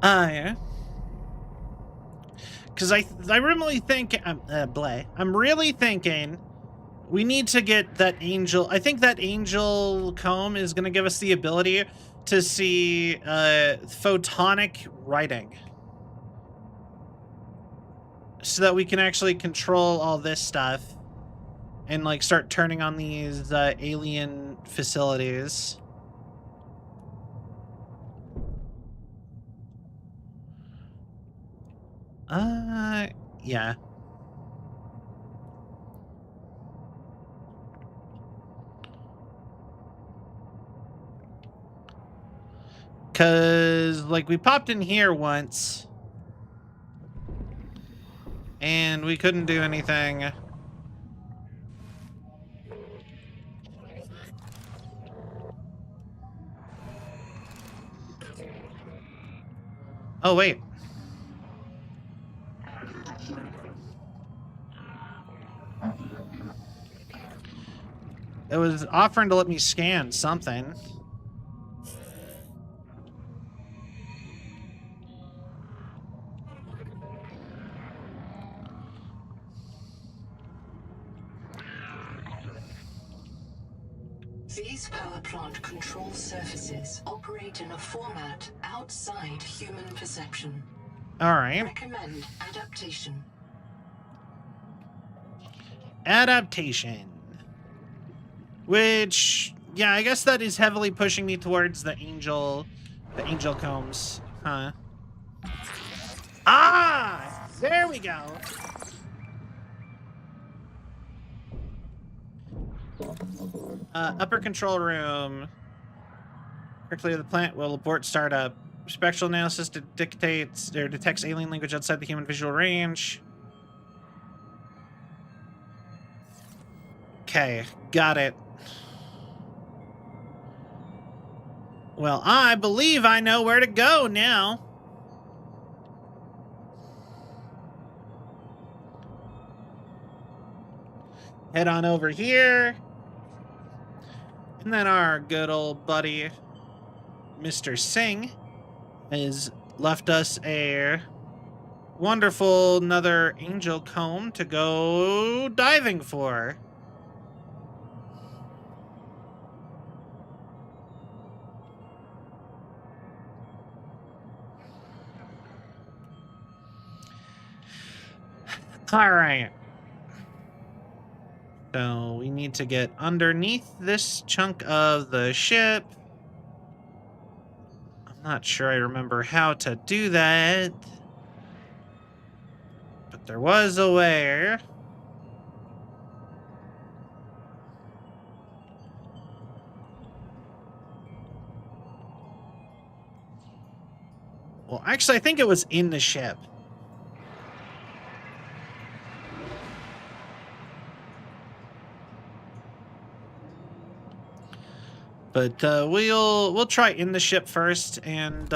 Yeah. Because I really think I'm really thinking we need to get that angel. I think that angel comb is going to give us the ability to see photonic writing, so that we can actually control all this stuff and like start turning on these alien facilities. Yeah. Cause like we popped in here once and we couldn't do anything. Oh wait. It was offering to let me scan something. These power plant control surfaces operate in a format outside human perception. All right. Recommend adaptation. Adaptation. Which, yeah, I guess that is heavily pushing me towards the angel combs, huh? Ah, there we go. Upper control room. Quickly, the plant will abort startup. Spectral analysis detects alien language outside the human visual range. Okay, got it. Well, I believe I know where to go now. Head on over here. And then our good old buddy, Mr. Singh, has left us a wonderful another angel comb to go diving for. All right. So we need to get underneath this chunk of the ship. I'm not sure I remember how to do that, but there was a way. Well, actually, I think it was in the ship. But we'll try in the ship first, and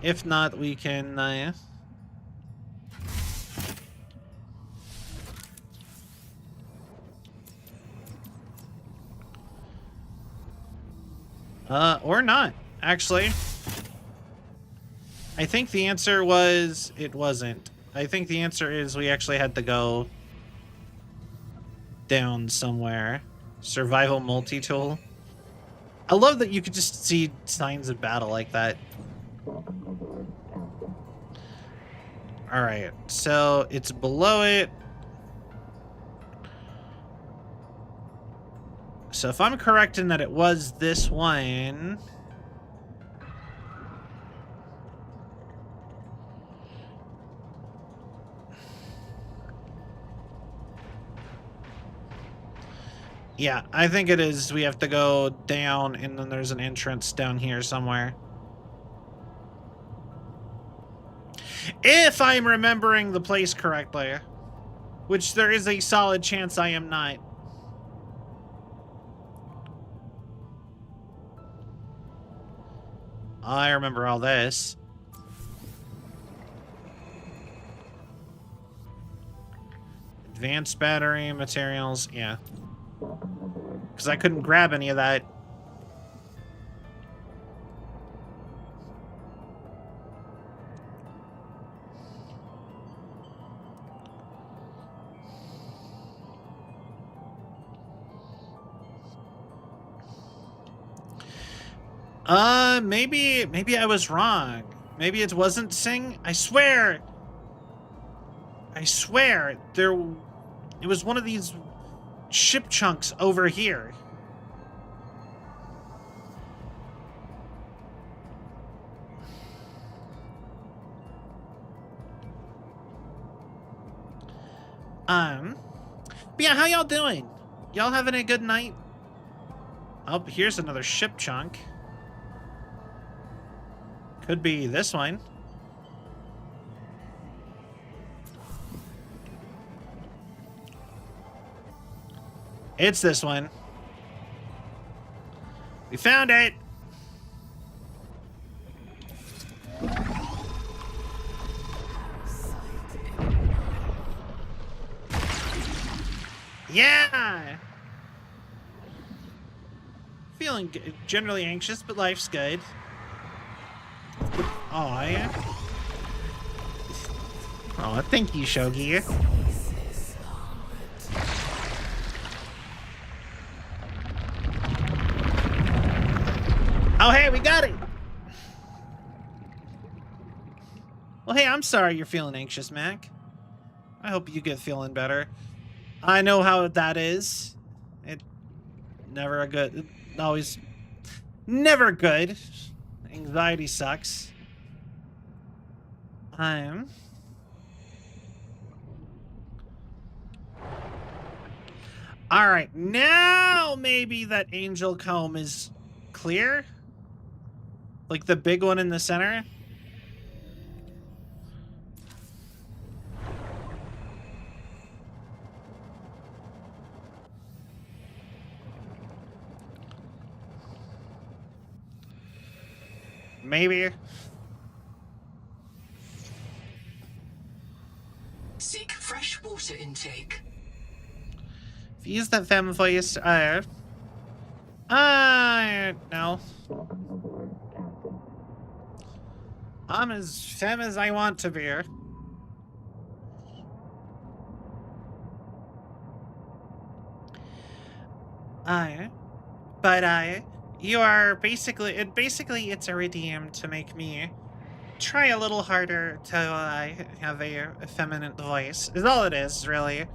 if not, we can or not, actually. I think the answer was it wasn't. I think the answer is we actually had to go down somewhere. Survival multi-tool. I love that you could just see signs of battle like that. Alright, so it's below it. So if I'm correct in that it was this one... Yeah, I think it is. We have to go down, and then there's an entrance down here somewhere. If I'm remembering the place correctly, which there is a solid chance I am not. I remember all this. Advanced battery materials, yeah. Because I couldn't grab any of that. Maybe I was wrong. Maybe it wasn't Sing. I swear, it was one of these ship chunks over here. But yeah, how y'all doing? Y'all having a good night? Oh, here's another ship chunk. Could be this one. It's this one. We found it. Yeah. Feeling generally anxious, but life's good. Oh, yeah. Oh, thank you, Shogi. Oh, hey, we got it. Well, hey, I'm sorry you're feeling anxious, Mac. I hope you get feeling better. I know how that is. It never a good, always never good. Anxiety sucks. All right, now maybe that angel comb is clear. Like the big one in the center. Maybe. Seek fresh water intake. If you use that femme voice, no. I'm as femme as I want to be. You are basically, it's a redeem to make me try a little harder to have a feminine voice. Is all it is, really.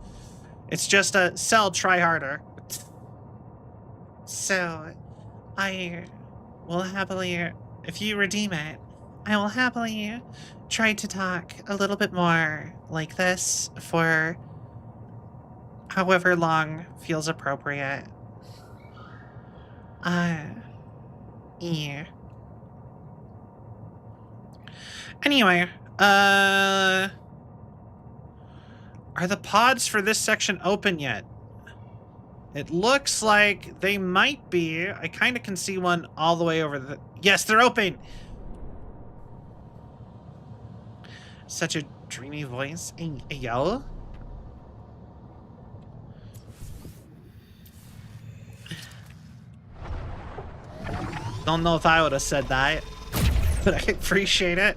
It's just a try harder. So, I will happily, if you redeem it, I will happily try to talk a little bit more like this for however long feels appropriate. Yeah. Anyway, are the pods for this section open yet? It looks like they might be. I kind of can see one all the way over the... Yes, they're open! Such a dreamy voice. A yell? Don't know if I would have said that, but I appreciate it.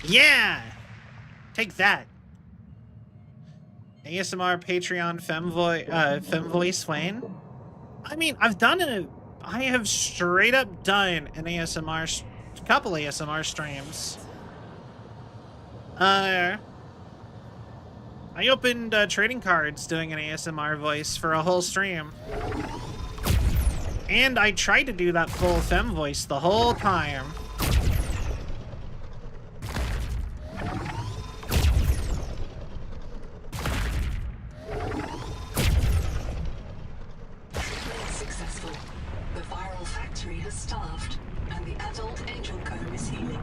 Yeah! Take that. ASMR Patreon Femvoice Wayne. I mean, I have straight up done an couple ASMR streams. I opened trading cards doing an ASMR voice for a whole stream. And I tried to do that full femme voice the whole time. Successful. The viral factory has starved, and the adult angel comb is healing.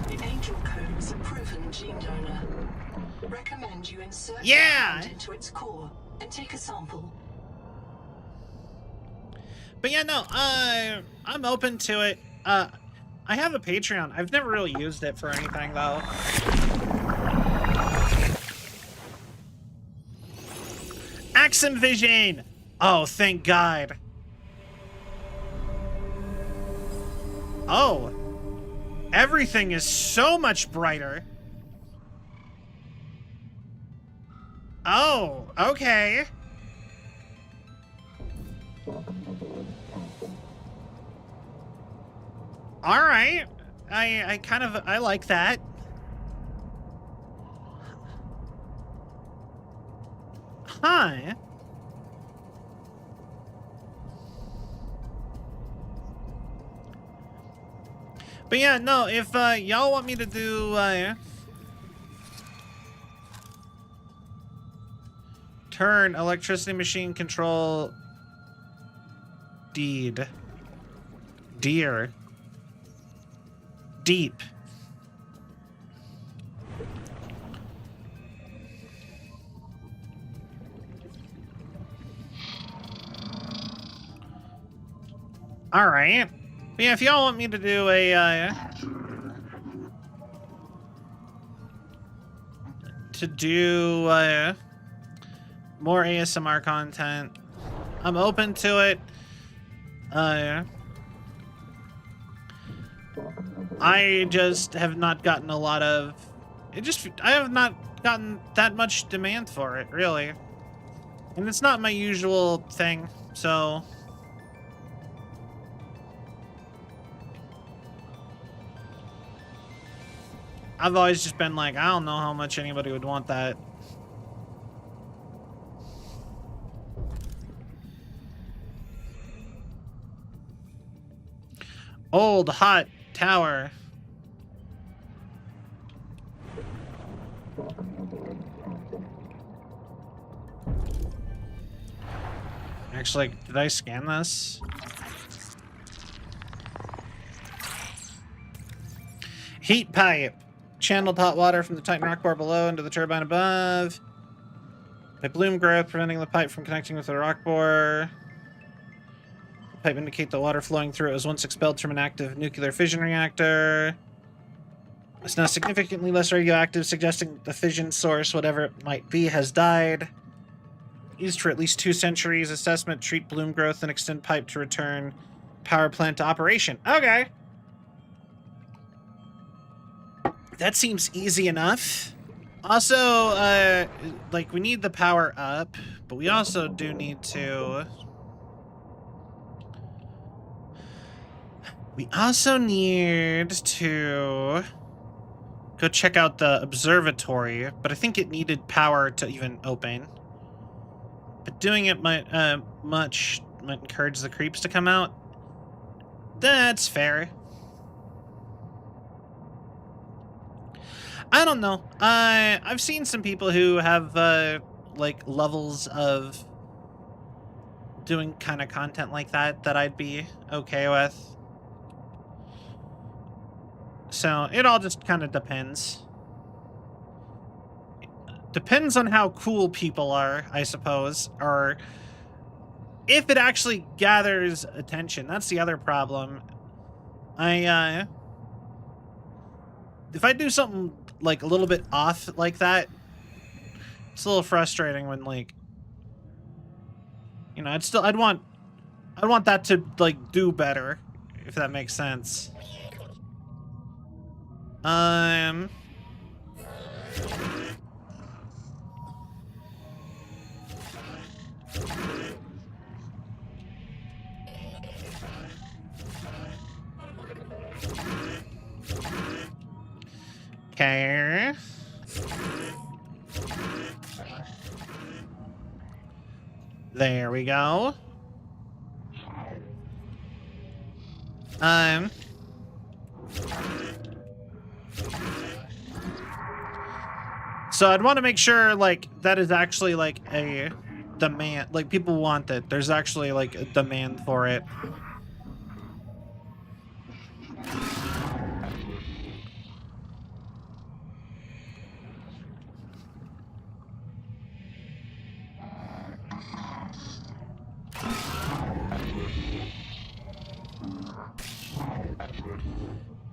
The angel comb is a proven gene donor. Recommend you insert your hand into its core and take a sample. But yeah, no, I'm open to it. I have a Patreon. I've never really used it for anything, though. Axum Vision! Oh, thank God. Oh. Everything is so much brighter. Oh, okay. All right. I like that. Huh. But yeah, no, if y'all want me to do turn electricity machine control deed. Deer. Deep. All right. But yeah, if y'all want me to do a more ASMR content, I'm open to it. I just have not gotten a lot of I have not gotten that much demand for it, really. And it's not my usual thing, so I've always just been like, I don't know how much anybody would want that. Old hot tower. Actually, did I scan this? Heat pipe. Channeled hot water from the Titan rock bore below into the turbine above. By bloom growth, preventing the pipe from connecting with the rock bore. The pipe indicate the water flowing through it was once expelled from an active nuclear fission reactor. It's now significantly less radioactive, suggesting the fission source, whatever it might be, has died. Used for at least 2 centuries. Assessment, treat bloom growth, and extend pipe to return power plant to operation. Okay. That seems easy enough. Also, like, we need the power up, but we also do need to... We also need to go check out the observatory, but I think it needed power to even open. But doing it might encourage the creeps to come out. That's fair. I don't know. I've seen some people who have like levels of doing kind of content like that I'd be okay with. So it all just kind of depends. Depends on how cool people are, I suppose, or if it actually gathers attention. That's the other problem. If I do something like a little bit off like that, it's a little frustrating when, like, you know, I'd want that to like do better, if that makes sense. Okay. There we go. So I'd want to make sure, like, that is actually, like, a demand. Like, people want it. There's actually, like, a demand for it.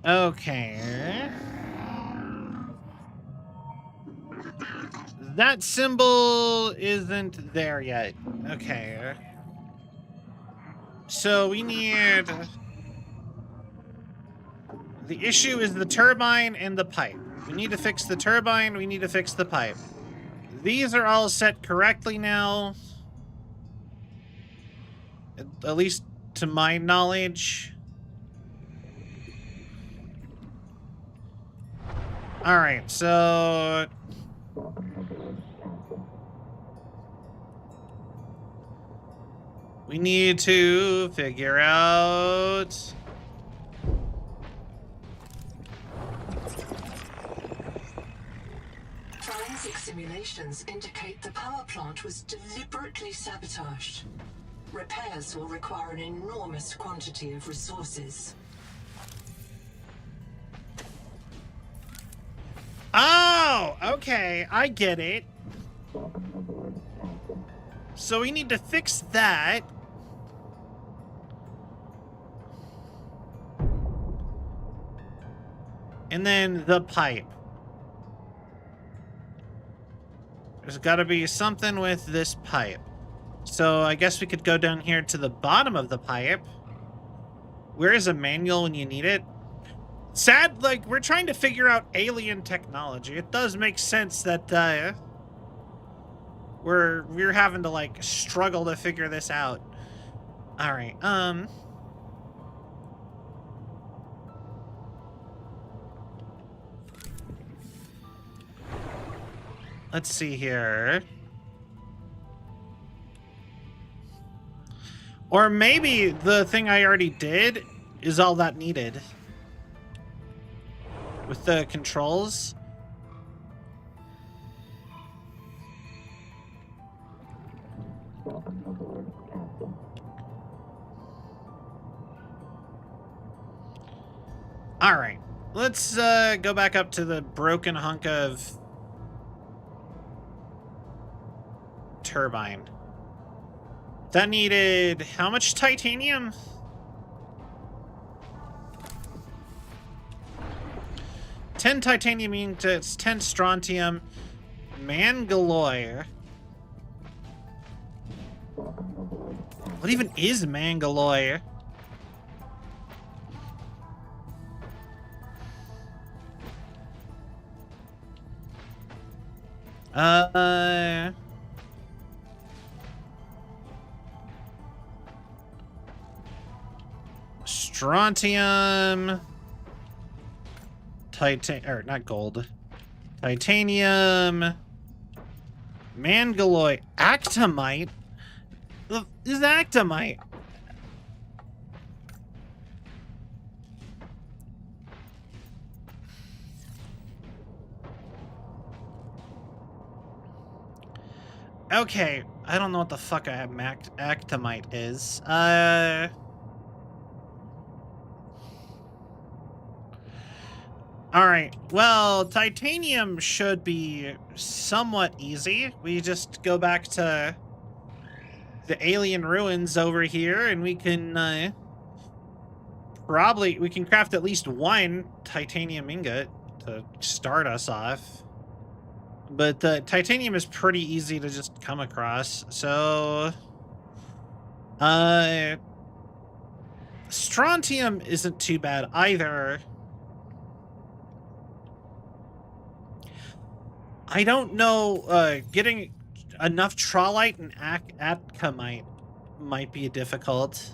Okay. That symbol isn't there yet. Okay. So we need... The issue is the turbine and the pipe. We need to fix the turbine, we need to fix the pipe. These are all set correctly now. At least to my knowledge. Alright, so... we need to figure out... Forensic simulations indicate the power plant was deliberately sabotaged. Repairs will require an enormous quantity of resources. Oh, okay, I get it. So we need to fix that. And then the pipe. There's got to be something with this pipe. So I guess we could go down here to the bottom of the pipe. Where is a manual when you need it? Sad, like, we're trying to figure out alien technology. It does make sense that, we're having to, like, struggle to figure this out. Alright, let's see here. Or maybe the thing I already did is all that needed. With the controls. All right, let's go back up to the broken hunk of turbine. That needed how much titanium? 10 titanium ingots, 10 strontium, mangalloy. What even is mangalloy? Strontium, or not gold, titanium, mangalloy, actomite. The is actomite. Okay, I don't know what the fuck actomite is. Alright, well, titanium should be somewhat easy. We just go back to the alien ruins over here, and we can, we can craft at least one titanium ingot to start us off. But titanium is pretty easy to just come across, so... strontium isn't too bad either. I don't know, getting enough trolite and atcamite might be difficult.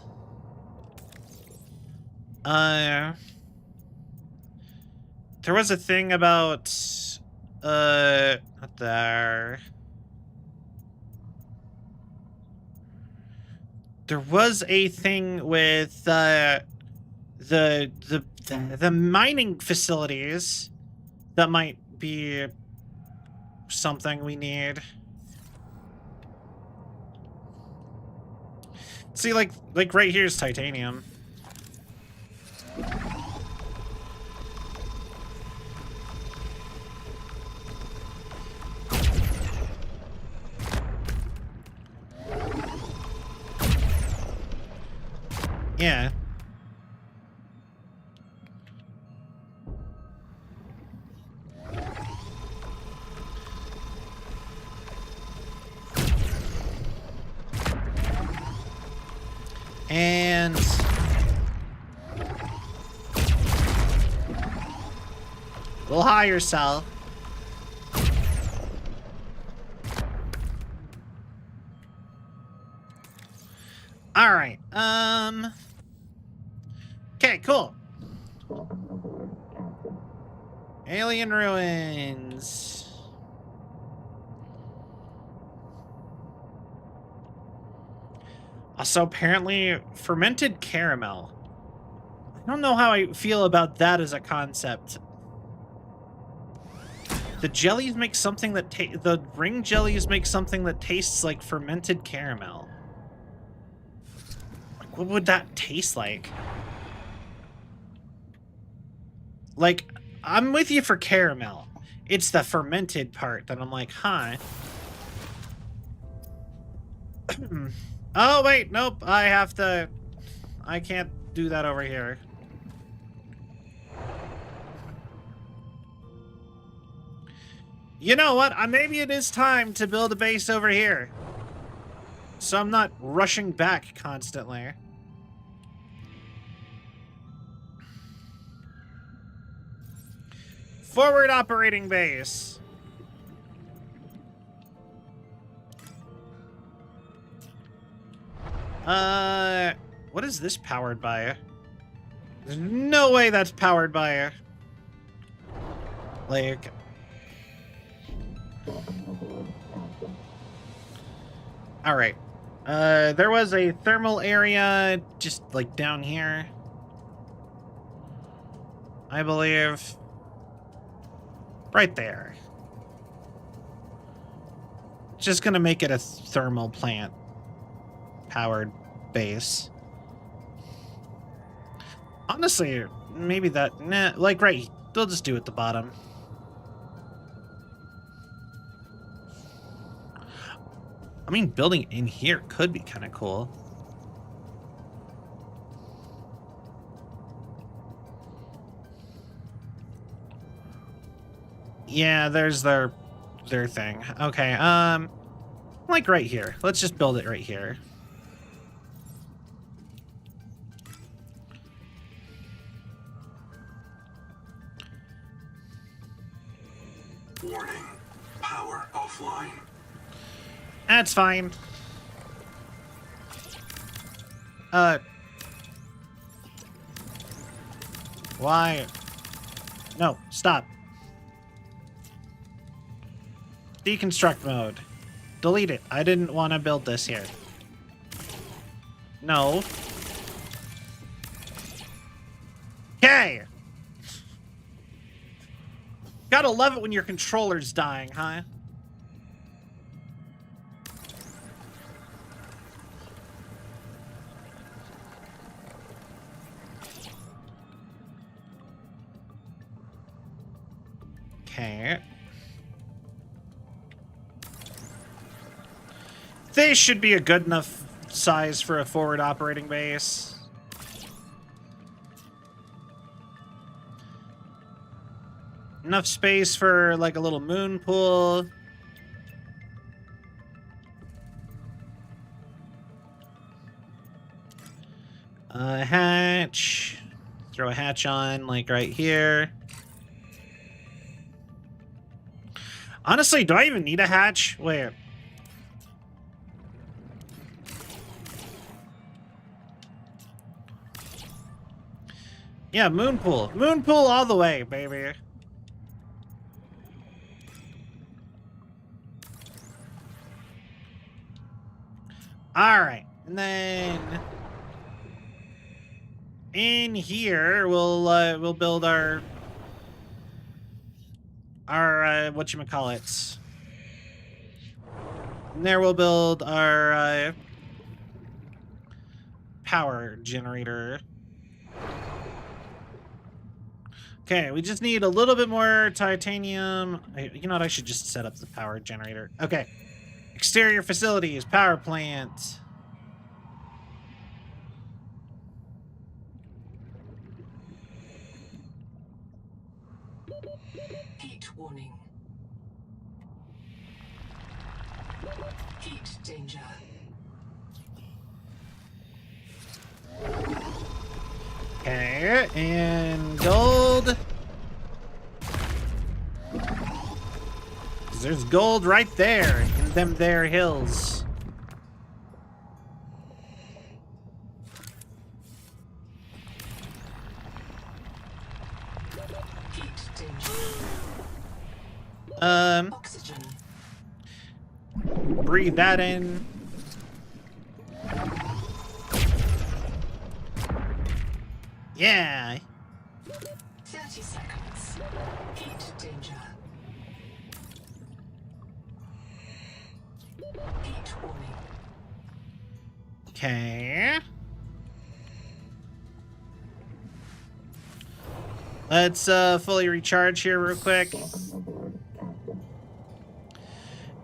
There was a thing about, not there. There was a thing with, the mining facilities that might be something we need. See, like right here's titanium. Yeah. And a little higher, Cell. All right. Okay, cool. Alien ruins. Also, apparently, fermented caramel. I don't know how I feel about that as a concept. The jellies make something that the ring jellies make something that tastes like fermented caramel. Like, what would that taste like? Like, I'm with you for caramel. It's the fermented part that I'm like, huh. Oh, wait, nope. I can't do that over here. You know what? Maybe it is time to build a base over here. So I'm not rushing back constantly. Forward operating base. What is this powered by? There's no way that's powered by, like... Alright. There was a thermal area just, like, down here. I believe. Right there. Just gonna make it a thermal plant powered base. Honestly, maybe that... Nah, like, right. They'll just do it at the bottom. I mean, building in here could be kind of cool. Yeah, there's their thing. Okay, like right here. Let's just build it right here. Warning. Power offline. That's fine. Why? No, stop. Deconstruct mode. Delete it. I didn't want to build this here. No. Okay. Gotta love it when your controller's dying, huh? Okay. This should be a good enough size for a forward operating base. Enough space for, like, a little moon pool. A hatch. Throw a hatch on, like, right here. Honestly, do I even need a hatch? Wait. Yeah, moon pool. Moon pool all the way, baby. All right, and then in here we'll build our whatchamacallits. And there we'll build our power generator. Okay, we just need a little bit more titanium. You know what? I should just set up the power generator. Okay. Exterior facilities, power plant. Heat warning. Heat danger. Okay, and gold. There's gold right there in them there hills. Heat danger. Oxygen. Breathe that in. Yeah. 30 seconds. Heat danger. Heat warning. Okay. Let's fully recharge here real quick.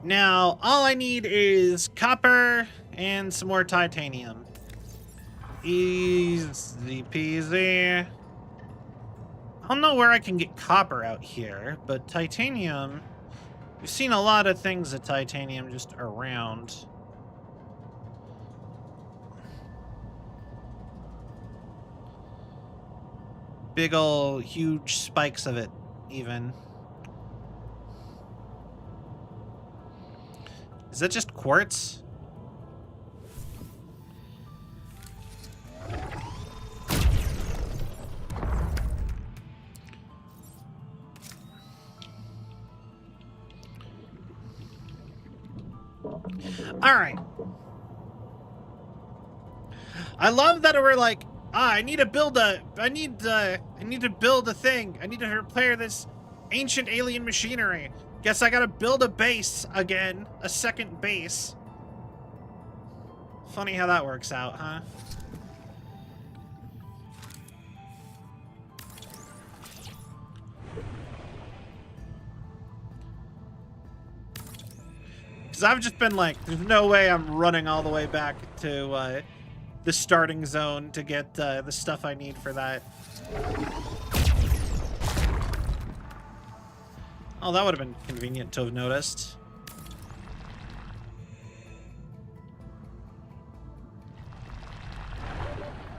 Now, all I need is copper and some more titanium. Easy peasy. I don't know where I can get copper out here, but titanium... We've seen a lot of things of titanium just around. Big ol' huge spikes of it, even. Is that just quartz? All right. I love that we're like, I need to build a thing. I need to repair this ancient alien machinery. Guess I gotta build a base again, a second base. Funny how that works out, huh? Because I've just been like, there's no way I'm running all the way back to the starting zone to get the stuff I need for that. Oh, that would have been convenient to have noticed.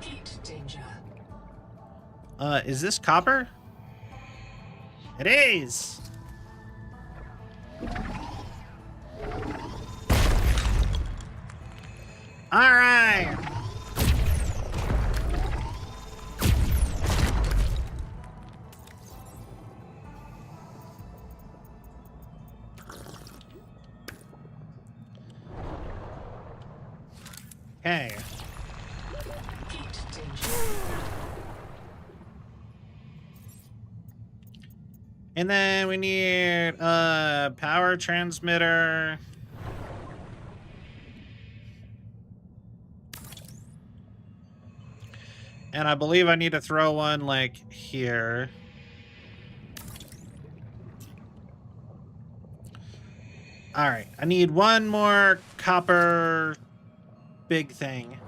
Heat danger. Is this copper? It is! Alright! Okay. Heat danger. And then we need a power transmitter. And I believe I need to throw one like here. All right, I need one more copper big thing.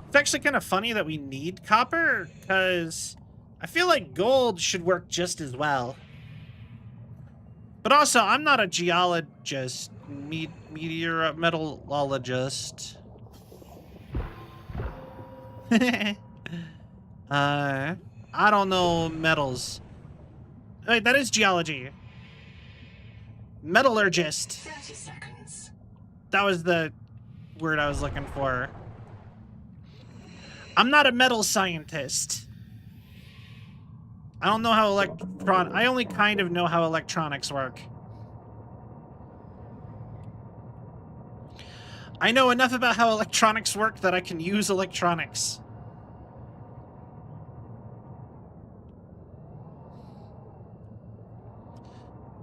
It's actually kind of funny that we need copper, because I feel like gold should work just as well. But also, I'm not a geologist, metallurgist. I don't know metals. Wait, that is geology. Metallurgist. 30 seconds. That was the word I was looking for. I'm not a metal scientist. I don't know how I only kind of know how electronics work. I know enough about how electronics work that I can use electronics.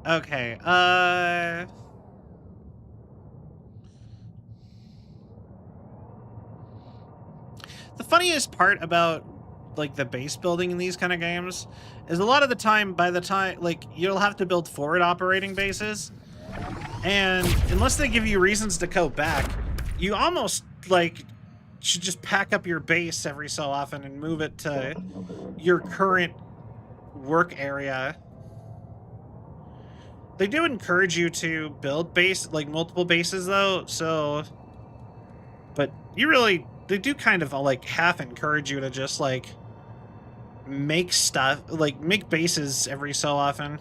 Okay, the funniest part about, like, the base building in these kind of games is a lot of the time, by the time, like, you'll have to build forward operating bases, and unless they give you reasons to go back, you almost, like, should just pack up your base every so often and move it to your current work area. They do encourage you to build multiple bases, though, so... But you really... They do kind of, like, half encourage you to just, like, make stuff, like make bases every so often.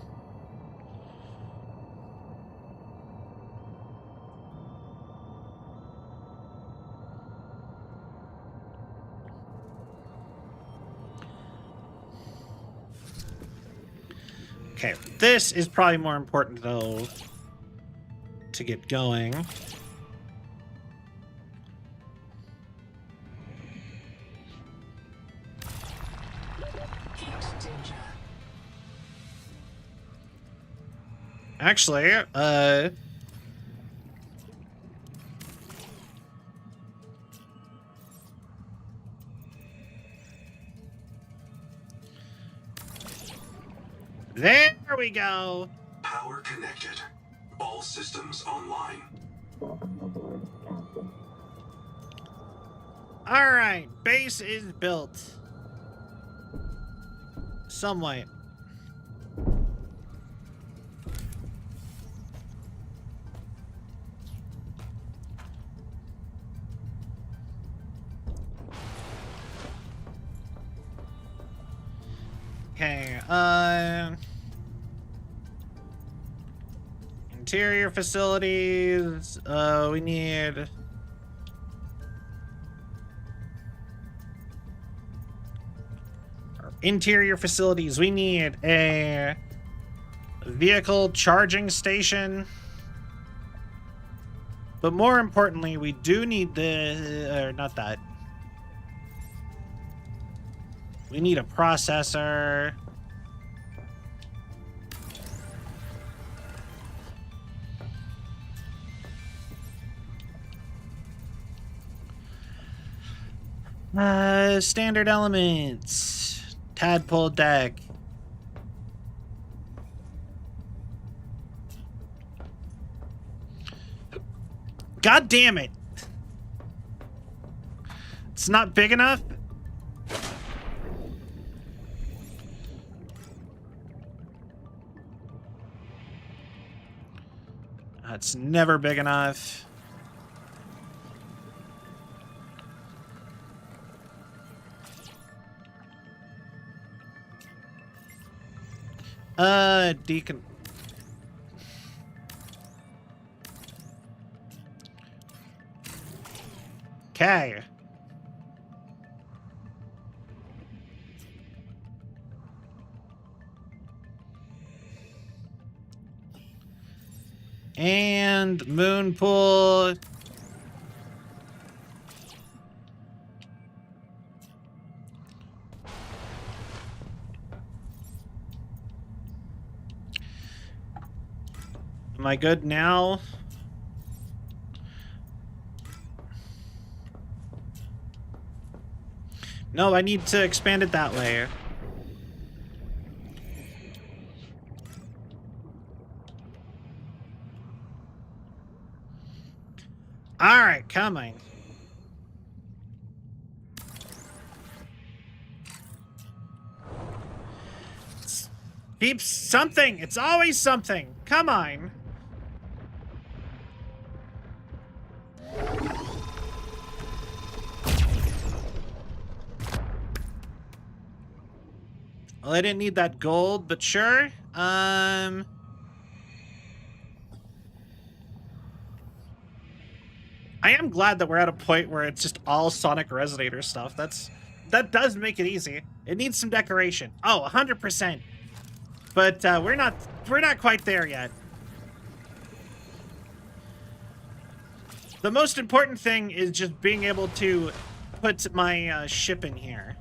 Okay, this is probably more important though to get going. Actually, there we go. Power connected. All systems online. All right, base is built. Somewhat. Okay, interior facilities, we need... Interior facilities, we need a vehicle charging station. But more importantly, we do need the... not that. We need a processor. Standard elements. Tadpole deck. God damn it. It's not big enough? It's never big enough. Deacon. Okay. And moon pool. Am I good now? No, I need to expand it that way. All right, come on. Keep something. It's always something. Come on. Well, I didn't need that gold, but sure. I am glad that we're at a point where it's just all Sonic Resonator stuff. That does make it easy. It needs some decoration. Oh, 100%. But we're not quite there yet. The most important thing is just being able to put my ship in here.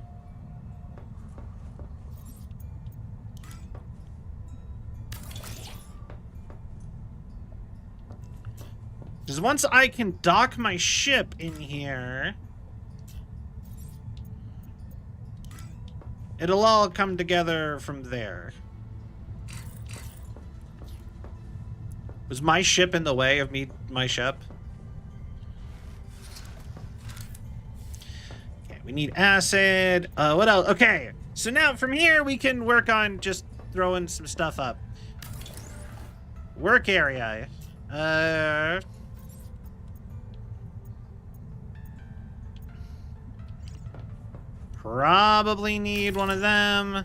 Because once I can dock my ship in here, it'll all come together from there. Was my ship in the way of my ship? Okay, we need acid. What else? Okay, so now from here we can work on just throwing some stuff up. Work area. Probably need one of them.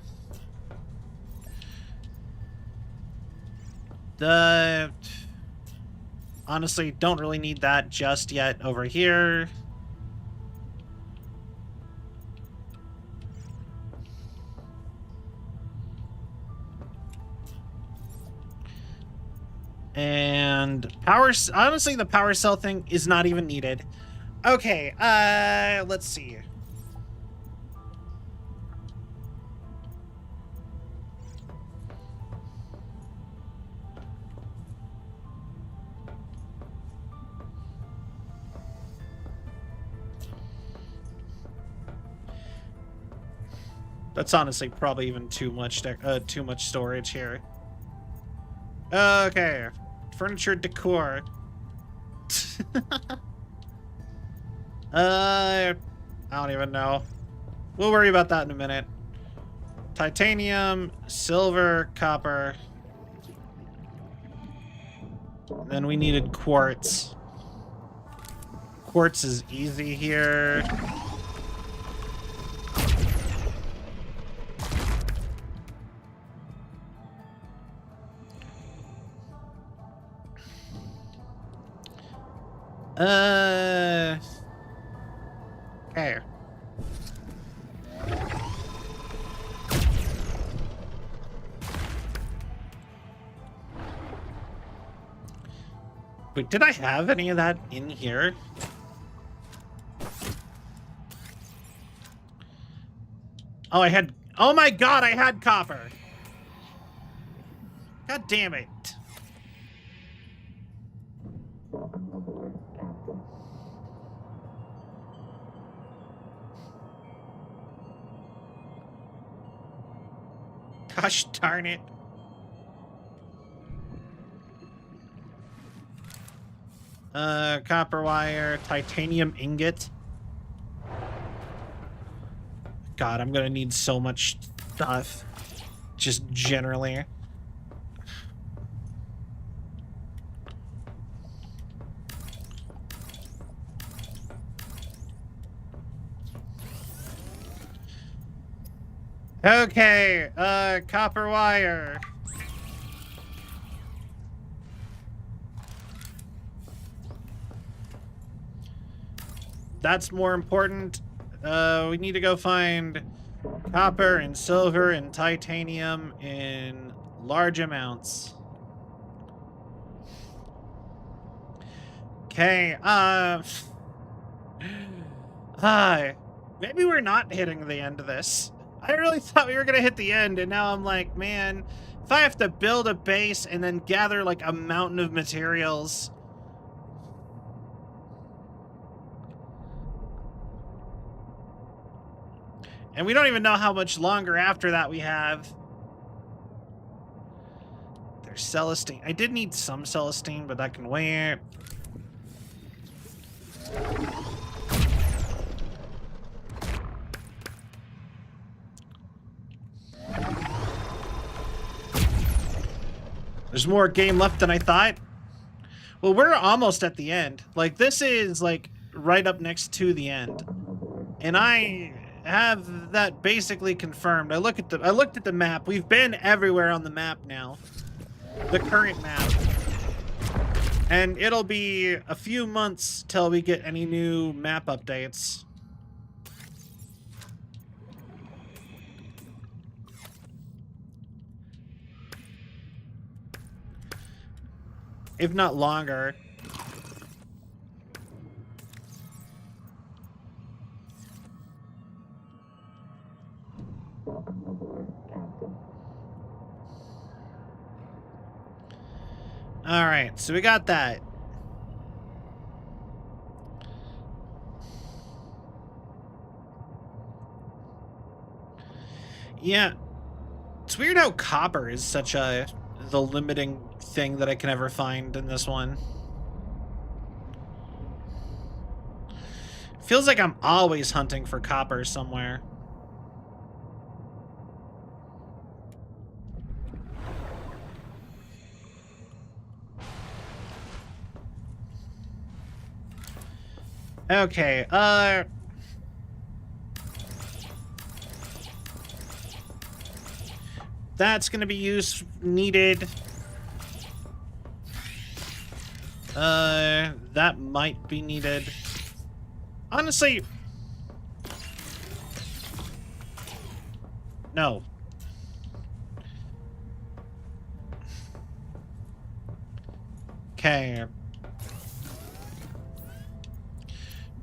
Honestly, don't really need that just yet over here. And honestly, the power cell thing is not even needed. Okay, let's see. That's honestly probably even too much storage here. Okay, furniture decor. I don't even know. We'll worry about that in a minute. Titanium, silver, copper. Then we needed quartz. Quartz is easy here. Okay. Wait, did I have any of that in here? Oh, I had... Oh my god, I had copper! God damn it. Gosh darn it. Copper wire, titanium ingot. God, I'm gonna need so much stuff. Just generally. Okay, copper wire. That's more important. We need to go find copper and silver and titanium in large amounts. Okay, maybe we're not hitting the end of this. I really thought we were gonna hit the end, and now I'm like, man, if I have to build a base and then gather like a mountain of materials. And we don't even know how much longer after that we have. There's Celestine. I did need some Celestine, but that can wait. There's more game left than I thought. Well, we're almost at the end. Like, this is, like, right up next to the end. And I have that basically confirmed. I looked at the map. We've been everywhere on the map now. The current map. And it'll be a few months till we get any new map updates. If not longer. All right, so we got that. Yeah. It's weird how copper is such the limiting thing that I can ever find in this one. Feels like I'm always hunting for copper somewhere. Okay, That's going to be needed. That might be needed. Honestly, no. Okay.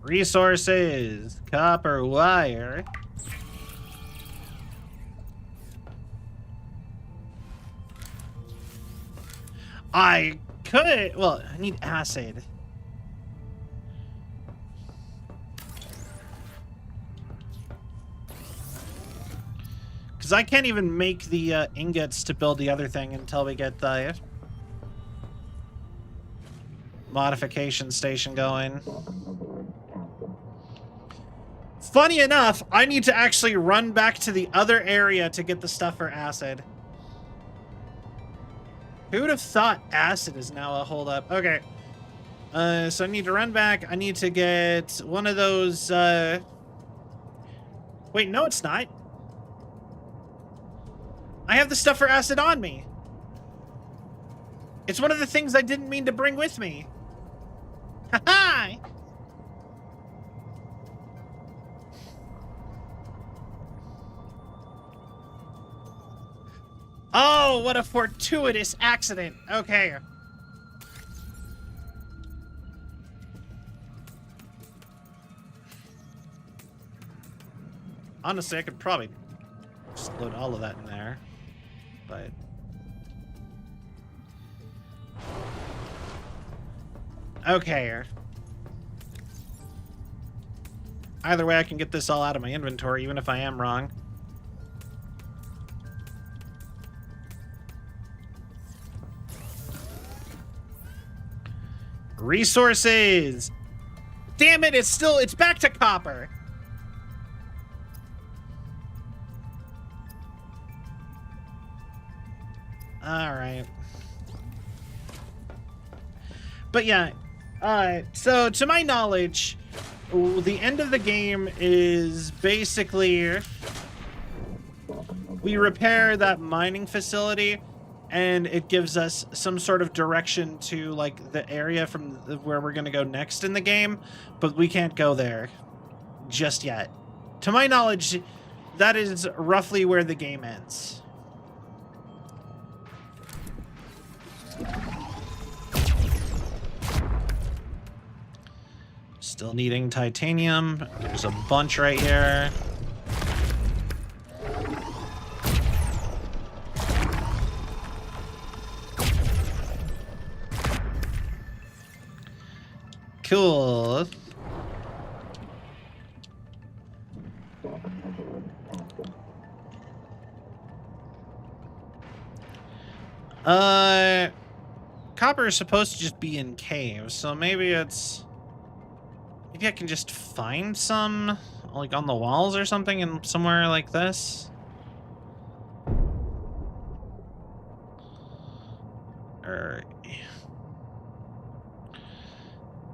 Resources, copper wire. I could, well, I need acid. Because I can't even make the ingots to build the other thing until we get the modification station going. Funny enough, I need to actually run back to the other area to get the stuff for acid. Who would have thought acid is now a holdup? Okay. So I need to run back. I need to get one of those, Wait, no, it's not. I have the stuff for acid on me. It's one of the things I didn't mean to bring with me. Ha-ha! Oh, what a fortuitous accident. Okay. Honestly, I could probably just load all of that in there, but... Okay. Either way, I can get this all out of my inventory, even if I am wrong. Resources! Damn it, it's back to copper! Alright. But yeah, so to my knowledge, the end of the game is basically we repair that mining facility and it gives us some sort of direction to like the area from where we're going to go next in the game, but we can't go there just yet. To my knowledge, that is roughly where the game ends. Still needing titanium. There's a bunch right here. Cool. Copper is supposed to just be in caves, so maybe it's... Maybe I can just find some, like, on the walls or something in somewhere like this? Or...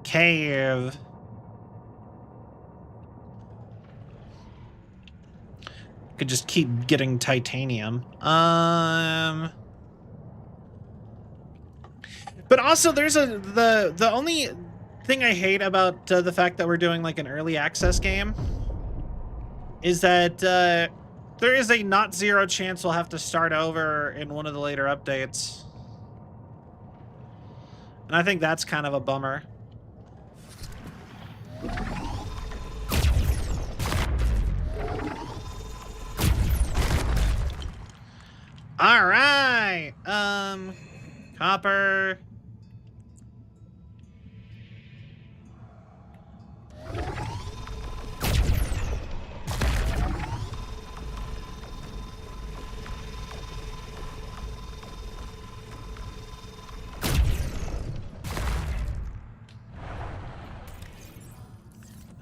Cave. Could just keep getting titanium. But also, there's the only thing I hate about the fact that we're doing like an early access game is that there is a not zero chance we'll have to start over in one of the later updates. And I think that's kind of a bummer. All right. Copper.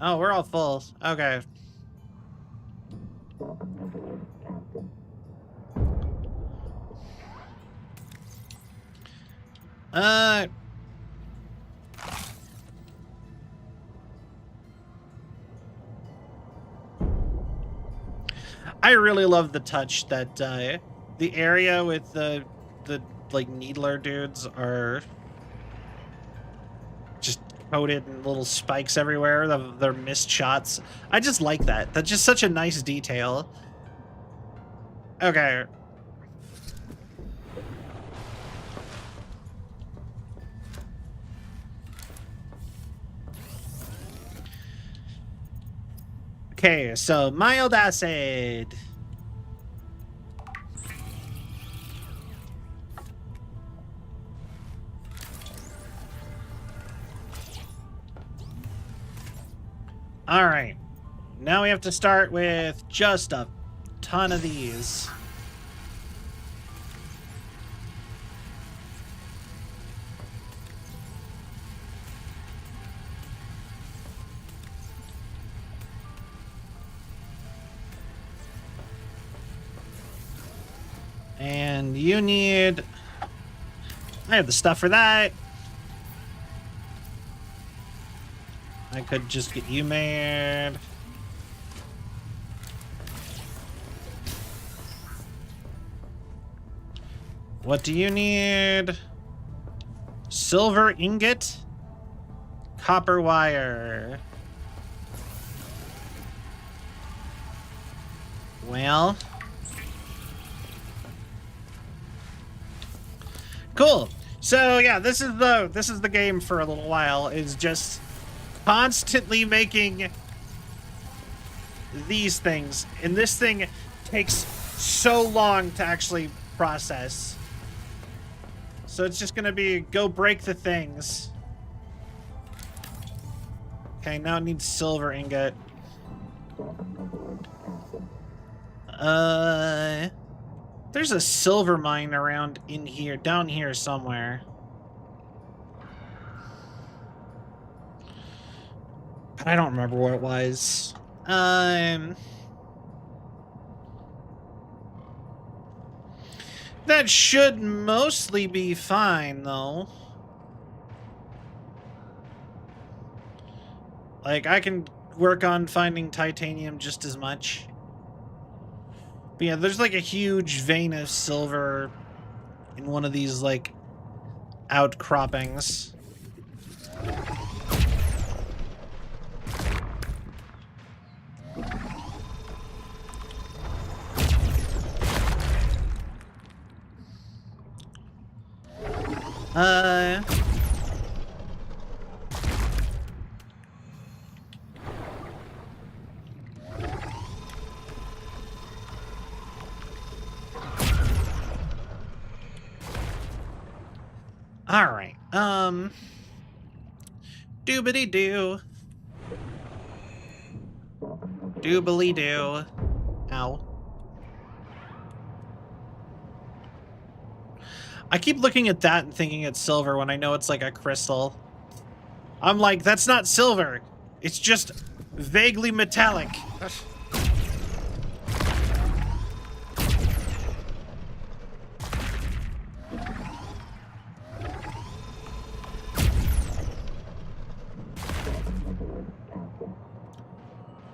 Oh, we're all full. Okay. I really love the touch that the area with the like needler dudes are just coated in little spikes everywhere. They're missed shots. I just like that. That's just such a nice detail. Okay. Okay, so mild acid. All right. Now we have to start with just a ton of these. And you need... I have the stuff for that. I could just get you made. What do you need? Silver ingot, copper wire. Well, cool. So yeah, this is the game for a little while, is just constantly making these things, and this thing takes so long to actually process. So it's just gonna be go break the things. Okay, now it needs silver ingot. There's a silver mine around in here, down here somewhere. I don't remember what it was. That should mostly be fine, though. Like, I can work on finding titanium just as much. But yeah, there's like a huge vein of silver in one of these, like, outcroppings. All right. Doobity doo. Doobly doo. Ow. I keep looking at that and thinking it's silver when I know it's like a crystal. I'm like, that's not silver. It's just vaguely metallic.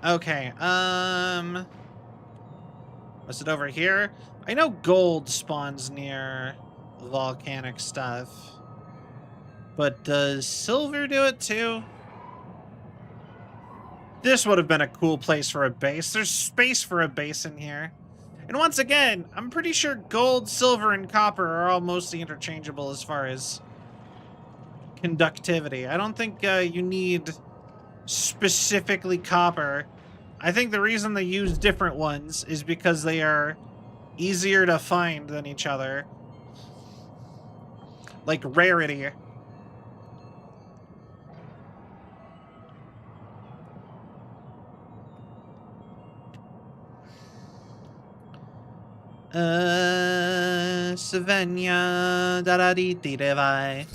Okay, was it over here? I know gold spawns near volcanic stuff. But does silver do it too? This would have been a cool place for a base. There's space for a base in here. And once again, I'm pretty sure gold, silver, and copper are all mostly interchangeable as far as conductivity. I don't think you need specifically copper. I think the reason they use different ones is because they are easier to find than each other. Like rarity. Savanya da-da-dee-dee devai.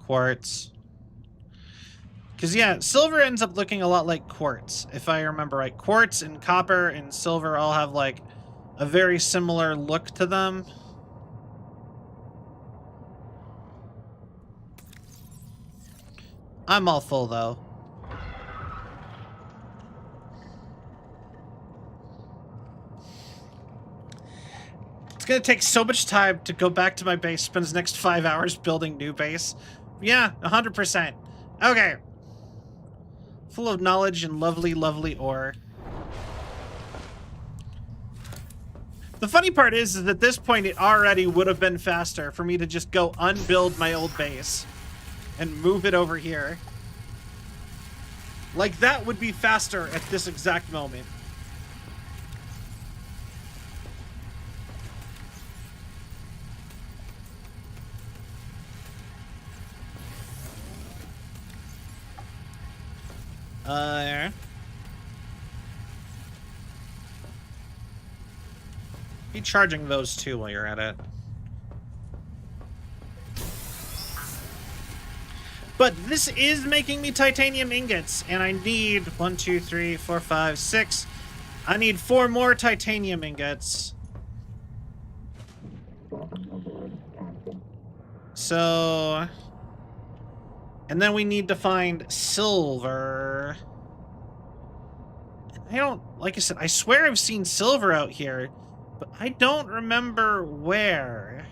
Quartz. Because, yeah, silver ends up looking a lot like quartz, if I remember right. Quartz and copper and silver all have, like, a very similar look to them. I'm all full, though. It's gonna take so much time to go back to my base, spend the next 5 hours building new base. Yeah, 100%. Okay. Full of knowledge and lovely, lovely ore. The funny part is that at this point, it already would have been faster for me to just go unbuild my old base and move it over here. Like, that would be faster at this exact moment. Be charging those too while you're at it. But this is making me titanium ingots, and I need 1, 2, 3, 4, 5, 6. I need 4 more titanium ingots. So, and then we need to find silver. I don't, like I said, I swear I've seen silver out here, but I don't remember where.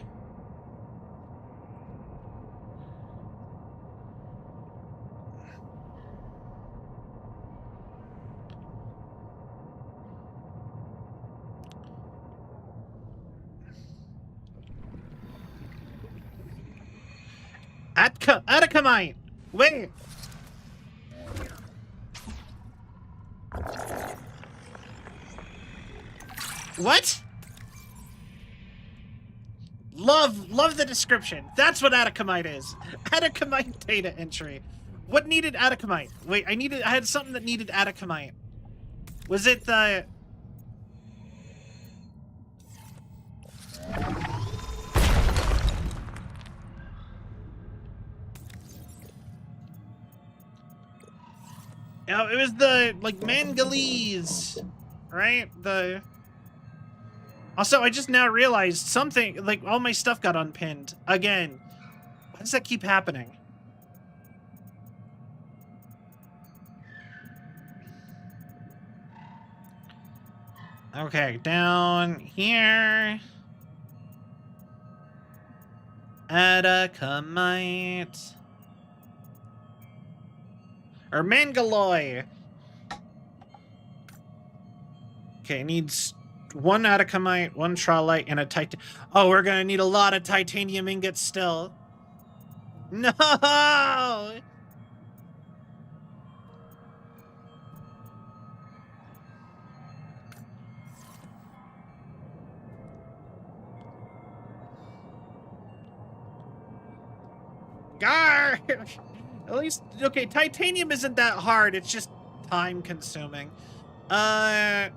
Atacamite! Wait! What? Love the description. That's what Atacamite is. Atacamite data entry. What needed Atacamite? Wait, I had something that needed Atacamite. Was it the... Oh, it was the, like, Mangalese, right? The... Also, I just now realized something, like, all my stuff got unpinned. Again. Why does that keep happening? Okay, down here. Atacamite. Or Mangaloy. Okay, it needs 1 Atacamite, 1 Tralite, and a Titan. Oh, we're gonna need a lot of titanium ingots still. No! Gar! At least, okay, titanium isn't that hard. It's just time consuming. Like,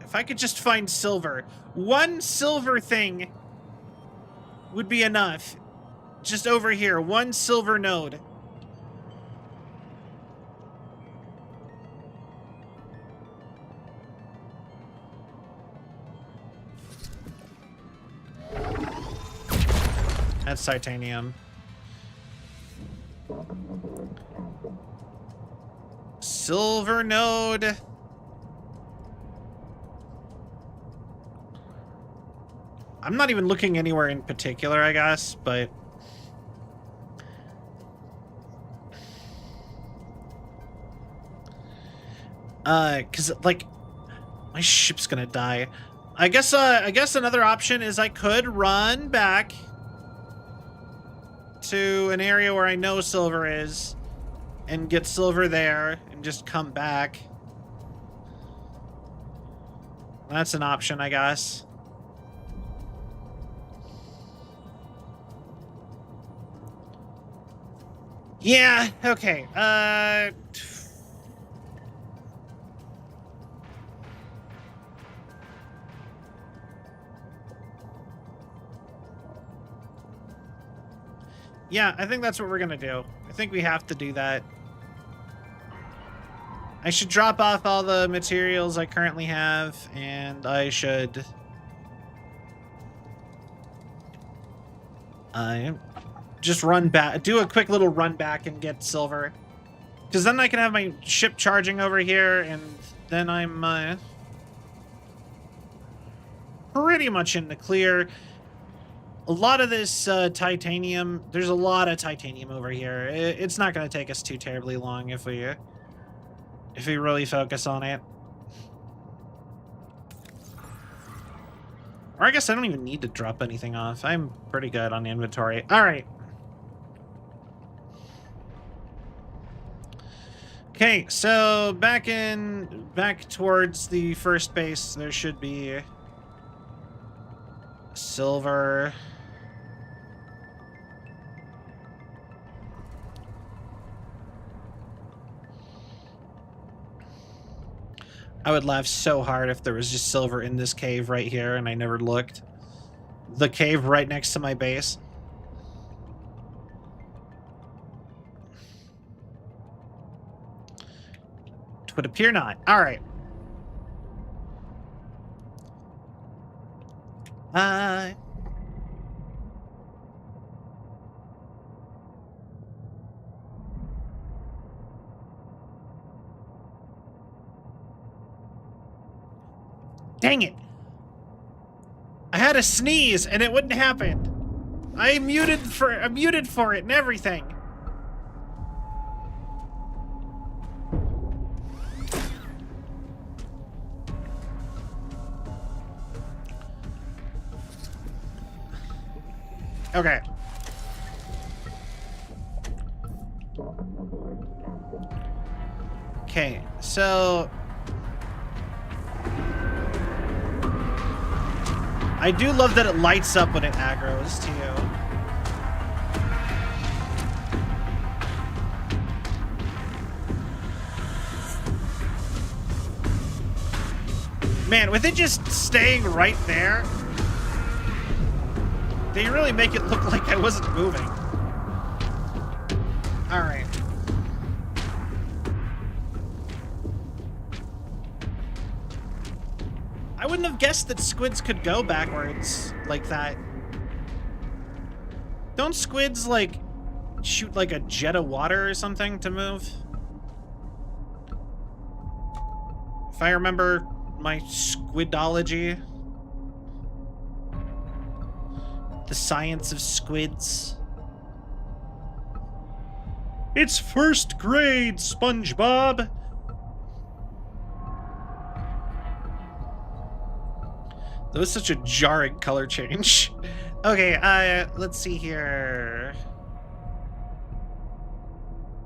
if I could just find silver. 1 silver thing would be enough. Just over here, 1 silver node. That's titanium. Silver node. I'm not even looking anywhere in particular, I guess, but... cause, like, my ship's gonna die. I guess another option is I could run back to an area where I know silver is and get silver there and just come back. That's an option, I guess. Yeah, okay. Yeah, I think that's what we're gonna do. I think we have to do that. I should drop off all the materials I currently have, and I should just run back, do a quick little run back and get silver. Because then I can have my ship charging over here, and then I'm pretty much in the clear. A lot of this titanium, there's a lot of titanium over here. It's not going to take us too terribly long if we really focus on it. Or I guess I don't even need to drop anything off. I'm pretty good on the inventory. All right. Okay, so back towards the first base, there should be silver. I would laugh so hard if there was just silver in this cave right here and I never looked. The cave right next to my base. It would appear not. All right. Dang it. I had a sneeze and it wouldn't happen. I'm muted for it and everything. Okay. Okay, so I do love that it lights up when it aggroes to you. Man, with it just staying right there, they really make it look like I wasn't moving. All right. I wouldn't have guessed that squids could go backwards like that. Don't squids, like, shoot like a jet of water or something to move? If I remember my squidology. The science of squids. It's first grade, SpongeBob! That was such a jarring color change. Okay, let's see here.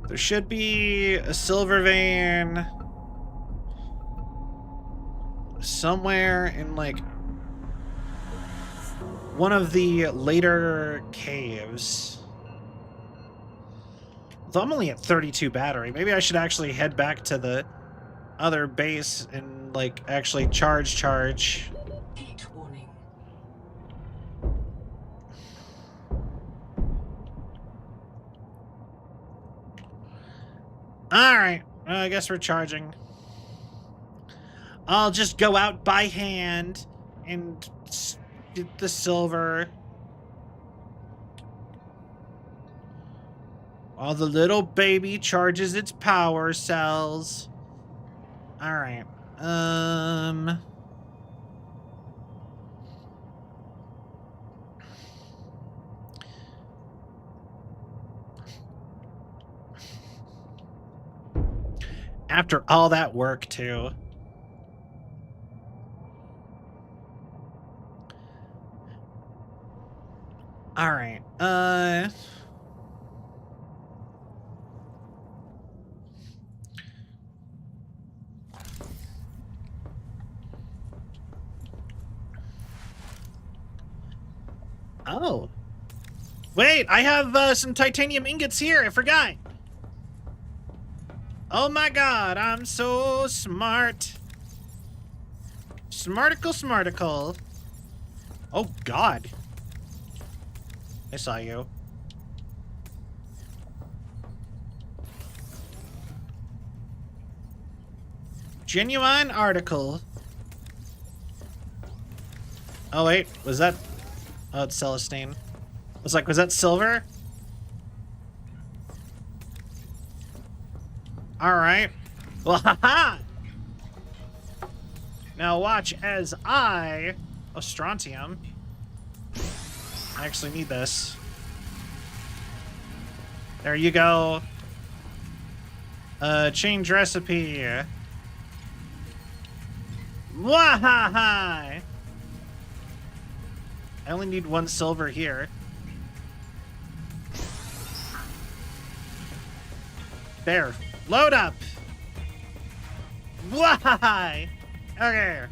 There should be a silver vein somewhere in, like, one of the later caves. Though I'm only at 32 battery. Maybe I should actually head back to the other base and, like, actually charge. Heat warning. Alright, I guess we're charging. I'll just go out by hand and get the silver. While the little baby charges its power cells. Alright, after all that work, too. All right. Oh. Wait, I have some titanium ingots here. I forgot. Oh my god, I'm so smart. Smarticle. Oh god. I saw you. Genuine article. Oh wait, was that? Oh, it's Celestine. I was like, was that silver? All right. Well, haha. Now watch as I... Oh, strontium. I actually need this. There you go. Change recipe. Wahaha! I only need 1 silver here. There. Load up! Wahaha! Okay.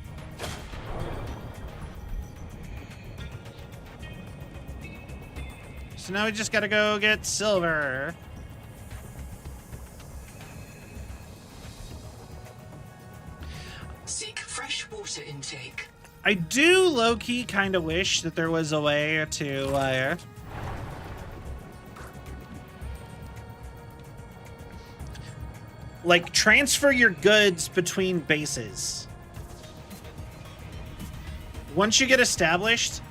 So now we just gotta go get silver. Seek fresh water intake. I do low-key kind of wish that there was a way to, like, transfer your goods between bases. Once you get established,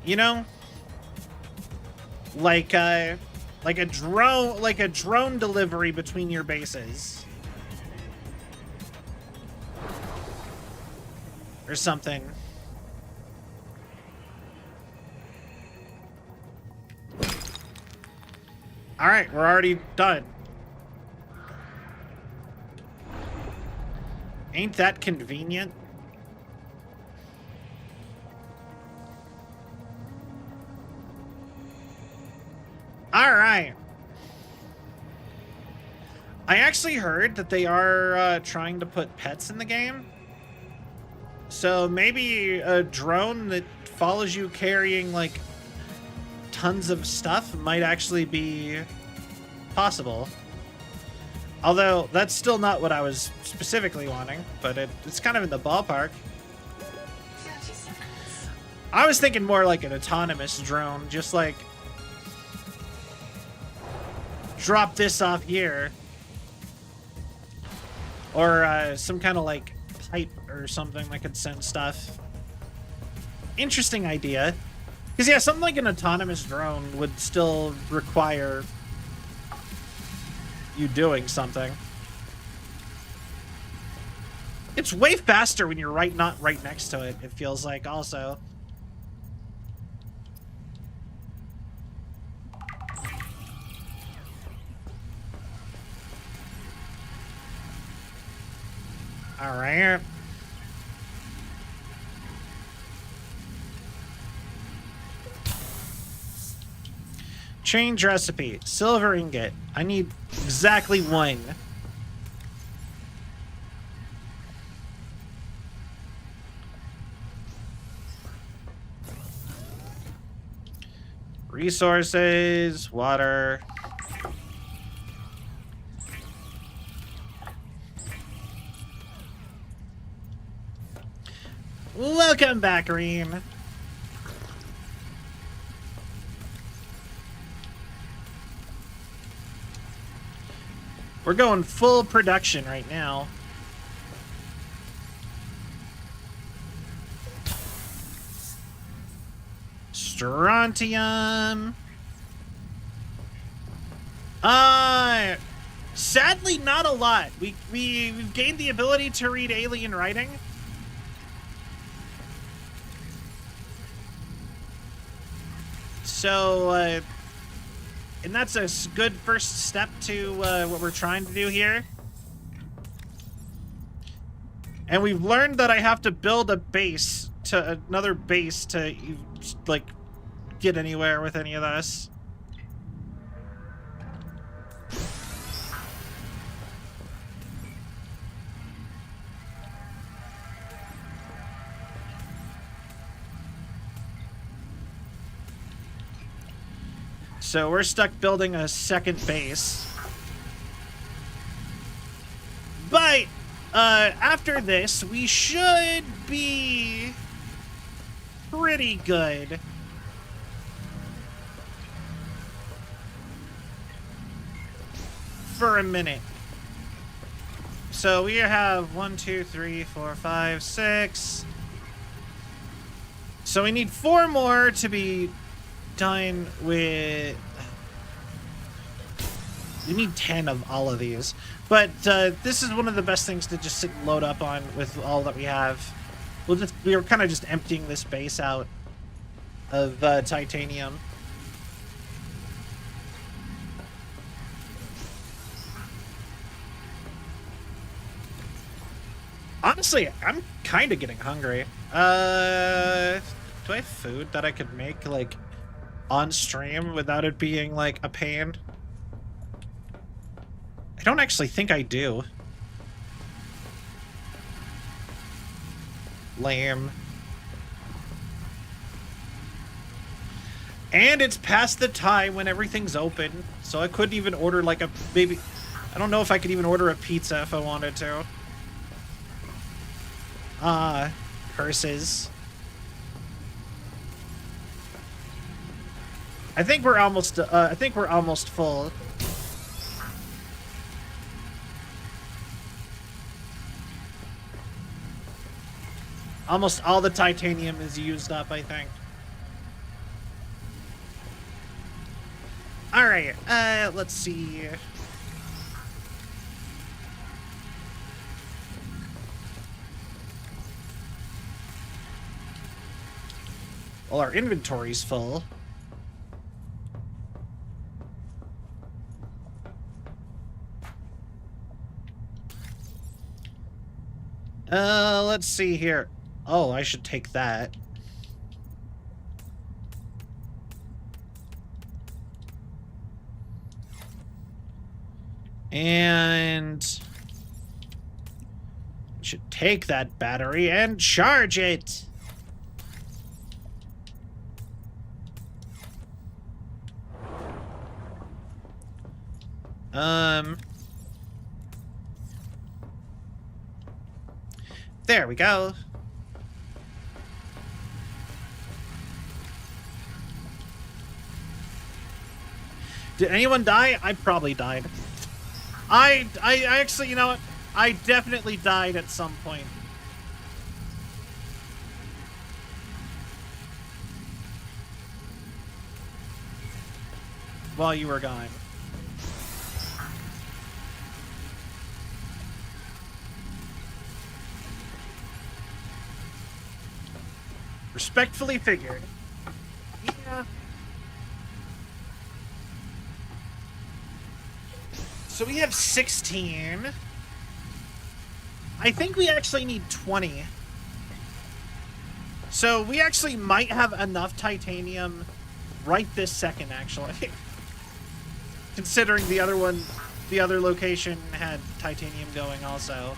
you know, like a drone delivery between your bases. Or something. All right, we're already done. Ain't that convenient? All right. I actually heard that they are trying to put pets in the game. So maybe a drone that follows you carrying, like, tons of stuff might actually be possible. Although, that's still not what I was specifically wanting, but it's kind of in the ballpark. 30 seconds. I was thinking more like an autonomous drone, just like, drop this off here. Or some kind of, like, pipe or something that could send stuff. Interesting idea. Because, yeah, something like an autonomous drone would still require you doing something. It's way faster when you're not right next to it, it feels like, also. All right. Change recipe. Silver ingot. I need exactly 1. Resources, water. Welcome back, Reem. We're going full production right now. Strontium. Sadly, not a lot. We've gained the ability to read alien writing. So, and that's a good first step to what we're trying to do here. And we've learned that I have to build a base to another base to, like, get anywhere with any of this. So we're stuck building a second base. But after this, we should be pretty good. For a minute. so we have 1, 2, 3, 4, 5, 6. So we need 4 more to be done with... We need 10 of all of these. But this is one of the best things to just sit and load up on with all that we have. We were kind of just emptying this base out of titanium. Honestly, I'm kind of getting hungry. Do I have food that I could make, like, on stream without it being, like, a pain? I don't actually think I do. Lame. And it's past the time when everything's open, so I couldn't even order, like, a... Maybe... I don't know if I could even order a pizza if I wanted to. Curses. I think we're almost full. Almost all the titanium is used up, I think. All right, let's see. Well, our inventory's full. Let's see here. Oh, I should take that. And should take that battery and charge it. There we go. Did anyone die? I probably died. I actually, you know what? I definitely died at some point. While you were gone. Respectfully figured. Yeah. So we have 16. I think we actually need 20. So we actually might have enough titanium right this second, actually. Considering the other one, the other location had titanium going also.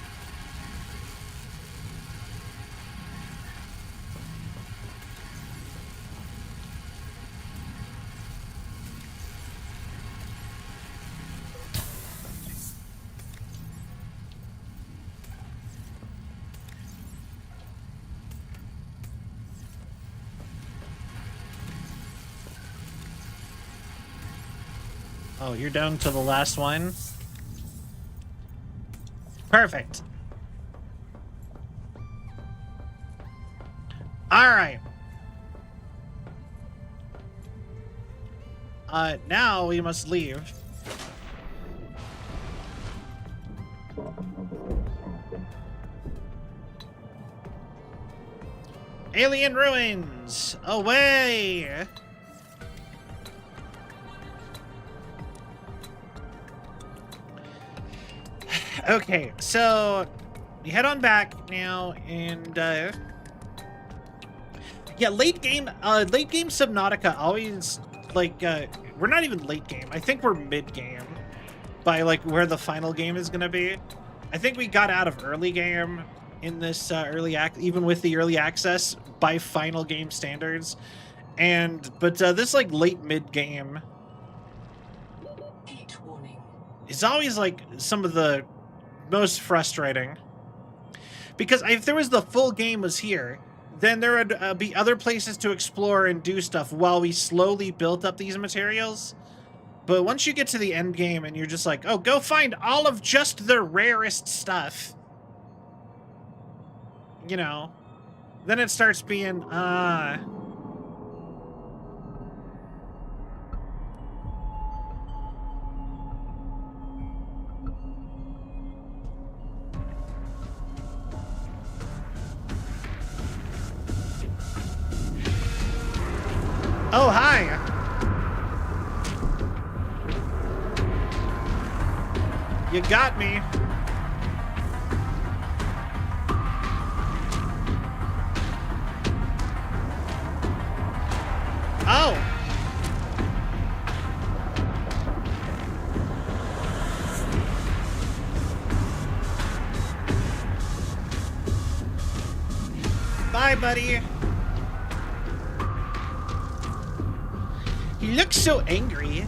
Oh, you're down to the last one? Perfect. Alright. Now we must leave. Alien ruins! Away! Okay, so we head on back now, and yeah, late game Subnautica always, like, we're not even late game. I think we're mid game by, like, where the final game is gonna be. I think we got out of early game in this even with the early access by final game standards, but this, like, late mid game is always, like, some of the most frustrating, because if there was the full game was here, then there would be other places to explore and do stuff while we slowly built up these materials. But once you get to the end game and you're just like, oh, go find all of just the rarest stuff, you know, then it starts being, oh, hi. You got me. Oh. Bye, buddy. He looks so angry.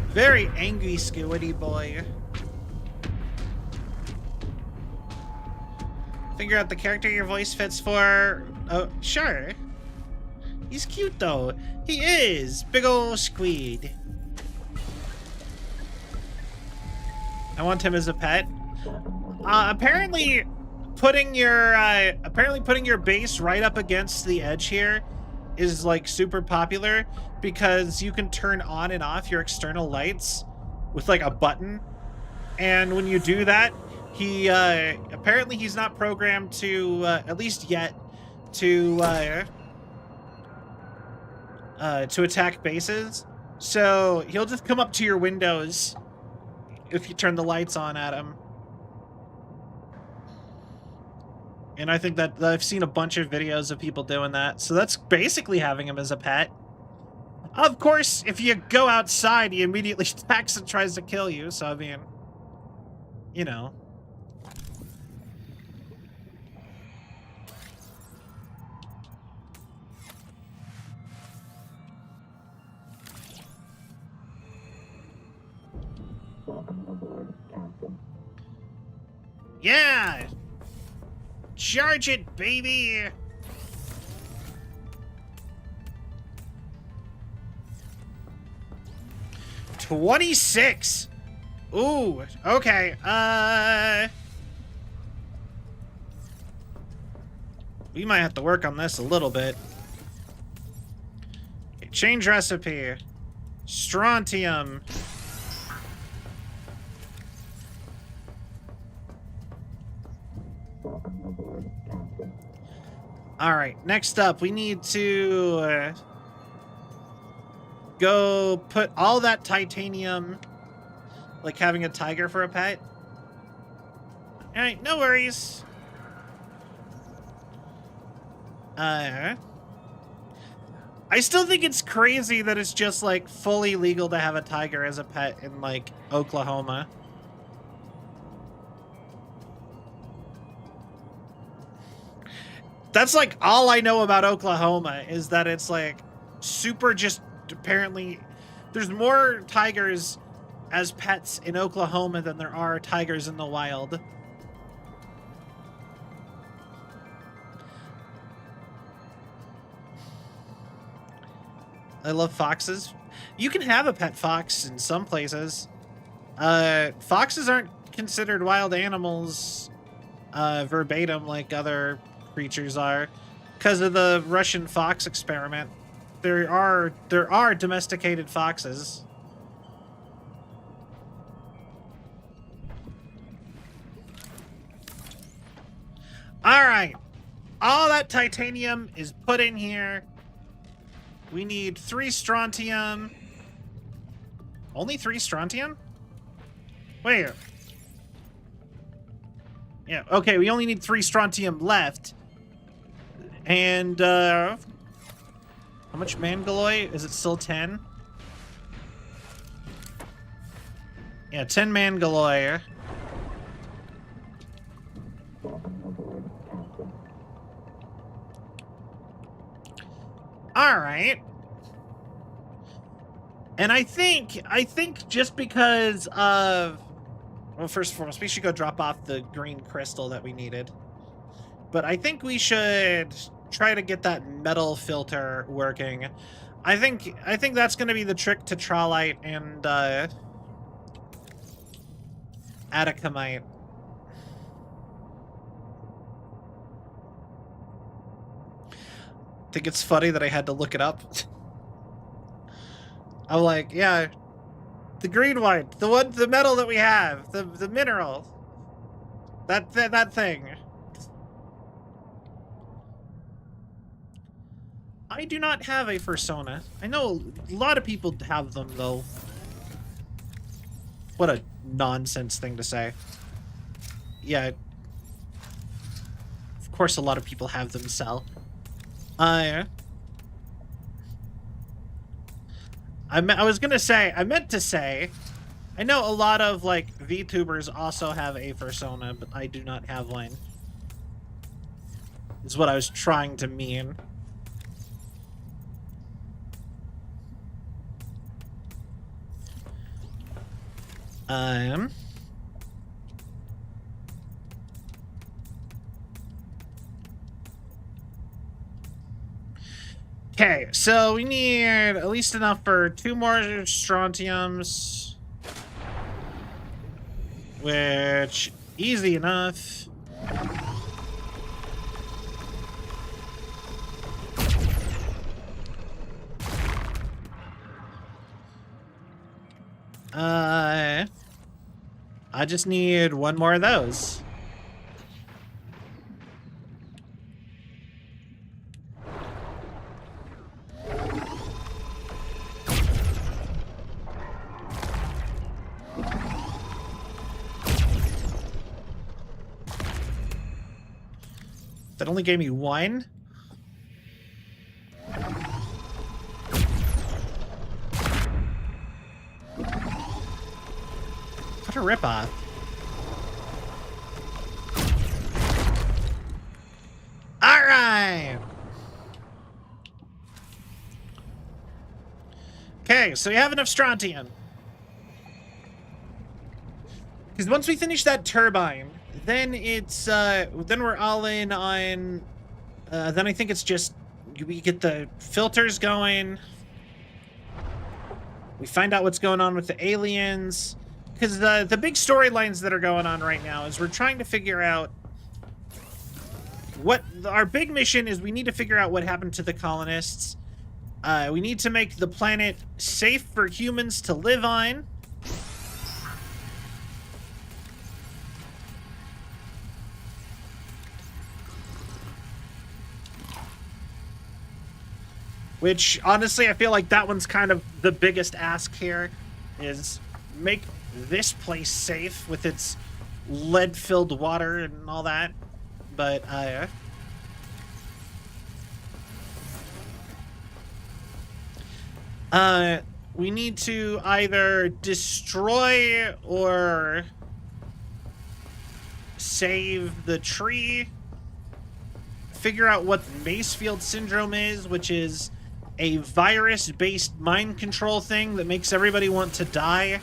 Very angry, Squiddy boy. Figure out the character your voice fits for. Oh, sure. He's cute though. He is. Big ol' squid. I want him as a pet. Apparently putting your base right up against the edge here is like super popular because you can turn on and off your external lights with like a button. And when you do that, he apparently he's not programmed to at least yet to attack bases. So he'll just come up to your windows if you turn the lights on at him. And I think that I've seen a bunch of videos of people doing that. So that's basically having him as a pet. Of course, if you go outside, he immediately attacks and tries to kill you. So, I mean, you know. Yeah! Charge it, baby! $26! Ooh, okay, we might have to work on this a little bit. Okay, change recipe. Strontium. All right, next up, we need to go put all that titanium, like having a tiger for a pet. All right, no worries. I still think it's crazy that it's just like fully legal to have a tiger as a pet in like Oklahoma. That's like all I know about Oklahoma is that it's like super just apparently there's more tigers as pets in Oklahoma than there are tigers in the wild. I love foxes. You can have a pet fox in some places. Foxes aren't considered wild animals verbatim like other creatures are because of the Russian fox experiment. There are domesticated foxes. All right, all that titanium is put in here. We need 3 strontium. Only 3 strontium? Wait. Yeah, okay, we only need 3 strontium left. And, how much mangaloy? Is it still 10? Yeah, 10 mangaloy. All right. And I think just because of, well, first and foremost, we should go drop off the green crystal that we needed. But I think we should try to get that metal filter working. I think that's gonna be the trick to Tralite and Atacamite. I think it's funny that I had to look it up. I'm like, yeah, the green one, the metal that we have, the mineral, that thing. I do not have a fursona. I know a lot of people have them though. What a nonsense thing to say. Yeah. Of course a lot of people have them, Cell. I meant to say, I know a lot of, like, VTubers also have a fursona, but I do not have one. Is what I was trying to mean. Okay, so we need at least enough for 2 more strontiums. Which, easy enough. I just need 1 more of those. That only gave me 1? What a ripoff. Alright! Okay, so we have enough strontium. Because once we finish that turbine, then it's, then we're all in on, then I think it's just, we get the filters going. We find out what's going on with the aliens. Because the big storylines that are going on right now is we're trying to figure out what, our big mission is we need to figure out what happened to the colonists. We need to make the planet safe for humans to live on. Which, honestly, I feel like that one's kind of the biggest ask here, is make this place safe with its lead-filled water and all that. But, we need to either destroy or save the tree, figure out what Macefield Syndrome is, which is a virus-based mind control thing that makes everybody want to die.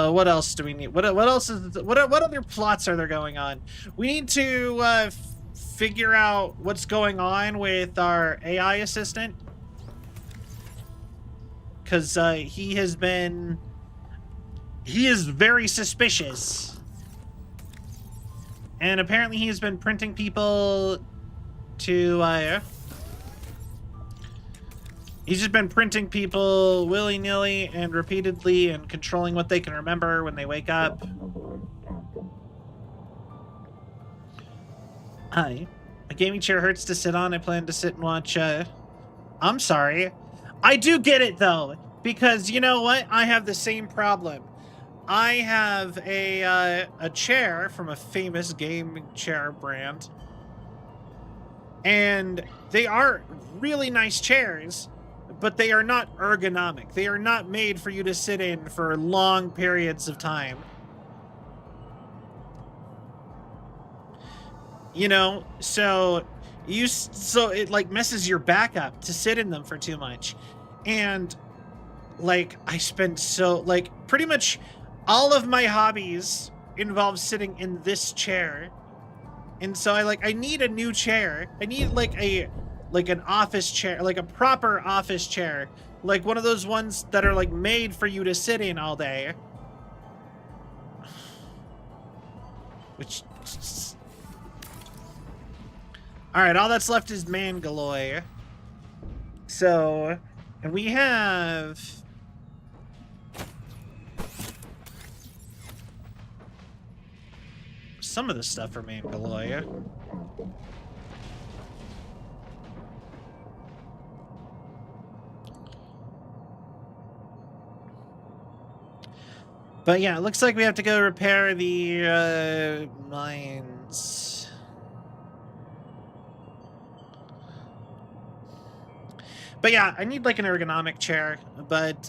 What else do we need? What else is, what other plots are there going on? We need to, figure out what's going on with our AI assistant. Because, he is very suspicious. And apparently he has been printing people to, he's just been printing people willy-nilly and repeatedly and controlling what they can remember when they wake up. Hi. A gaming chair hurts to sit on. I plan to sit and watch, I'm sorry. I do get it, though, because you know what? I have the same problem. I have a chair from a famous gaming chair brand, and they are really nice chairs, but they are not ergonomic. They are not made for you to sit in for long periods of time. You know, so it like messes your back up to sit in them for too much. And like I spend pretty much all of my hobbies involve sitting in this chair. And so I need a new chair. I need like an office chair, like a proper office chair, like one of those ones that are like made for you to sit in all day. Which all right, all that's left is Mangaloy. So, and we have some of the stuff for Mangaloy. But yeah, it looks like we have to go repair the mines. But yeah, I need like an ergonomic chair, but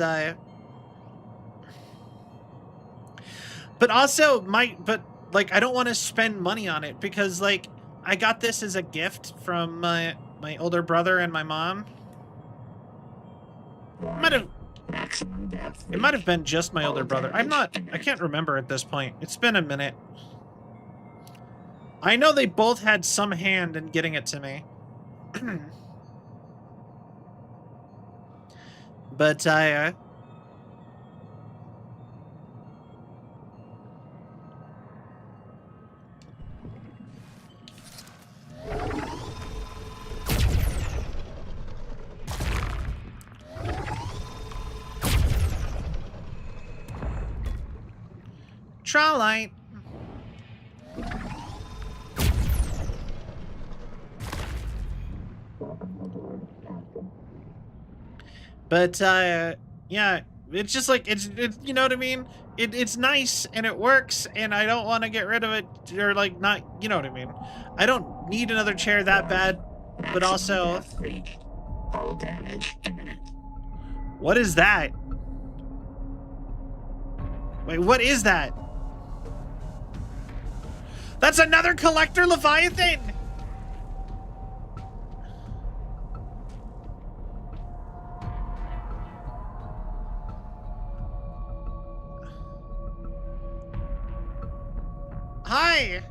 also like I don't want to spend money on it because like I got this as a gift from my older brother and my mom. It might have been just my older brother. I can't remember at this point. It's been a minute. I know they both had some hand in getting it to me. But Trollight. But yeah, it's just like it's you know what I mean? It's nice and it works and I don't want to get rid of it or like not, you know what I mean? I don't need another chair that bad, but also All damage imminent. What is that? Wait, what is that? That's another collector Leviathan! Hi!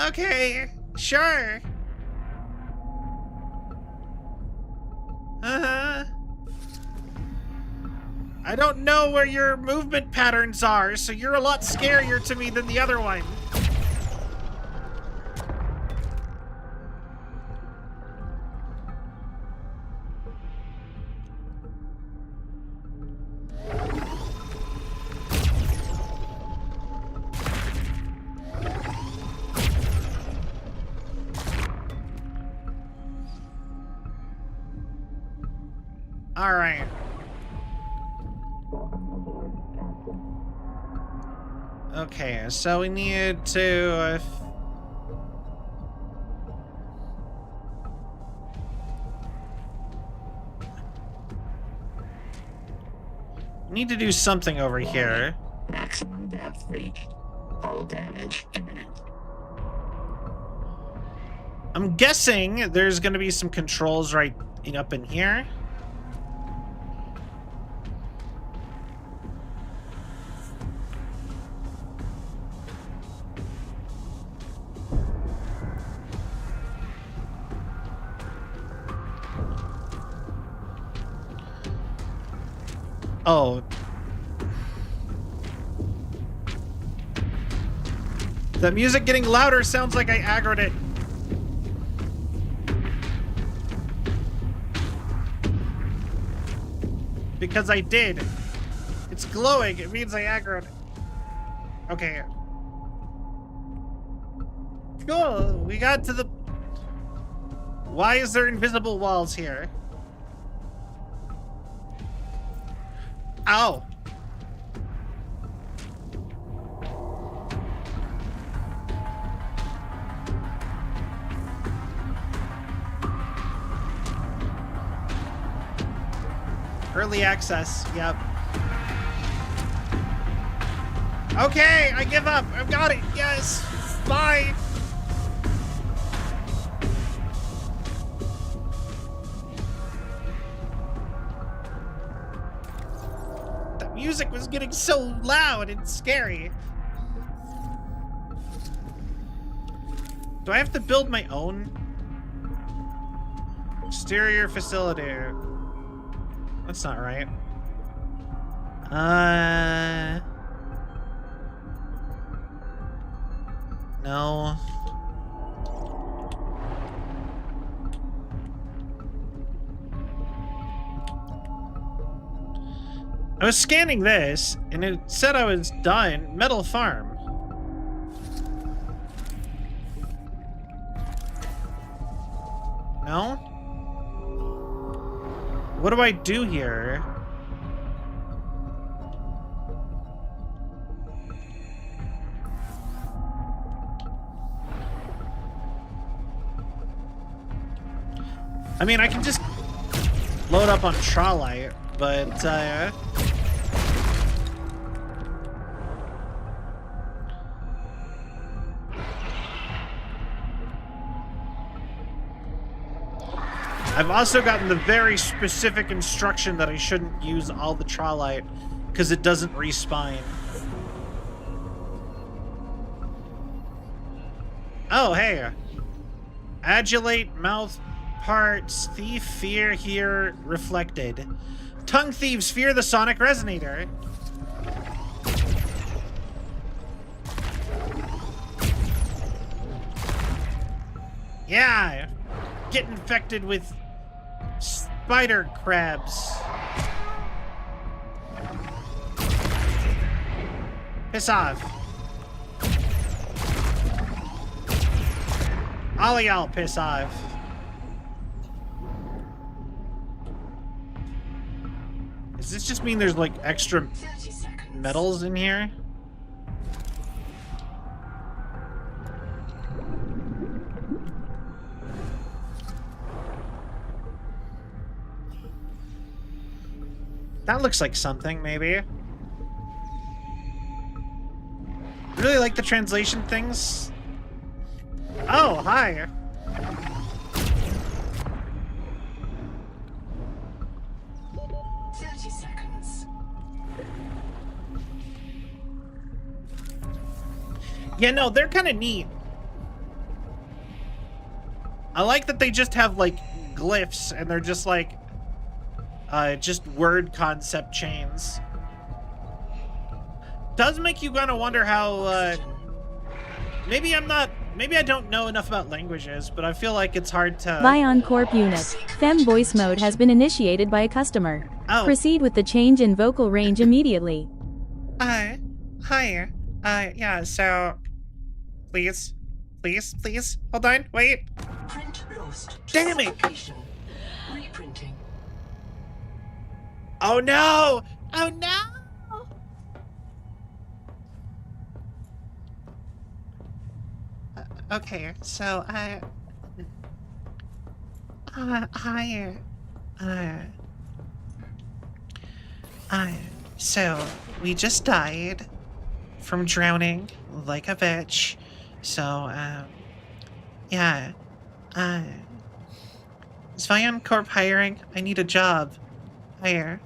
Okay, sure. Uh-huh. I don't know where your movement patterns are, so you're a lot scarier to me than the other one. All right. Okay, so we need to need to do something over here. Maximum depth reached. All damage imminent. I'm guessing there's going to be some controls right up in here. Oh. The music getting louder sounds like I aggroed it. Because I did. It's glowing. It means I aggroed it. Okay. Cool. We got to the... Why is there invisible walls here? Ow. Early access, yep. Okay, I give up. I've got it. Yes. Bye. The music was getting so loud and scary. Do I have to build my own exterior facility? That's not right. No. I was scanning this, and it said I was done. Metal farm. No? What do I do here? I mean, I can just load up on Trawlite, but, I've also gotten the very specific instruction that I shouldn't use all the Trawlite, because it doesn't respawn. Oh, hey. Adulate mouth parts, thief fear here reflected. Tongue thieves fear the sonic resonator. Yeah, get infected with spider crabs. Piss off. All of y'all piss off. Does this just mean there's like extra metals in here? That looks like something, maybe. Really like the translation things. Oh, hi. Yeah, no, they're kind of neat. I like that they just have like glyphs and they're just like just word concept chains. Does make you kind of wonder how maybe I don't know enough about languages, but I feel like it's hard to... Vion Corp unit. Fem voice mode has been initiated by a customer. Oh. Proceed with the change in vocal range immediately. Hi. Yeah, so... Please. Hold on, wait. Print lost. Damn it! Reprinting. Oh no! Oh no! Okay, so so we just died from drowning like a bitch. So, yeah, is Vion Corp hiring? I need a job. Hire.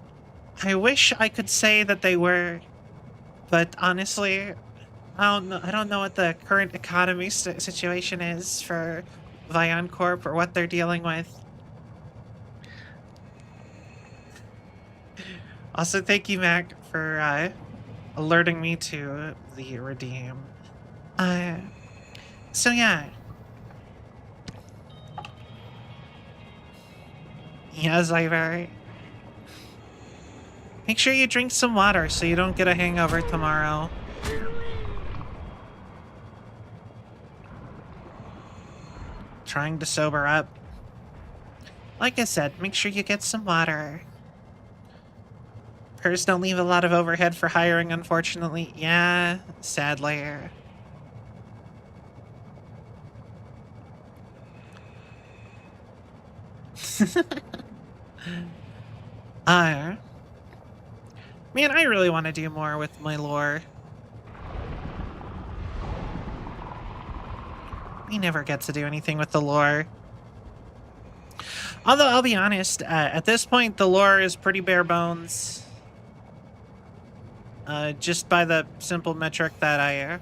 I wish I could say that they were, but honestly, I don't know what the current economy situation is for Vion Corp or what they're dealing with. Also, thank you, Mac, for alerting me to the redeem. So yeah. Yes, Ivor. Make sure you drink some water so you don't get a hangover tomorrow. Trying to sober up. Like I said, make sure you get some water. Purrs don't leave a lot of overhead for hiring, unfortunately. Yeah, sadly. Man, I really want to do more with my lore. We never get to do anything with the lore. Although, I'll be honest, at this point, the lore is pretty bare bones. Just by the simple metric that I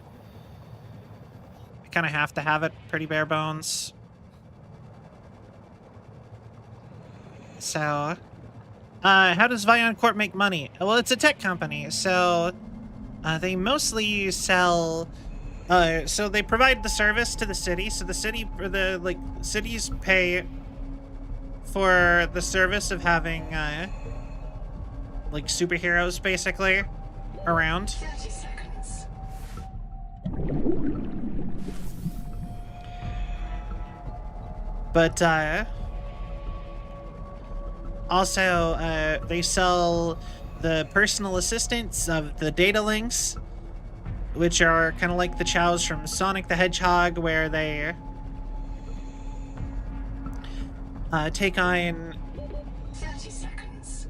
kind of have to have it pretty bare bones. So, how does Vion Corp make money? Well, it's a tech company, so they mostly sell. So they provide the service to the city. So the city, or the cities pay for the service of having superheroes basically around. 30 seconds. But also they sell the personal assistants of the data links, which are kind of like the chows from Sonic the Hedgehog, where they take on 30 seconds.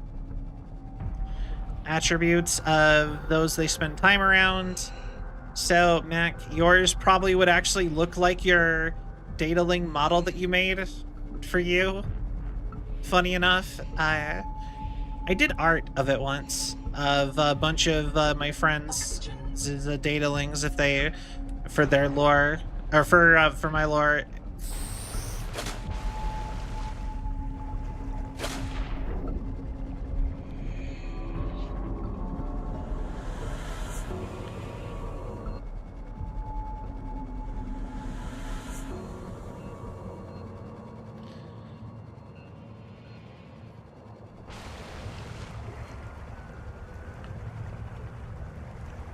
attributes of those they spend time around. So, Mac, yours probably would actually look like your data link model that you made for you. Funny enough, I did art of it once, of a bunch of my friends' data links, if they, for their lore, or for my lore.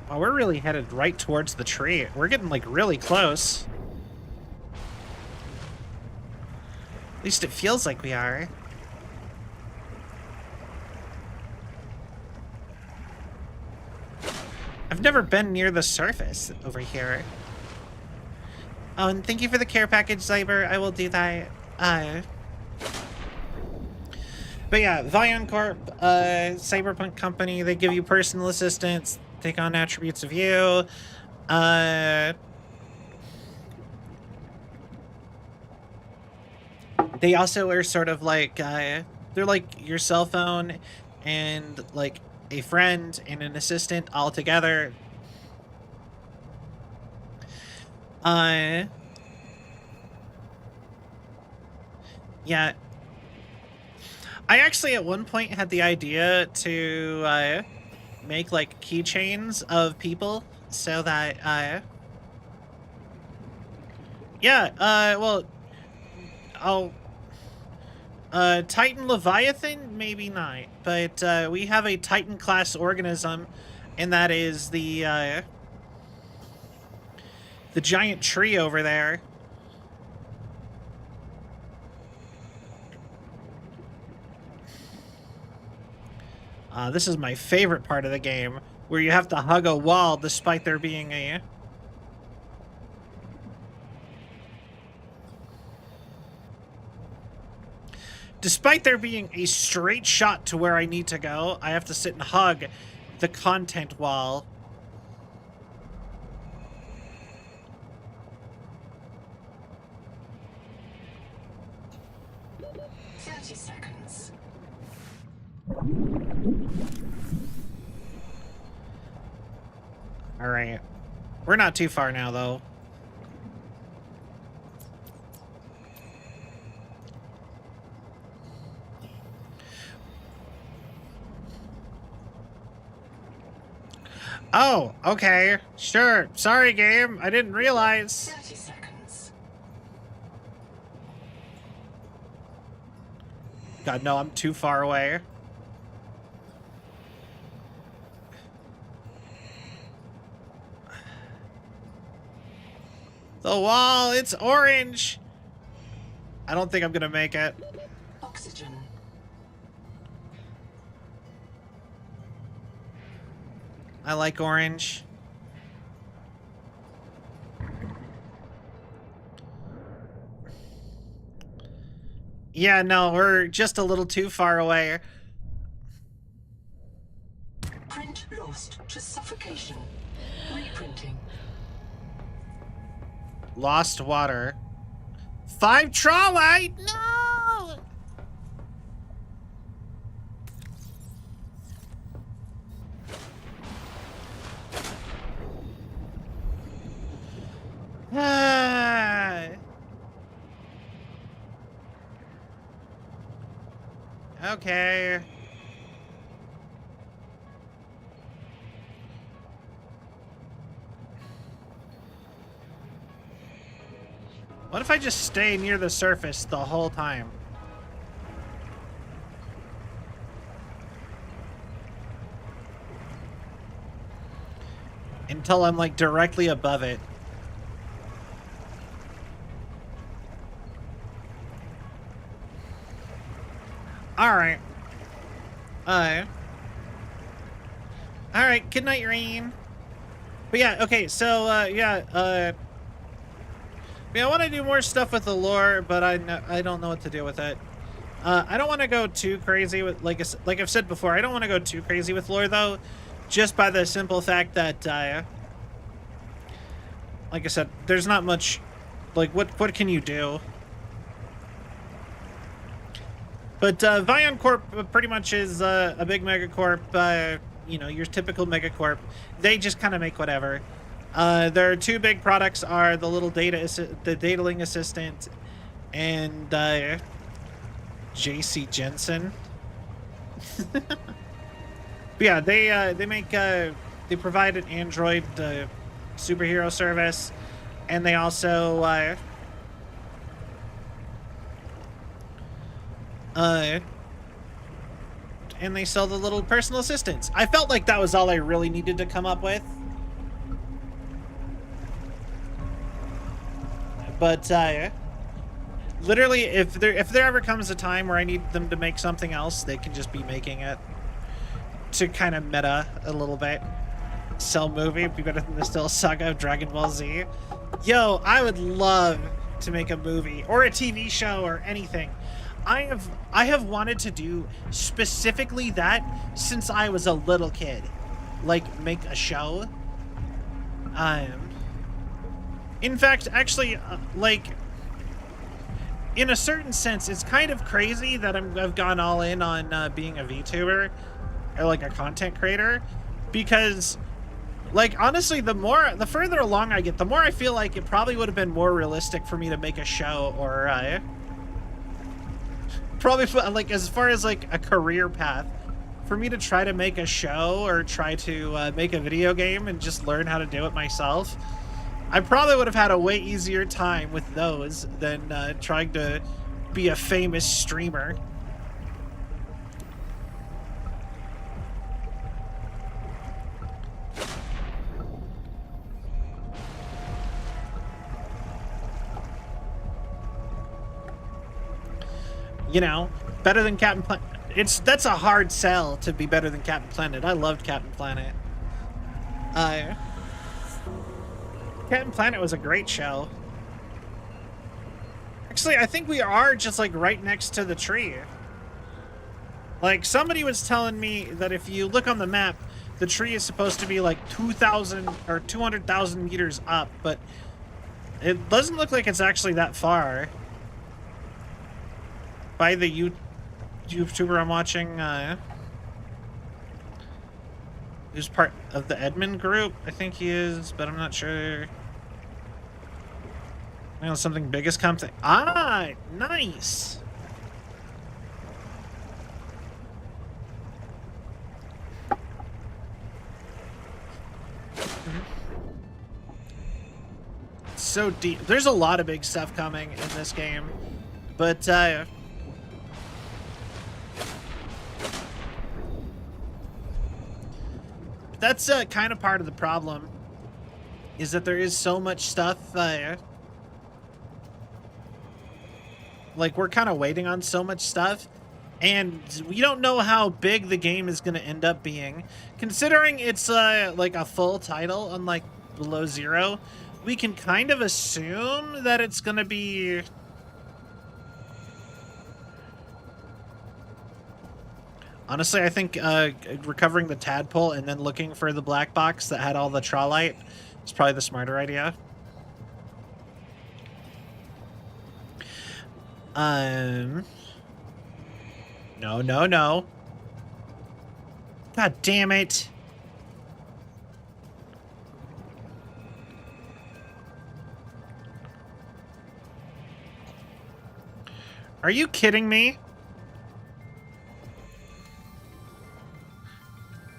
Oh, we're really headed right towards the tree. We're getting, like, really close. At least it feels like we are. I've never been near the surface over here. Oh, and thank you for the care package, Zyber. I will do that. But yeah, Vion Corp, cyberpunk company, they give you personal assistance, take on attributes of you. They also are sort of like, they're like your cell phone and like a friend and an assistant all together. Yeah. I actually at one point had the idea to make like keychains of people so that well, I'll Titan Leviathan, maybe not, but we have a Titan class organism, and that is the giant tree over there. This is my favorite part of the game, where you have to hug a wall despite there being a... Despite there being a straight shot to where I need to go, I have to sit and hug the content wall. All right. We're not too far now, though. Oh, okay. Sure. Sorry, game. I didn't realize. 30 seconds. God, no, I'm too far away. The wall, it's orange. I don't think I'm gonna make it. Oxygen. I like orange. Yeah, no, we're just a little too far away. Print lost to suffocation. Reprinting. Lost water. 5 trawlite! No! Ah. Okay. What if I just stay near the surface the whole time? Until I'm like directly above it. Alright. Alright, good night, Rain. But yeah, okay, so, yeah, I want to do more stuff with the lore, but I don't know what to do with it. I don't want to go too crazy with, like I've said before, I don't want to go too crazy with lore, though, just by the simple fact that, like I said, there's not much, like, what can you do? But Vion Corp pretty much is a big megacorp, you know, your typical megacorp. They just kind of make whatever. Their 2 big products are the little the dataling assistant and JC Jensen. But yeah, they make they provide an Android superhero service, and they also and they sell the little personal assistants. I felt like that was all I really needed to come up with. But literally, if there ever comes a time where I need them to make something else, they can just be making it to kind of meta a little bit. Cell movie be better than the still saga of Dragon Ball Z. Yo, I would love to make a movie or a TV show or anything. I have wanted to do specifically that since I was a little kid. Like, make a show. In fact, actually, like, in a certain sense, it's kind of crazy that I've gone all in on being a VTuber or like a content creator, because, like, honestly, the further along I get, the more I feel like it probably would have been more realistic for me to make a show or probably like as far as like a career path for me to try to make a show or try to make a video game and just learn how to do it myself. I probably would have had a way easier time with those than trying to be a famous streamer. You know, better than Captain Planet. That's a hard sell to be better than Captain Planet. I loved Captain Planet. Captain Planet was a great show. Actually, I think we are just like right next to the tree. Like, somebody was telling me that if you look on the map, the tree is supposed to be like 2,000 or 200,000 meters up, but it doesn't look like it's actually that far. By the YouTuber I'm watching, who's part of the Edmund group. I think he is, but I'm not sure. You know, something big is coming. Ah, nice. So deep. There's a lot of big stuff coming in this game, but that's kind of part of the problem, is that there is so much stuff. Like, we're kind of waiting on so much stuff, and we don't know how big the game is going to end up being. Considering it's like a full title, unlike Below Zero, we can kind of assume that it's going to be... Honestly, I think recovering the tadpole and then looking for the black box that had all the trawlite is probably the smarter idea. No, no, no. God damn it. Are you kidding me?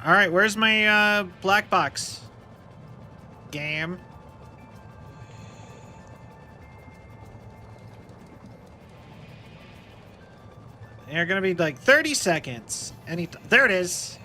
All right, where's my black box? Game. They're gonna be like 30 seconds. There it is.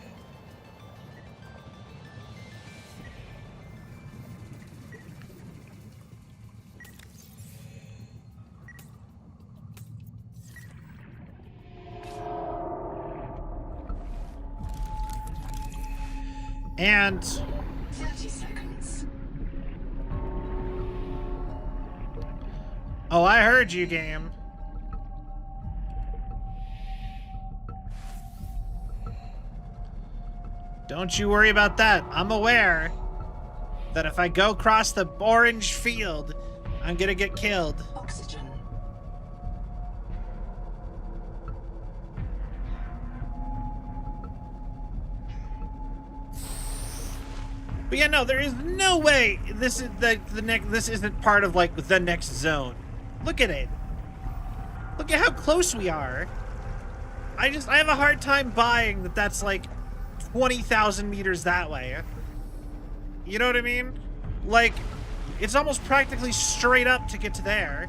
And 30 seconds. oh, I heard you, game. Don't you worry about that. I'm aware that if I go across the orange field, I'm gonna get killed. Oxygen. But yeah, no, there is no way this is the next. This isn't part of like the next zone. Look at it. Look at how close we are. I have a hard time buying that that's like 20,000 meters that way. You know what I mean? Like, it's almost practically straight up to get to there.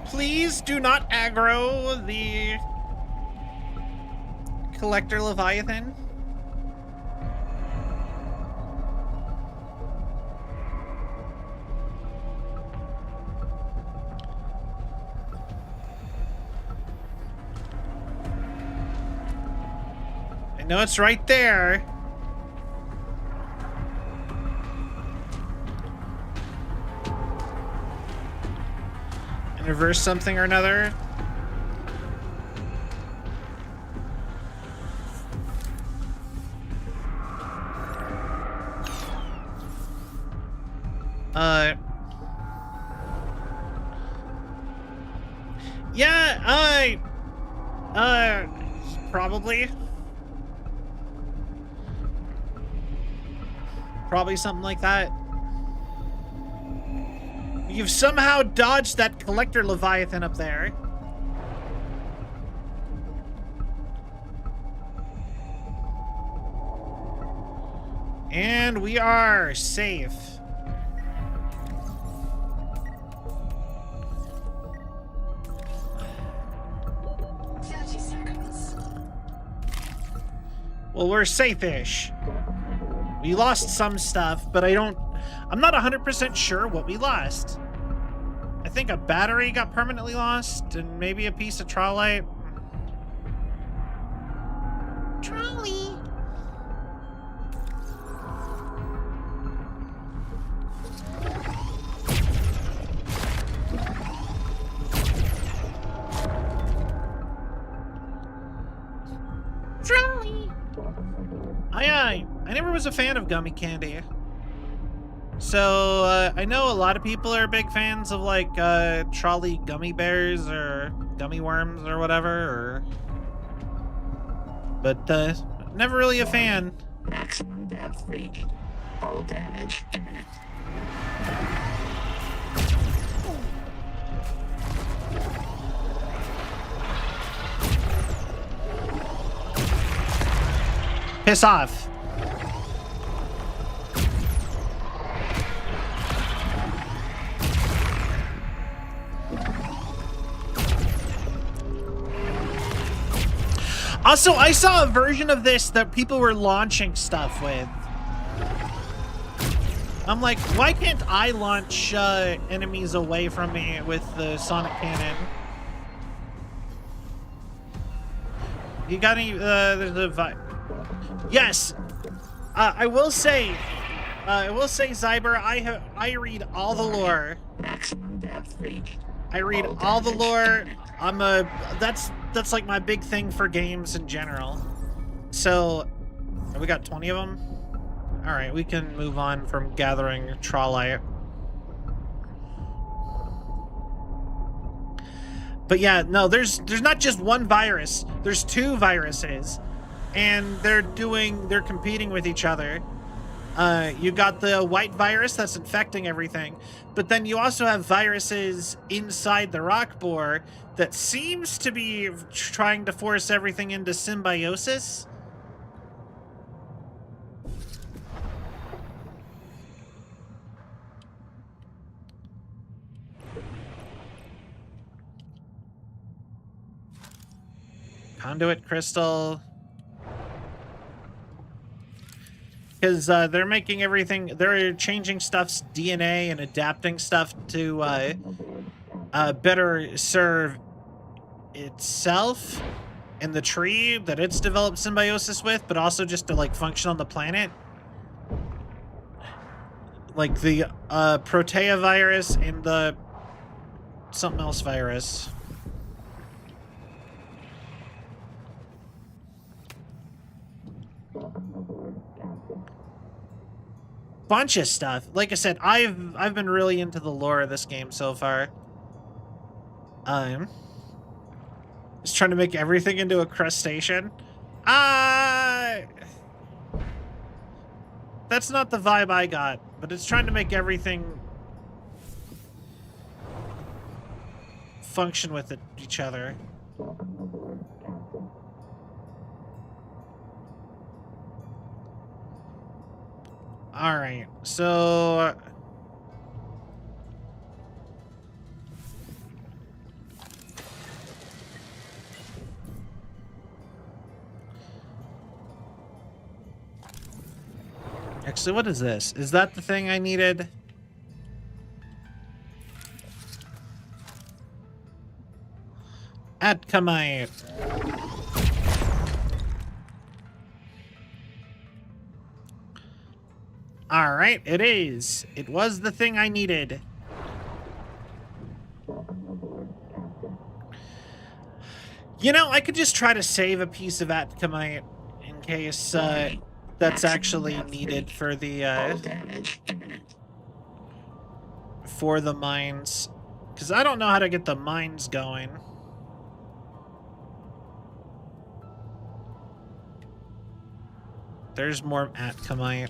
Please do not aggro the Collector Leviathan. I know it's right there. And reverse something or another. Yeah, probably. Probably something like that. You've somehow dodged that Collector Leviathan up there. And we are safe. Well, we're safe-ish. We lost some stuff, but I'm not 100% sure what we lost. I think a battery got permanently lost, and maybe a piece of trawlite. Trolley. Trolley. I never was a fan of gummy candy. So, I know a lot of people are big fans of, like, trolley gummy bears or gummy worms or whatever, but, never really a fan. Maximum death reach. All damage imminent. Piss off. Also, I saw a version of this that people were launching stuff with. I'm like, why can't I launch enemies away from me with the sonic cannon? You got any? There's a yes. I will say, Zyber, I read all the lore. Maximum depth reached. I read all the lore. That's like my big thing for games in general. So, we got 20 of them. All right, we can move on from gathering trawlite. But yeah, no, there's not just one virus. There's two viruses, and they're competing with each other. You got the white virus that's infecting everything, but then you also have viruses inside the rock boar that seems to be trying to force everything into symbiosis. Conduit crystal. Because they're making everything, they're changing stuff's DNA and adapting stuff to better serve itself and the tree that it's developed symbiosis with, but also just to like function on the planet. Like the Protea virus and the something else virus. Bunch of stuff. Like I said, I've been really into the lore of this game so far. Just trying to make everything into a crustacean. That's not the vibe I got, but it's trying to make everything function with each other. All right, so actually, what is this? Is that the thing I needed? Atkamite. All right, it is. It was the thing I needed. You know, I could just try to save a piece of Atkamite in case that's actually needed for the mines, because I don't know how to get the mines going. There's more Atkamite.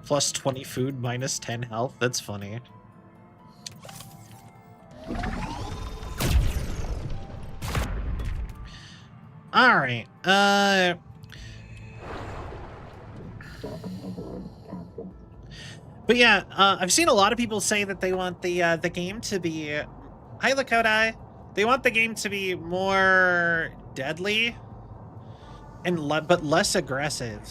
Plus 20 food, minus 10 health. That's funny. All right. But yeah, I've seen a lot of people say that they want the game to be, hi Lakota, they want the game to be more deadly and but less aggressive.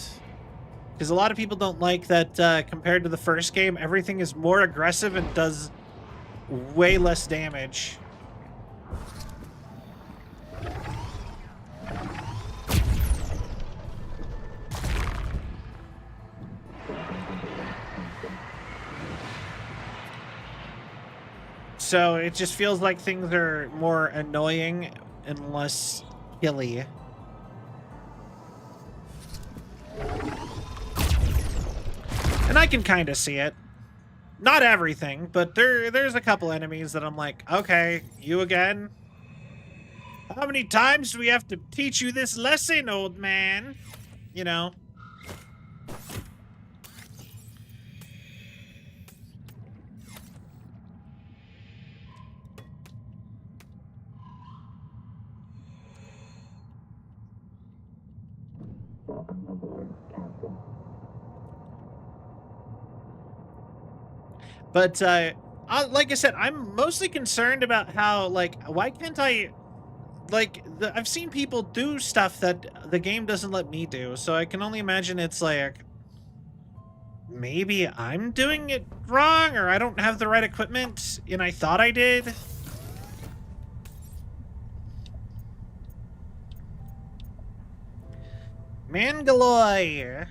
Because a lot of people don't like that compared to the first game, everything is more aggressive and does way less damage. So it just feels like things are more annoying and less killy. And I can kind of see it. Not everything, but there's a couple enemies that I'm like, okay, you again? How many times do we have to teach you this lesson, old man? You know? But like I said, I'm mostly concerned about how, like, why can't I like, I've seen people do stuff that the game doesn't let me do, so I can only imagine it's like, maybe I'm doing it wrong, or I don't have the right equipment, and I thought I did. Mangaloy.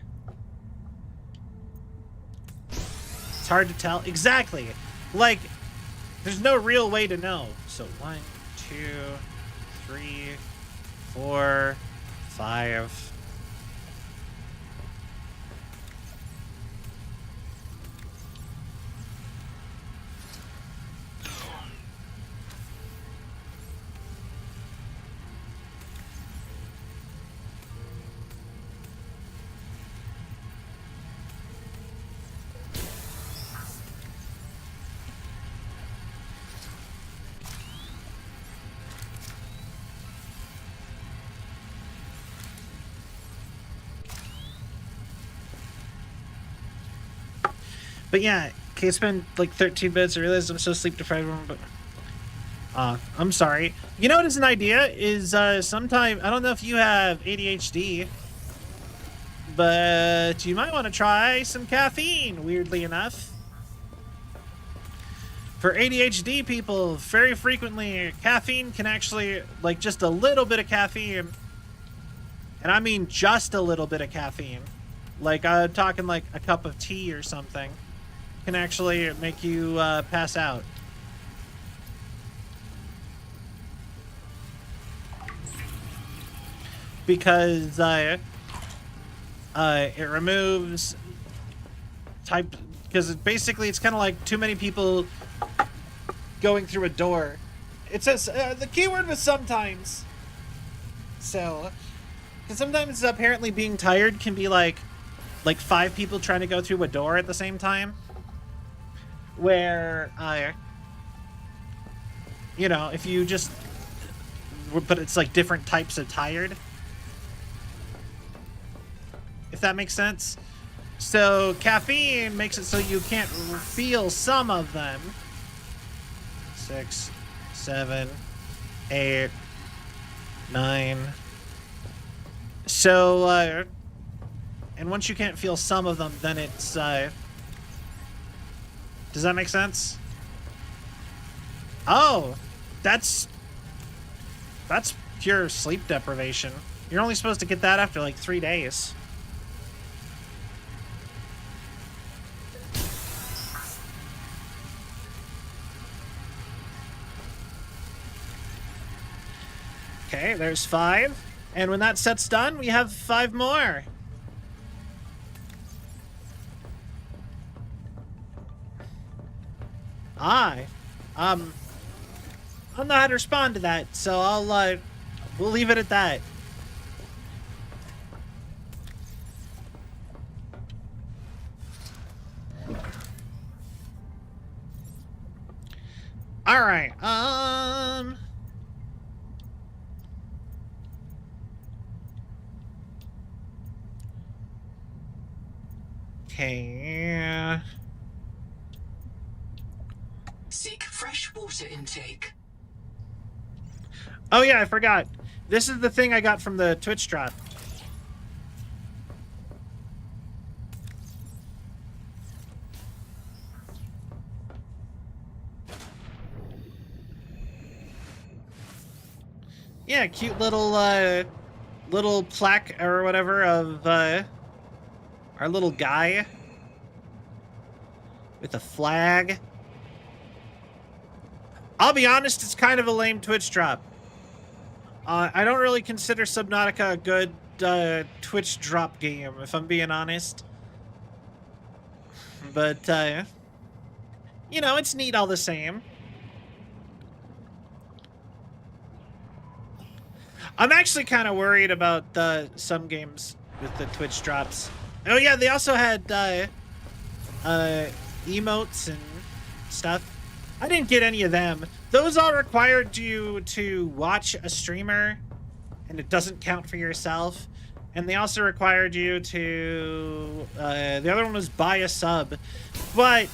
It's hard to tell. Exactly. Like, there's no real way to know. So 1, 2, 3, 4, 5. But yeah, okay, it's been like 13 minutes. I realize I'm so sleep deprived, but I'm sorry. You know what is an idea? Is sometime, I don't know if you have ADHD, but you might want to try some caffeine, weirdly enough. For ADHD people, very frequently, caffeine can actually, like, just a little bit of caffeine, and I mean just a little bit of caffeine, like I'm talking like a cup of tea or something, can actually make you pass out. Because it removes type, because basically it's kind of like too many people going through a door. It says the keyword was sometimes. So, because sometimes apparently being tired can be like 5 people trying to go through a door at the same time. Where, you know, if you just, but it's like different types of tired. If that makes sense. So caffeine makes it so you can't feel some of them. 6, 7, 8, 9. So, and once you can't feel some of them, then it's, does that make sense? Oh, that's pure sleep deprivation. You're only supposed to get that after like 3 days. Okay, there's 5. And when that set's done, we have 5 more. I don't know how to respond to that, so we'll leave it at that. All right. Okay. Seek fresh water intake. Oh yeah, I forgot. This is the thing I got from the Twitch drop. Yeah, cute little plaque or whatever of our little guy with a flag. I'll be honest, it's kind of a lame Twitch drop. I don't really consider Subnautica a good Twitch drop game, if I'm being honest. But, you know, it's neat all the same. I'm actually kind of worried about some games with the Twitch drops. Oh yeah, they also had emotes and stuff. I didn't get any of them. Those all required you to watch a streamer, and it doesn't count for yourself. And they also required you to, the other one was buy a sub, but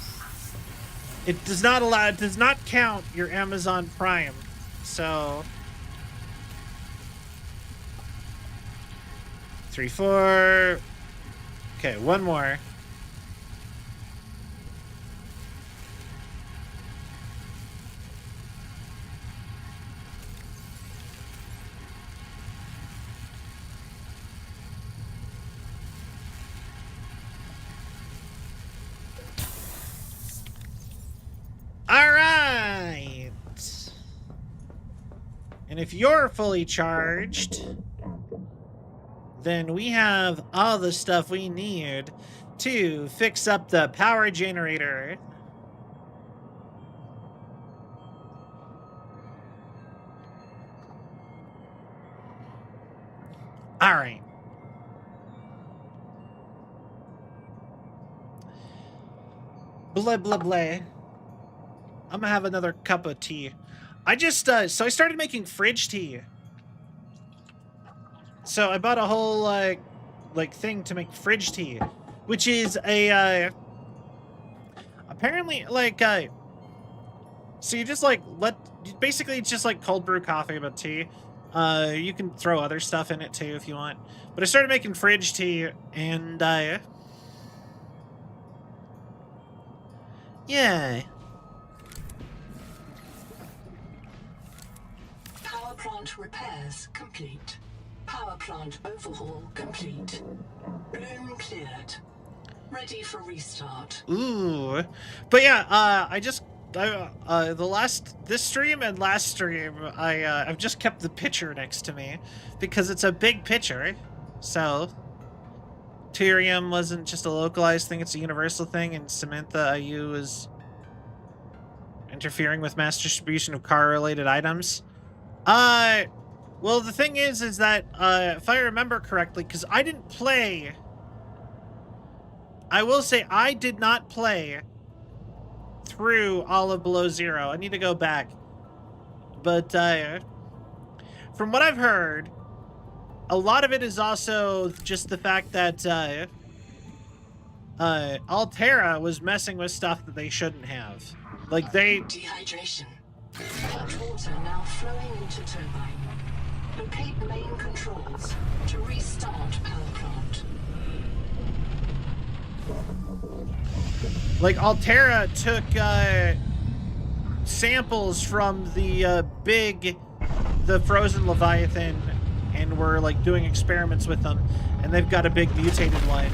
it does not count your Amazon Prime. So 3, 4. Okay, one more. All right. And if you're fully charged, then we have all the stuff we need to fix up the power generator. All right. Blah, blah, blah. I'm gonna have another cup of tea. I just, so I started making fridge tea. So I bought a whole, like thing to make fridge tea, which is a, apparently, like, so you just, like, basically it's just like cold brew coffee, but tea. You can throw other stuff in it too if you want. But I started making fridge tea, and, yeah. Power plant repairs complete. Power plant overhaul complete. Bloom cleared. Ready for restart. Ooh. But yeah, this stream and last stream, I've just kept the picture next to me because it's a big picture. So Tyrium wasn't just a localized thing, it's a universal thing, and Samantha IU is interfering with mass distribution of car-related items. Well, the thing is that, if I remember correctly, because I didn't play... I will say I did not play through all of Below Zero. I need to go back. But, from what I've heard, a lot of it is also just the fact that, Altera was messing with stuff that they shouldn't have. Like, Dehydration. Hot water now flowing into turbine. Locate main controls to restart power plant. Like, Altera took, samples from the frozen Leviathan and were, like, doing experiments with them. And they've got a big mutated one.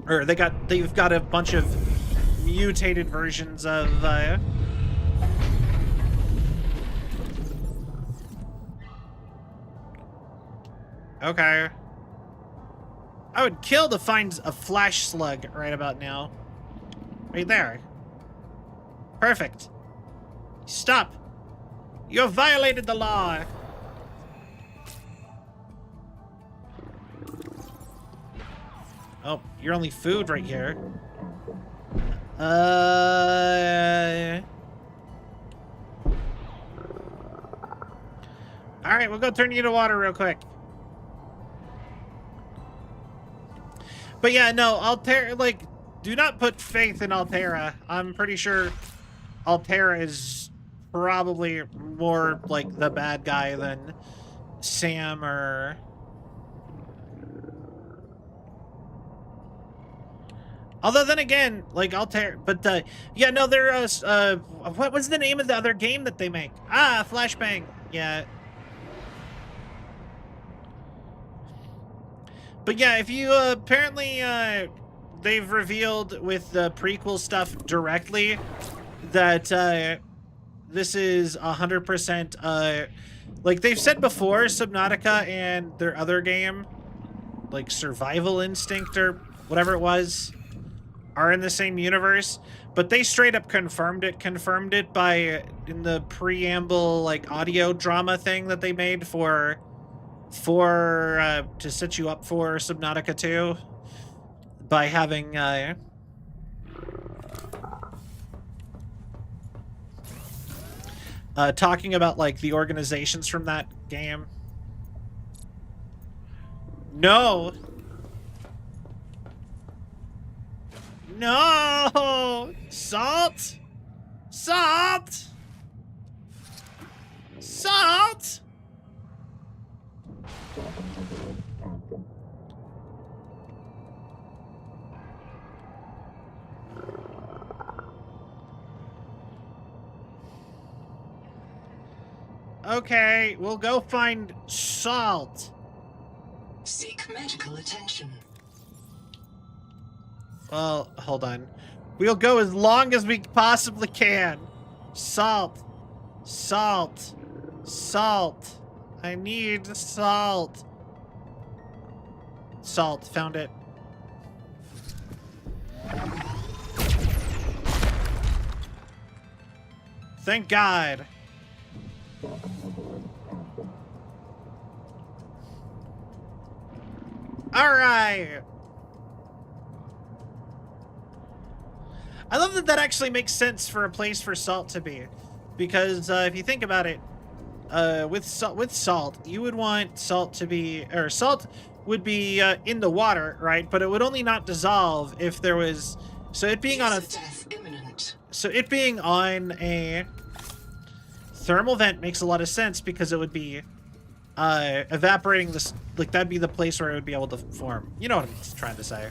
Or they've got a bunch of mutated versions of, okay. I would kill to find a flash slug right about now. Right there. Perfect. Stop. You have violated the law. Oh, you're only food right here. Alright, we'll go turn you to water real quick. But yeah, no, Altera, like, do not put faith in Altera. I'm pretty sure Altera is probably more, like, the bad guy than Sam or... Although then again, like, Altera, but, yeah, no, there is, what was the name of the other game that they make? Ah, Flashbang. Yeah. But yeah, if you, apparently, they've revealed with the prequel stuff directly that, this is 100%, like they've said before, Subnautica and their other game, like Survival Instinct or whatever it was, are in the same universe, but they straight up confirmed it by, in the preamble, like, audio drama thing that they made for to set you up for Subnautica 2, by having, talking about, like, the organizations from that game. No! No! Salt! Salt! Salt! Okay, we'll go find salt. Seek medical attention. Well, hold on. We'll go as long as we possibly can. Salt. Salt. Salt. I need salt. Salt. Found it. Thank God. All right. I love that that actually makes sense for a place for salt to be, because if you think about it, with salt, you would want salt to be, or salt would be in the water, right? But it would only not dissolve if there was, so it being on a, Death imminent. so it being on a thermal vent makes a lot of sense because it would be evaporating this, like that'd be the place where it would be able to form. You know what I'm trying to say.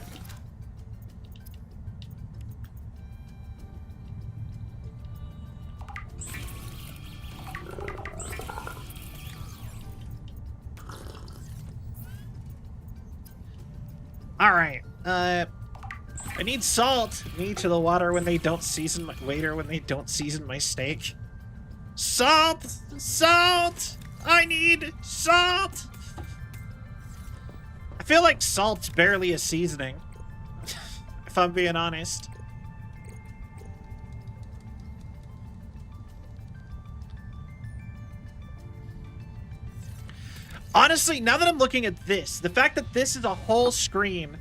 All right. I need salt. Me to the water when they don't season my waiter when they don't season my steak. Salt! Salt! I need salt! I feel like salt's barely a seasoning. If I'm being honest. Honestly, now that I'm looking at this, the fact that this is a whole screen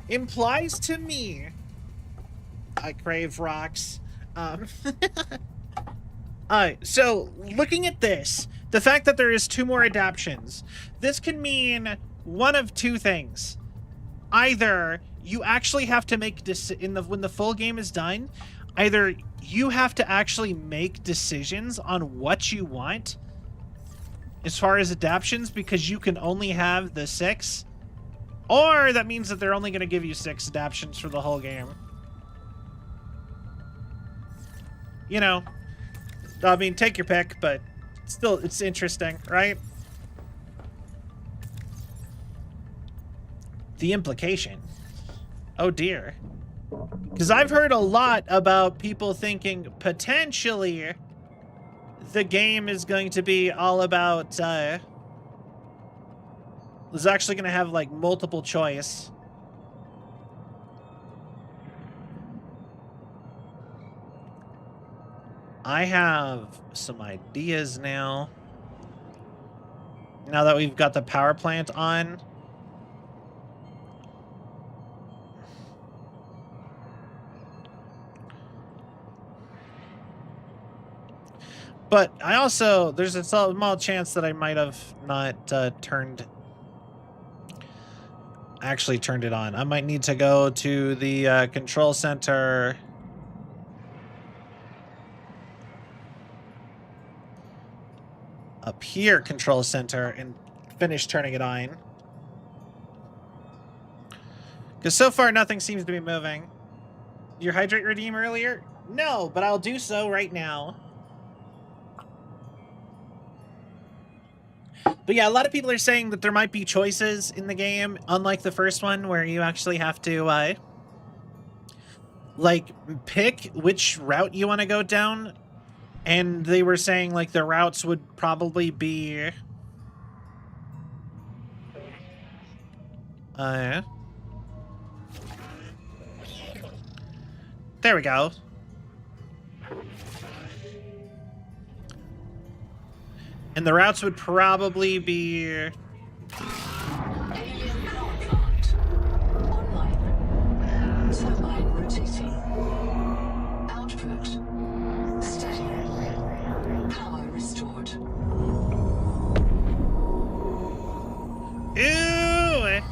implies to me I crave rocks. So looking at this, the fact that there is 2 more adaptions, this can mean one of 2 things. Either you actually have to make when the full game is done, either you have to actually make decisions on what you want as far as adaptions, because you can only have the 6, or that means that they're only going to give you 6 adaptions for the whole game. You know, I mean, take your pick, but still, it's interesting, right? The implication. Oh dear. Because I've heard a lot about people thinking potentially the game is going to be all about, is actually going to have, like, multiple choice. I have some ideas now. Now that we've got the power plant on. But I also, there's a small chance that I might have not actually turned it on. I might need to go to the control center. Up here, control center, and finish turning it on. Because so far, nothing seems to be moving. Your hydrate redeem earlier? No, but I'll do so right now. But yeah, a lot of people are saying that there might be choices in the game, unlike the first one, where you actually have to, like, pick which route you want to go down. And they were saying, like, the routes would probably be... there we go. And the routes would probably be... Alien power plant. Online. Turbine rotating. Output. Steady. Power restored. Ew!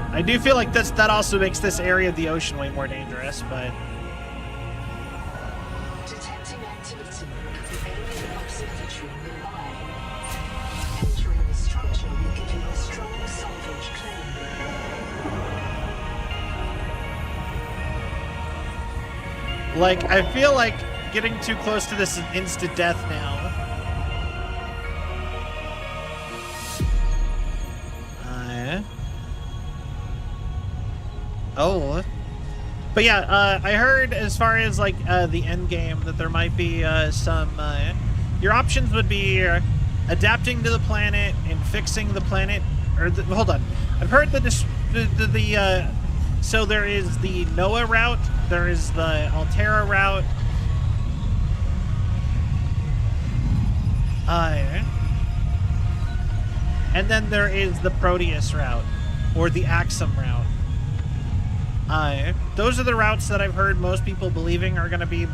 I do feel like that also makes this area of the ocean way more dangerous, but... Detecting activity. The alien observatory nearby. Entering the structure will give you a strong salvage claim. Like, I feel like getting too close to this is instant death now. Oh. But yeah, I heard as far as like the end game that there might be some your options would be adapting to the planet and fixing the planet, or hold on, I've heard so there is the Noah route, there is the Altera route, and then there is the Proteus route or the Axum route. Those are the routes that I've heard most people believing are going to be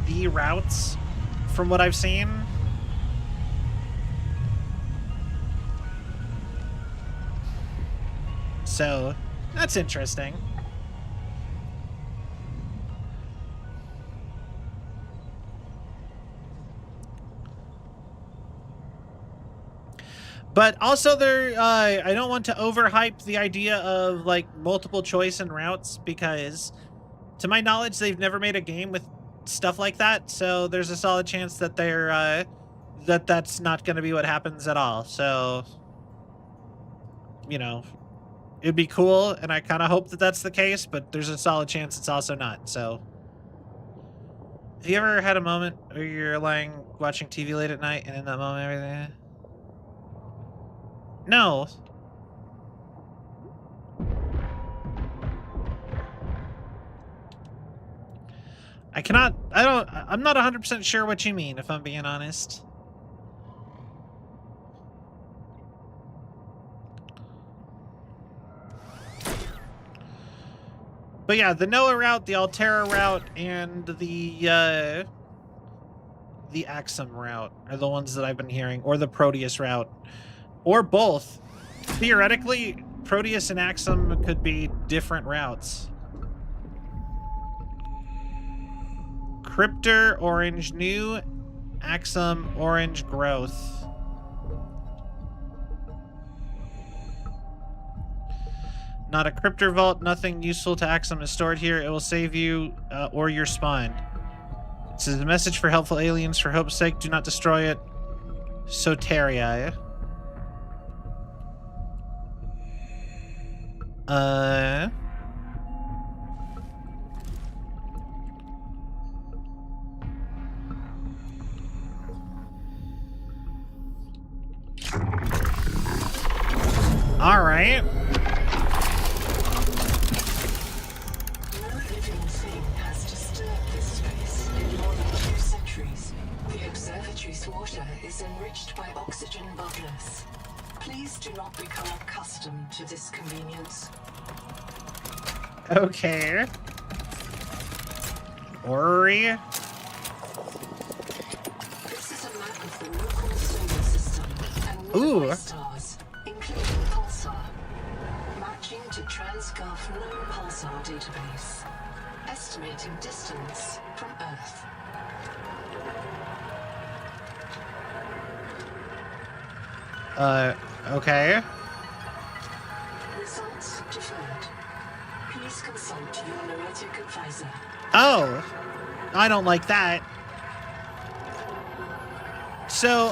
the routes from what I've seen. So, that's interesting. But also I don't want to overhype the idea of like multiple choice and routes, because to my knowledge, they've never made a game with stuff like that. So there's a solid chance that that's not going to be what happens at all. So, you know, it'd be cool. And I kind of hope that that's the case, but there's a solid chance it's also not. So have you ever had a moment where you're watching TV late at night and in that moment, everything? No. I'm not 100% sure what you mean, if I'm being honest. But yeah, the Noah route, the Altera route, and the Axum route are the ones that I've been hearing, or the Proteus route. Or both. Theoretically, Proteus and Axum could be different routes. Cryptor, orange new. Axum, orange growth. Not a Cryptor vault. Nothing useful to Axum is stored here. It will save you or your spawn. It says a message for helpful aliens. For hope's sake, do not destroy it. Soteria. All right. No living thing has disturbed this space in more than 2 centuries. The observatory's water is enriched by oxygen bubblers. Please do not become accustomed to this convenience. Okay. Ori. This is a map of the local solar system and Ooh. nearby stars, including Pulsar, matching to TransGov known Pulsar database, estimating distance from Earth. Okay. Results deferred. Please consult your noetic advisor. Oh, I don't like that. So,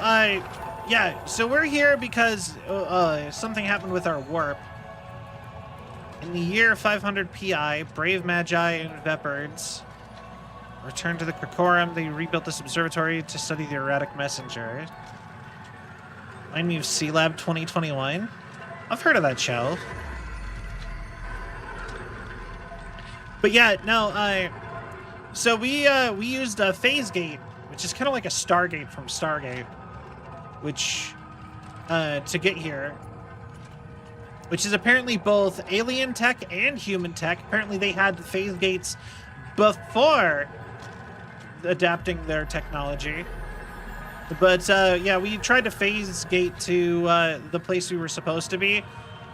yeah, so we're here because something happened with our warp. In the year 500 PI, brave Magi and Vepirds returned to the Krakorum. They rebuilt this observatory to study the erratic messenger. Remind me of C-Lab 2021? I've heard of that show. But yeah, no, so we used a phase gate, which is kind of like a Stargate from Stargate, which, to get here, which is apparently both alien tech and human tech. Apparently they had the phase gates before adapting their technology. But, yeah, we tried to phase gate to the place we were supposed to be,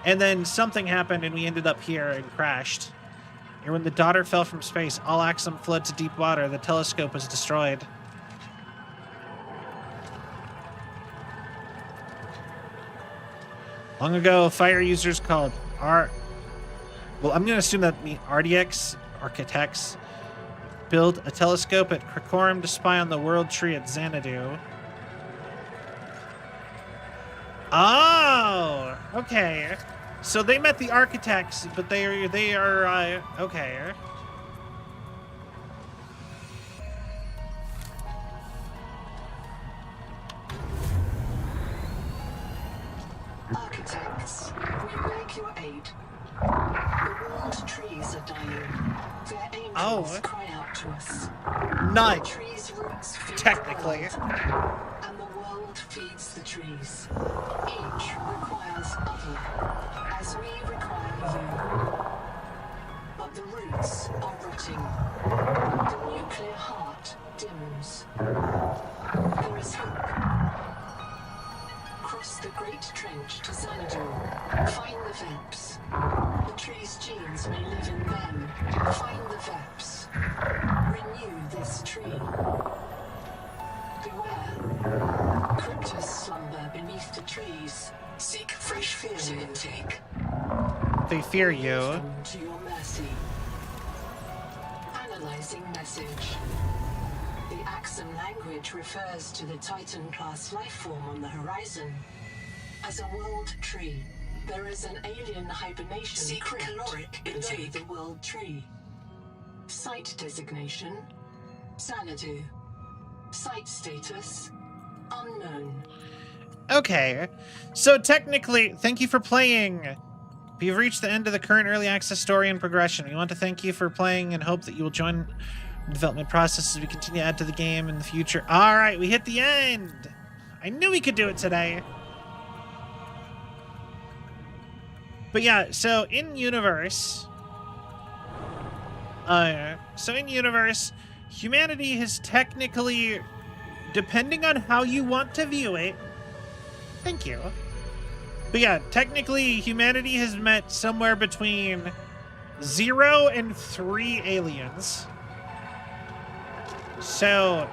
and then something happened and we ended up here and crashed. And when the daughter fell from space, all Axum fled to deep water. The telescope was destroyed. Long ago, fire users called well, I'm going to assume that mean RDX, Architects, build a telescope at Krakorum to spy on the world tree at Xanadu. Oh, okay. So they met the architects, but they are okay. Architects, we beg your aid. The world trees are dying. Their angels cry out to us. Not The trees' roots feed technically. the world, and the world feeds the trees. Each requires other, as we require you. But the roots are rotting. The nuclear heart dims. There is hope. Cross the Great Trench to Xanadu. Find the Veps. The tree's genes may live in them. Find the Veps. Renew this tree. Beware. Cryptos slumber beneath the trees. Seek fresh fuel to intake. They fear you. Use them to your mercy. Analyzing message. The Axum language refers to the Titan-class lifeform on the horizon. As a world tree, there is an alien hibernation crypt below the world tree. Site designation: Xanadu. Site status: unknown. Okay. So technically, thank you for playing. We've reached the end of the current early access story and progression. We want to thank you for playing and hope that you will join the development process as we continue to add to the game in the future. All right, we hit the end. I knew we could do it today. But yeah, so in universe, humanity has technically, depending on how you want to view it, thank you. But yeah, technically humanity has met somewhere between 0 and 3 aliens. So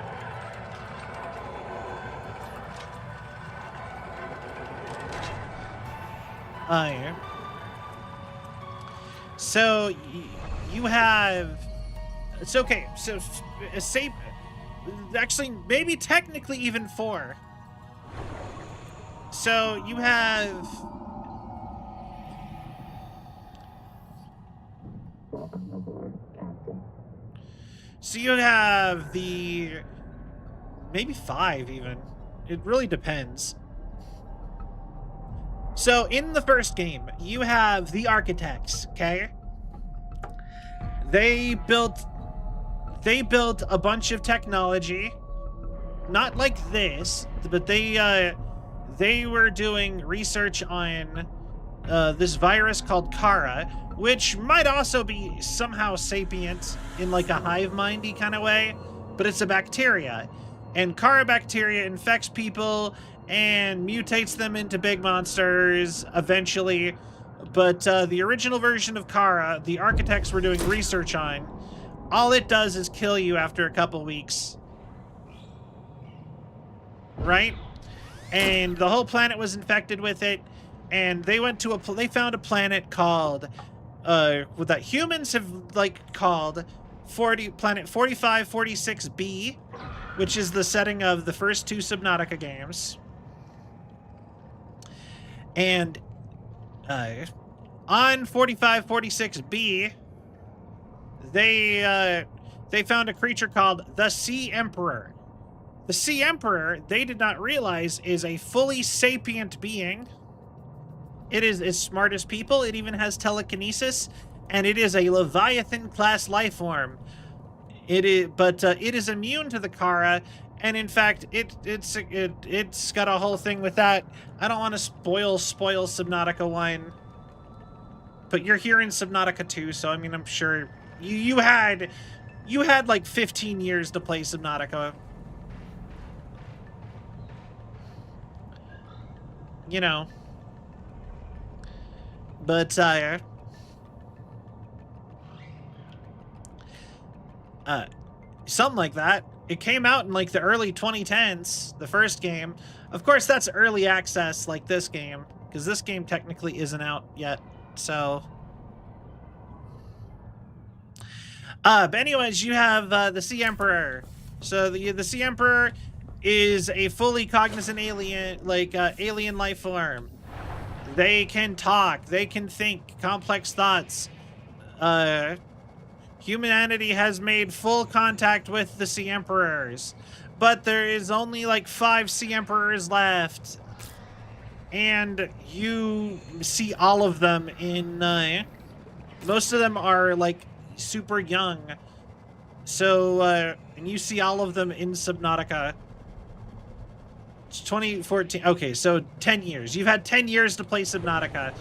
you have, it's okay. So say, actually, maybe technically even 4. So you have the maybe 5 even. It really depends. So in the first game, you have the architects, okay? They built a bunch of technology, not like this, but they were doing research on this virus called Kara, which might also be somehow sapient in like a hive mindy kind of way, but it's a bacteria. And Kara bacteria infects people and mutates them into big monsters eventually. But the original version of Kara, the architects were doing research on, all it does is kill you after a couple weeks. Right? And the whole planet was infected with it, and they went to they found a planet called that humans have like called planet 4546b, which is the setting of the first 2 Subnautica games. And on 4546b, they found a creature called the Sea Emperor. The Sea Emperor, they did not realize, is a fully sapient being. It is as smart as people. It even has telekinesis, and it is a Leviathan-class life form. It is immune to the Kara, and in fact, it's got a whole thing with that. I don't want to spoil Subnautica 1, but you're here in Subnautica 2, so I mean, I'm sure you had like 15 years to play Subnautica. You know. But something like that. It came out in like the early 2010s, the first game. Of course, that's early access like this game, because this game technically isn't out yet. So But anyways, you have the Sea Emperor. So the Sea Emperor is a fully cognizant alien, like alien life form. They can talk. They can think complex thoughts. Humanity has made full contact with the Sea Emperors, but there is only like 5 Sea Emperors left, and you see all of them in. Most of them are like super young, so and you see all of them in Subnautica. It's 2014. Okay, so 10 years. You've had 10 years to play Subnautica.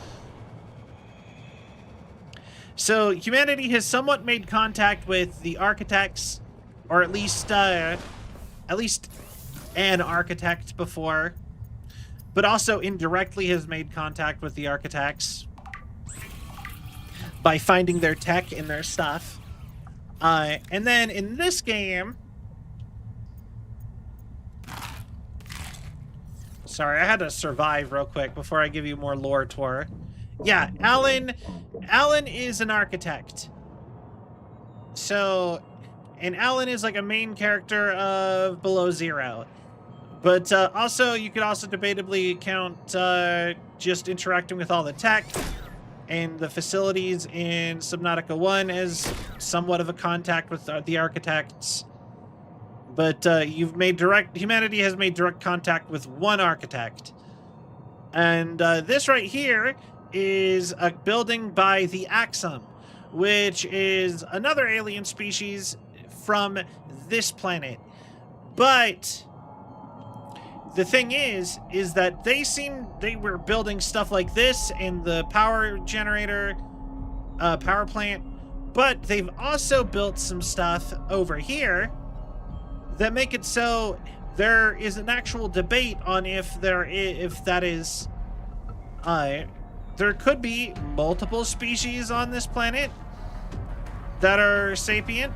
So humanity has somewhat made contact with the architects, or at least an architect before, but also indirectly has made contact with the architects by finding their tech and their stuff. And then in this game, sorry, I had to survive real quick before I give you more lore tour. Yeah, Alan is an architect. So, and Alan is like a main character of Below Zero. But also, you could also debatably count just interacting with all the tech and the facilities in Subnautica 1 as somewhat of a contact with the architects. But humanity has made direct contact with one architect. And this right here is a building by the Axum, which is another alien species from this planet. But the thing is that they were building stuff like this in the power generator, power plant, but they've also built some stuff over here that make it so there is an actual debate on if that is, there could be multiple species on this planet that are sapient.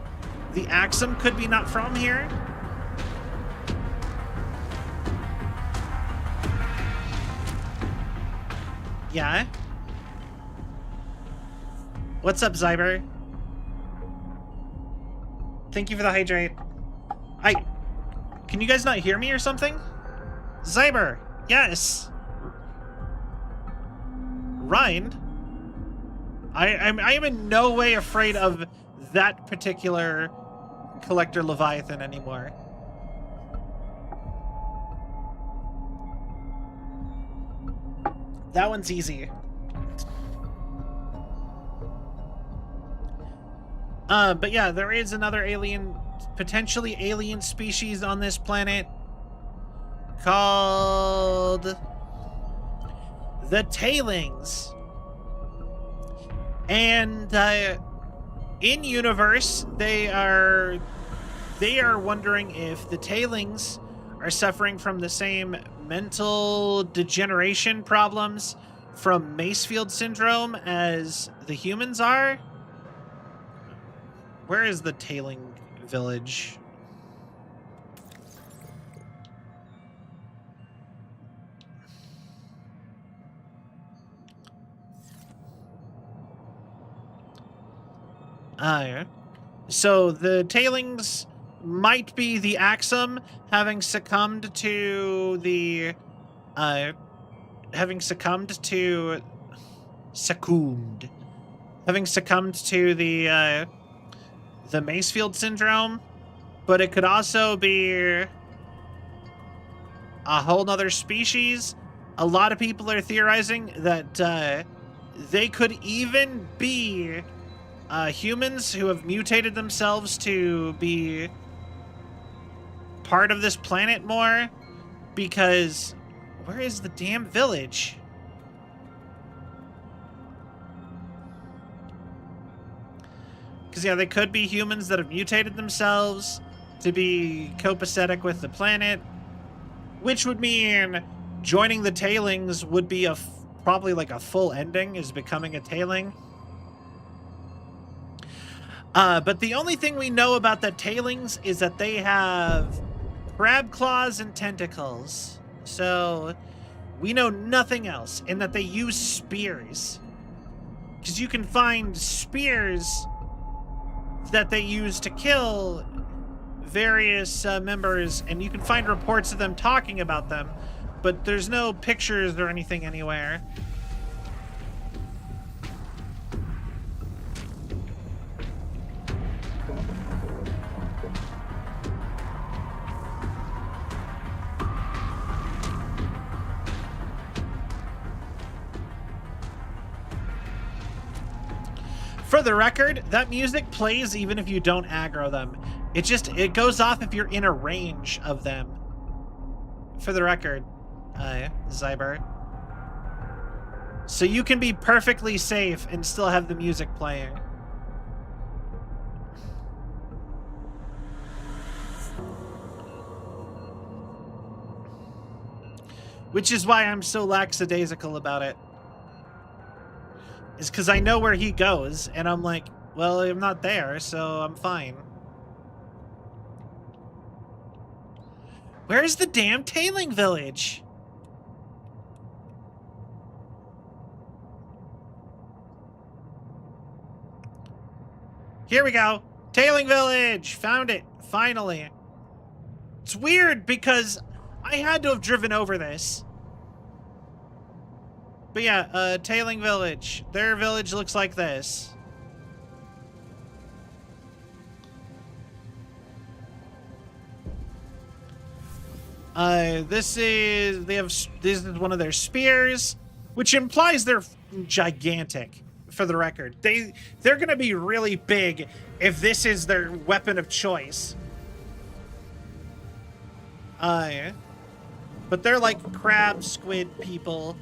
The Axum could be not from here. Yeah. What's up, Zyber? Thank you for the hydrate. Can you guys not hear me or something? Zyber, yes. Rind? I am in no way afraid of that particular Collector Leviathan anymore. That one's easy. But yeah, there is another potentially alien species on this planet called the Tailings. And in universe, they are wondering if the Tailings are suffering from the same mental degeneration problems from Macefield syndrome as the humans are. Where is the Tailing village? So the Tailings might be the Axum having succumbed to the Macefield syndrome, but it could also be a whole nother species. A lot of people are theorizing that they could even be humans who have mutated themselves to be part of this planet more, because where is the damn village? Because yeah, they could be humans that have mutated themselves to be copacetic with the planet, which would mean joining the Tailings would be probably like a full ending, is becoming a Tailing. But the only thing we know about the Tailings is that they have crab claws and tentacles. So we know nothing else, and that they use spears. Because you can find spears that they use to kill various members, and you can find reports of them talking about them, but there's no pictures or anything anywhere. For the record, that music plays even if you don't aggro them. It goes off if you're in a range of them. For the record, Zyber. So you can be perfectly safe and still have the music playing. Which is why I'm so lackadaisical about it. Is because I know where he goes, and I'm like, well, I'm not there, so I'm fine. Where's the damn tailing village? Here we go. Tailing village! Found it, finally. It's weird because I had to have driven over this. But yeah, Tailing Village. Their village looks like this. This is one of their spears, which implies they're gigantic, for the record. They're gonna be really big if this is their weapon of choice. But they're like crab squid people.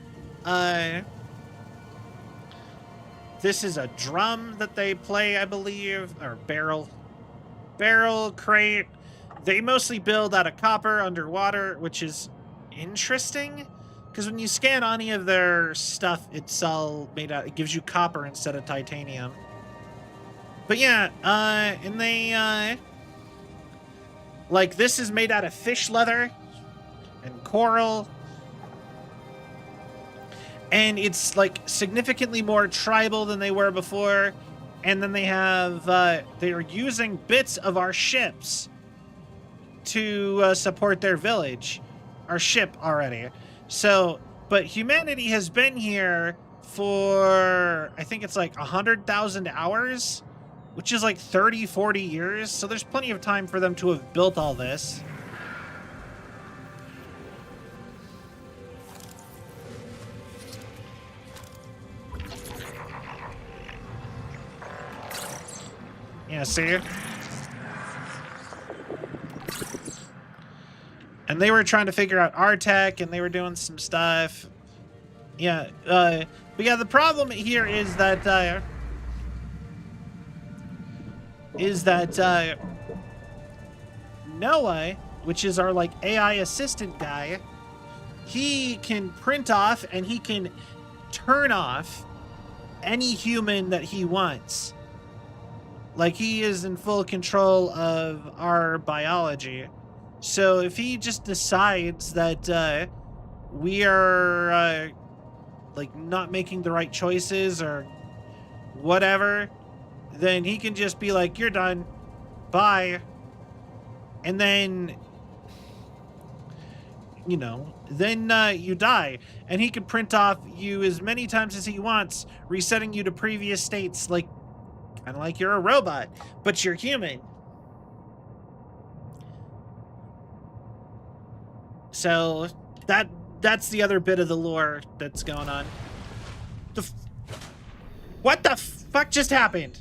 This is a drum that they play, I believe, or barrel crate. They mostly build out of copper underwater, which is interesting because when you scan any of their stuff, it's all made out. It gives you copper instead of titanium. But yeah, and they like this is made out of fish leather and coral. And it's like significantly more tribal than they were before. And then they have, they're using bits of our ships to support their village, our ship already. So, but humanity has been here for, I think it's like 100,000 hours, which is like 30, 40 years. So there's plenty of time for them to have built all this. Yeah, see? And they were trying to figure out our tech, and they were doing some stuff. Yeah, but yeah, the problem here is that, Noah, which is our, like, AI assistant guy, he can print off and he can turn off any human that he wants. Like, he is in full control of our biology. So if he just decides that we are, like, not making the right choices or whatever, then he can just be like, you're done. Bye. And then, you know, then you die. And he can print off you as many times as he wants, resetting you to previous states, like, kind of like you're a robot, but you're human. So that's the other bit of the lore that's going on. What the fuck just happened?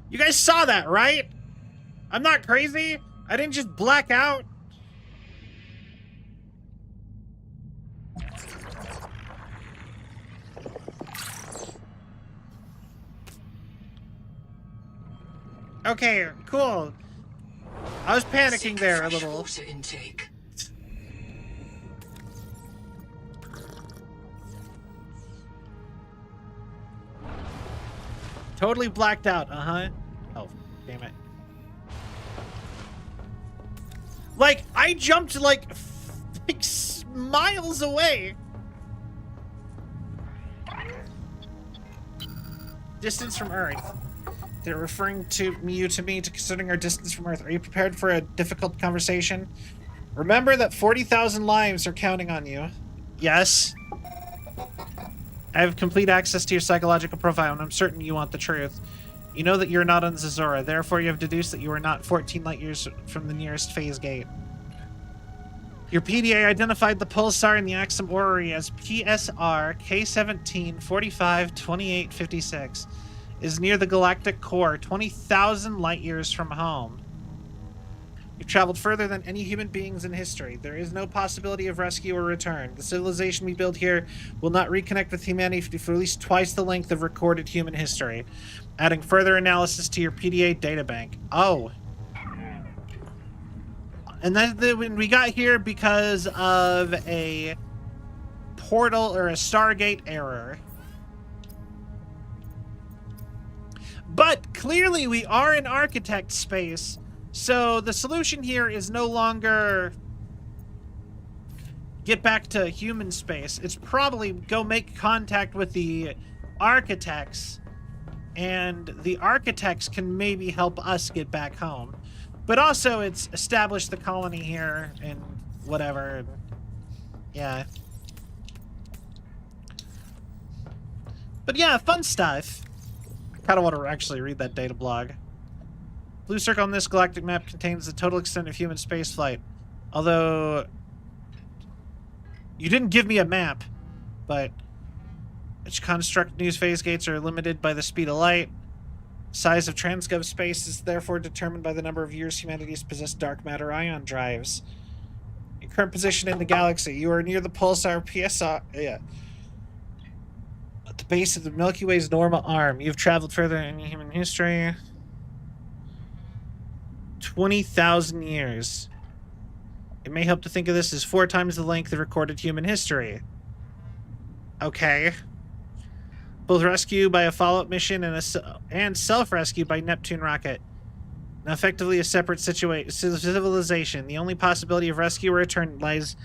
You guys saw that, right? I'm not crazy. I didn't just black out. Okay, cool. I was panicking there a little. Water intake. Totally blacked out. Uh-huh. Oh, damn it. Like, I jumped like miles away. Distance from Earth. They're referring to me to considering our distance from Earth. Are you prepared for a difficult conversation? Remember that 40,000 lives are counting on you. Yes. I have complete access to your psychological profile, and I'm certain you want the truth. You know that you're not on Zazora, therefore you have deduced that you are not 14 light years from the nearest phase gate. Your PDA identified the pulsar in the Axum Orrery as PSR K17 45 28 56. Is near the galactic core, 20,000 light years from home. You've traveled further than any human beings in history. There is no possibility of rescue or return. The civilization we build here will not reconnect with humanity for at least twice the length of recorded human history. Adding further analysis to your PDA databank. Oh. And then we got here because of a portal or a Stargate error. But clearly we are in architect space, so the solution here is no longer get back to human space. It's probably go make contact with the architects, and the architects can maybe help us get back home. But also it's establish the colony here and whatever. And yeah. But yeah, fun stuff. Kind of want to actually read that data blog. Blue circle on this galactic map contains the total extent of human spaceflight. Although you didn't give me a map, but its construct news phase gates are limited by the speed of light. Size of transgov space is therefore determined by the number of years humanity has possessed dark matter ion drives. Your current position in the galaxy, you are near the pulsar PSR. Yeah. At the base of the Milky Way's normal arm. You've traveled further in human history. 20,000 years. It may help to think of this as 4 times the length of recorded human history. Okay. Both rescue by a follow-up mission and self-rescue by Neptune rocket. Now effectively a separate civilization. The only possibility of rescue or return lies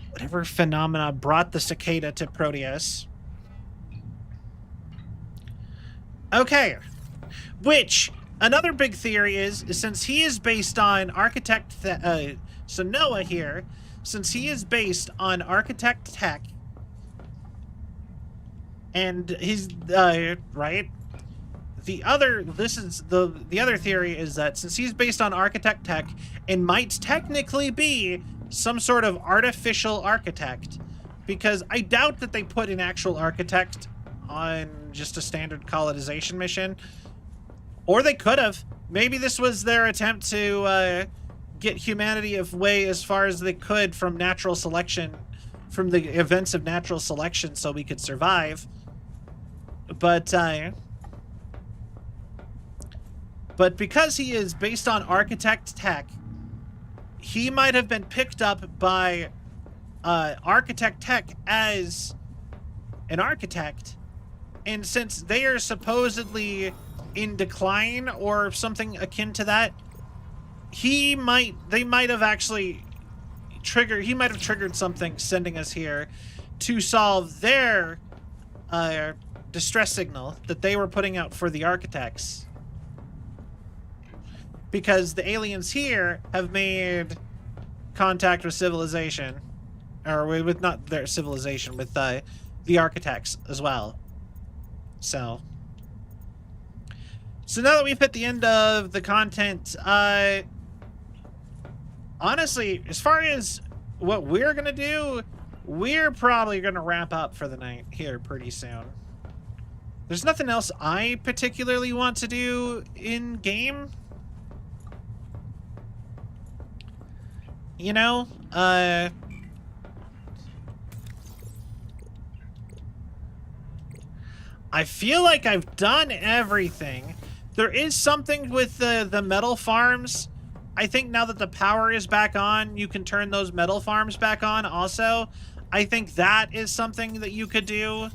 whatever phenomena brought the cicada to Proteus. Okay, which another big theory is since he is based on architect, so Noah here, since he is based on architect tech, and he's right. The other theory is that since he's based on architect tech, and might technically be some sort of artificial architect, because I doubt that they put an actual architect on just a standard colonization mission. Or they could have. Maybe this was their attempt to get humanity away as far as they could from natural selection, from the events of natural selection, so we could survive. But because he is based on architect tech, he might have been picked up by architect tech as an architect. And since they are supposedly in decline or something akin to that, they might have actually triggered something sending us here to solve their distress signal that they were putting out for the architects. Because the aliens here have made contact with civilization, or with not their civilization, with the architects as well. So now that we've hit the end of the content, honestly, as far as what we're gonna do, we're probably gonna wrap up for the night here pretty soon. There's nothing else I particularly want to do in game. You know, I feel like I've done everything. There is something with the metal farms. I think now that the power is back on, you can turn those metal farms back on also. I think that is something that you could do.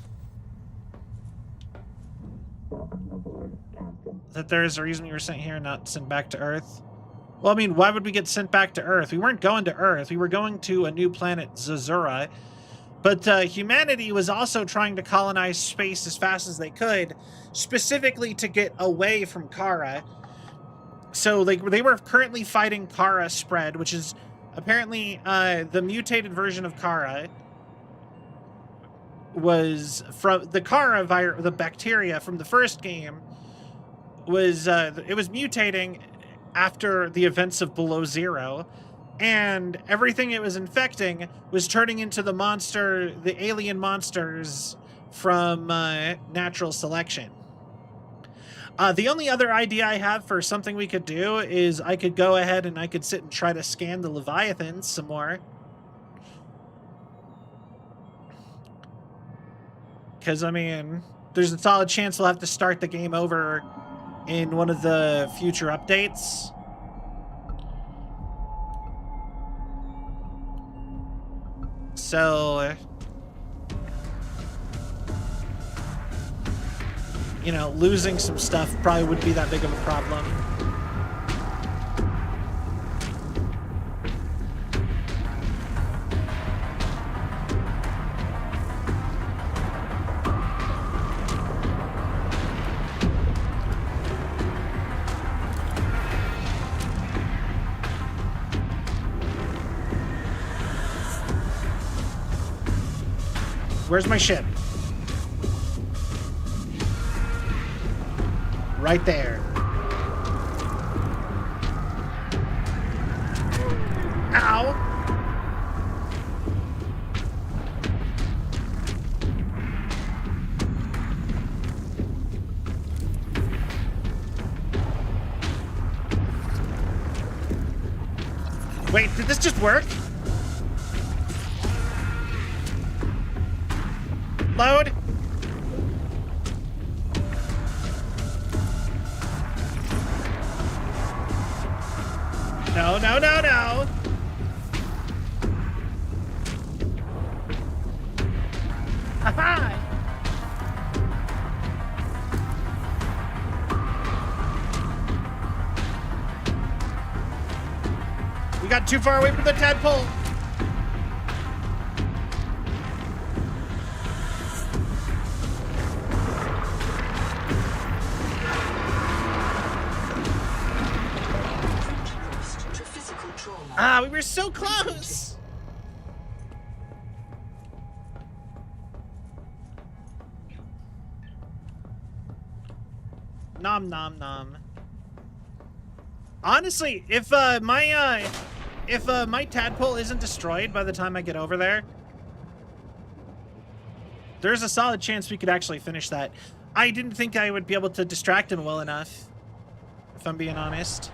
That there is a reason we were sent here, not sent back to Earth. Well, I mean, why would we get sent back to Earth? We weren't going to Earth. We were going to a new planet, Zazura. But humanity was also trying to colonize space as fast as they could, specifically to get away from Kara. So they were currently fighting Kara spread, which is apparently the mutated version of Kara was from the Kara virus, the bacteria from the first game was it was mutating after the events of Below Zero, and everything it was infecting was turning into the monster, the alien monsters from natural selection. The only other idea I have for something we could do is I could go ahead and I could sit and try to scan the Leviathans some more. Because, I mean, there's a solid chance we'll have to start the game over in one of the future updates. So, you know, losing some stuff probably wouldn't be that big of a problem. Where's my ship? Right there. Ow! Wait, did this just work? Load. No, no, no, no. Ha-ha! We got too far away from the tadpole. Ah, we were so close! Nom nom nom. Honestly, if my tadpole isn't destroyed by the time I get over there, there's a solid chance we could actually finish that. I didn't think I would be able to distract him well enough, if I'm being honest.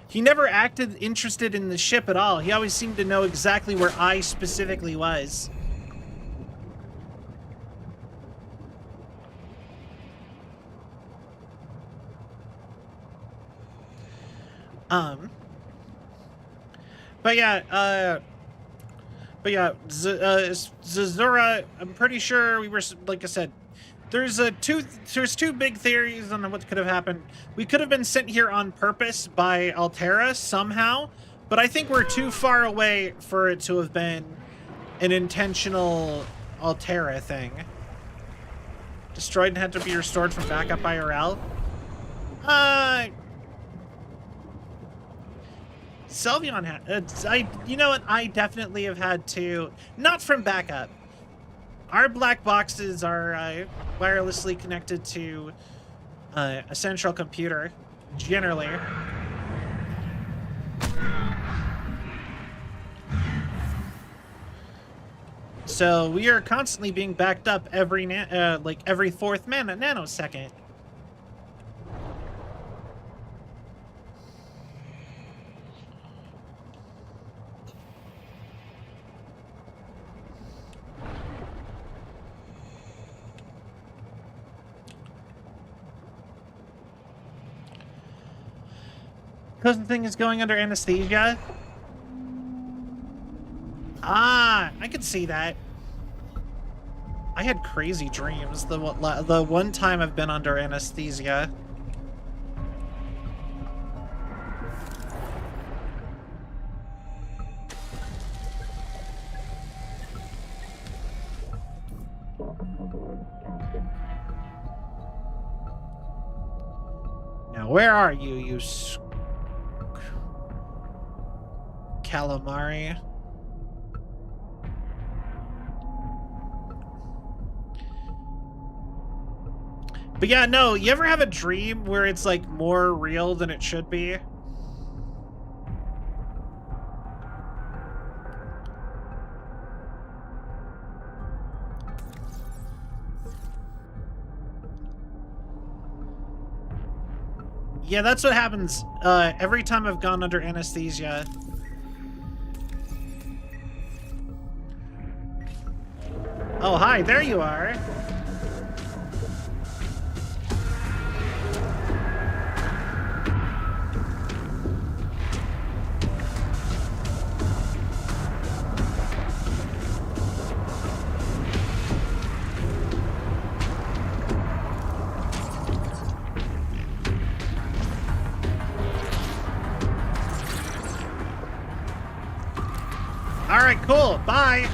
He never acted interested in the ship at all. He always seemed to know exactly where I specifically was. But yeah, Zazura, I'm pretty sure we were, like I said, there's two big theories on what could have happened. We could have been sent here on purpose by Altera somehow, but I think we're too far away for it to have been an intentional Altera thing. Destroyed and had to be restored from backup IRL. Celvion had, you know what, I definitely have had to, not from backup. Our black boxes are wirelessly connected to a central computer, generally. So we are constantly being backed up every every fourth nanosecond. Because the thing is going under anesthesia? Ah, I could see that. I had crazy dreams the one time I've been under anesthesia. Now, where are you, you calamari? But yeah, no, you ever have a dream where it's like more real than it should be? Yeah, that's what happens every time I've gone under anesthesia. Oh, hi, there you are. All right, cool. Bye.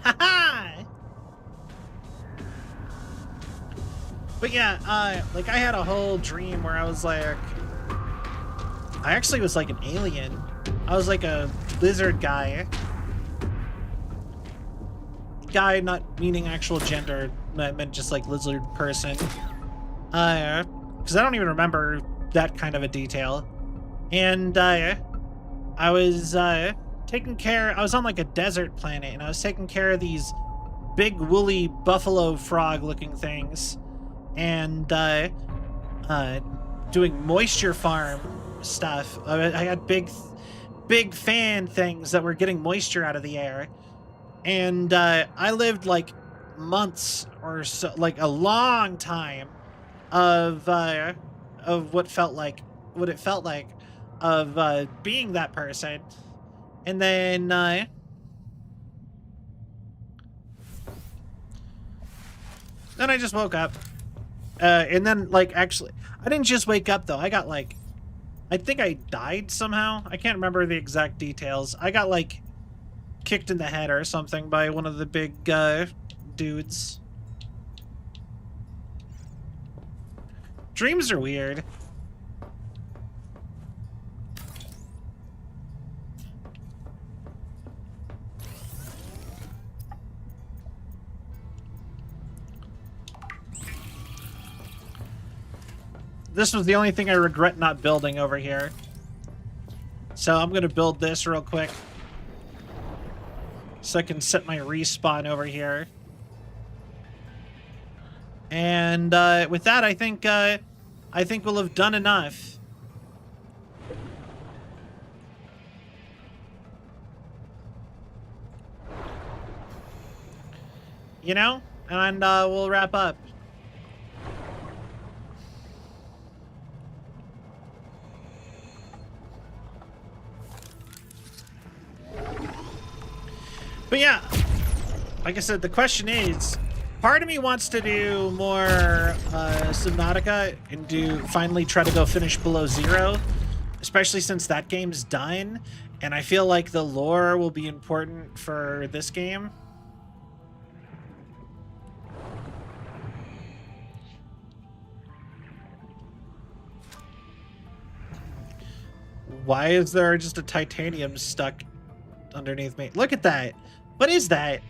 Haha. But yeah, like I had a whole dream where I was like, I actually was like an alien. I was like a lizard guy. Guy, not meaning actual gender. I meant just like lizard person. Because I don't even remember that kind of a detail. And I was taking care. I was on like a desert planet, and I was taking care of these big woolly buffalo frog-looking things, and doing moisture farm stuff. I had big fan things that were getting moisture out of the air. And I lived like months or so, like a long time of what it felt like of being that person. And then I just woke up. And then like actually I didn't just wake up though. I got like, I think I died somehow. I can't remember the exact details. I got like kicked in the head or something by one of the big dudes. Dreams are weird. This was the only thing I regret not building over here. So I'm gonna build this real quick, so I can set my respawn over here. And with that, I think we'll have done enough. You know? And we'll wrap up. But yeah, like I said, the question is, part of me wants to do more Subnautica and finally try to go finish below zero, especially since that game's done, and I feel like the lore will be important for this game. Why is there just a titanium stuck underneath me? Look at that. What is that?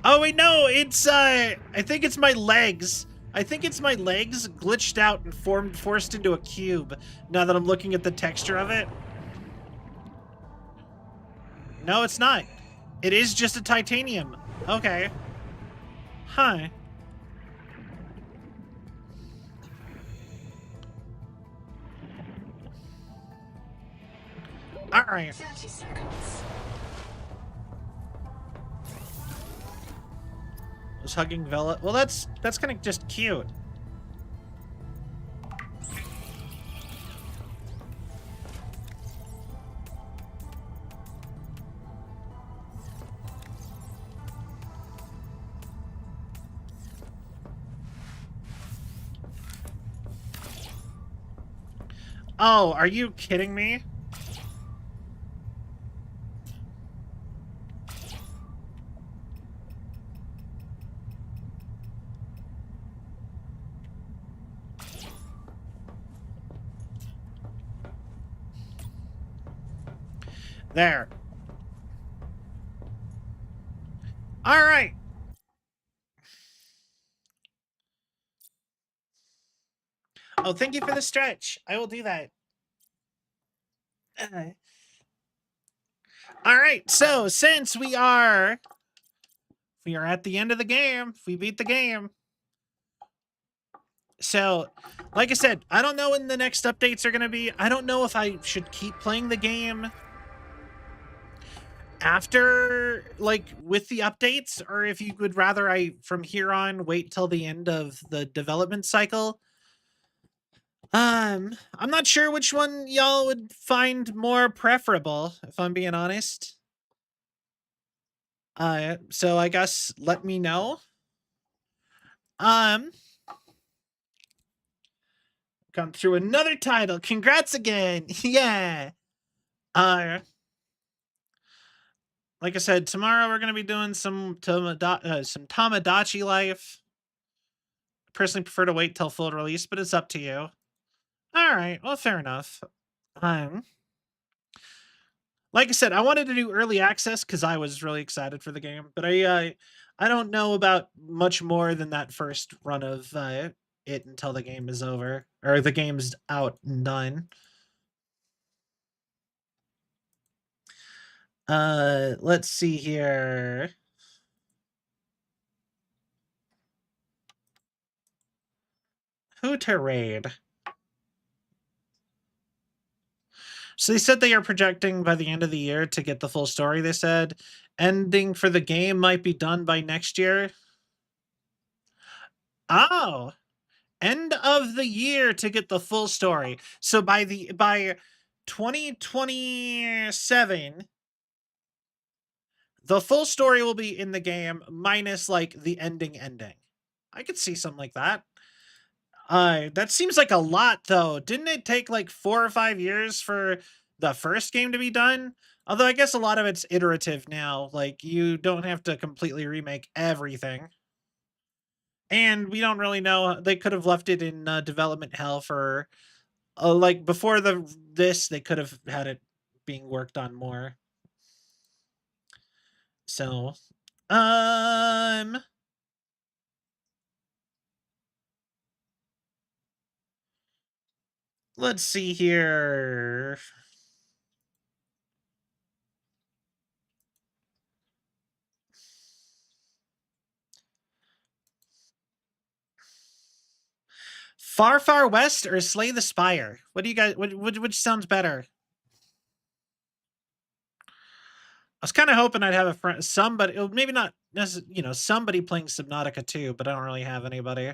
Oh wait, no, it's I think it's my legs. I think it's my legs glitched out and forced into a cube now that I'm looking at the texture of it. No, it's not. It is just a titanium. Okay. Huh. All right. 30 seconds. Was hugging Vela. Well, that's kind of just cute. Oh, are you kidding me? There. All right. Oh, thank you for the stretch. I will do that. All right. So, since we are at the end of the game, we beat the game. So, like I said, I don't know when the next updates are going to be. I don't know if I should keep playing the game after, like, with the updates, or if you would rather I, from here on, wait till the end of the development cycle. I'm not sure which one y'all would find more preferable, if I'm being honest. So I guess let me know. Come through another title. Congrats again. Yeah. Like I said, tomorrow we're gonna be doing some Tamagotchi life. I personally prefer to wait till full release, but it's up to you. All right, well, fair enough. Like I said, I wanted to do early access because I was really excited for the game, but I don't know about much more than that first run of it until the game is over or the game's out and done. Let's see here. Who to raid? So they said they are projecting by the end of the year to get the full story. They said ending for the game might be done by next year. Oh, end of the year to get the full story. So by 2027, the full story will be in the game minus like the ending. I could see something like that. That seems like a lot though. Didn't it take like 4 or 5 years for the first game to be done? Although I guess a lot of it's iterative now. Like you don't have to completely remake everything. And we don't really know. They could have left it in development hell for like before this. They could have had it being worked on more. So, let's see here. Far Far West or Slay the Spire? What do you guys? Which sounds better? I was kind of hoping I'd have a friend, somebody, maybe not, somebody playing Subnautica too, but I don't really have anybody.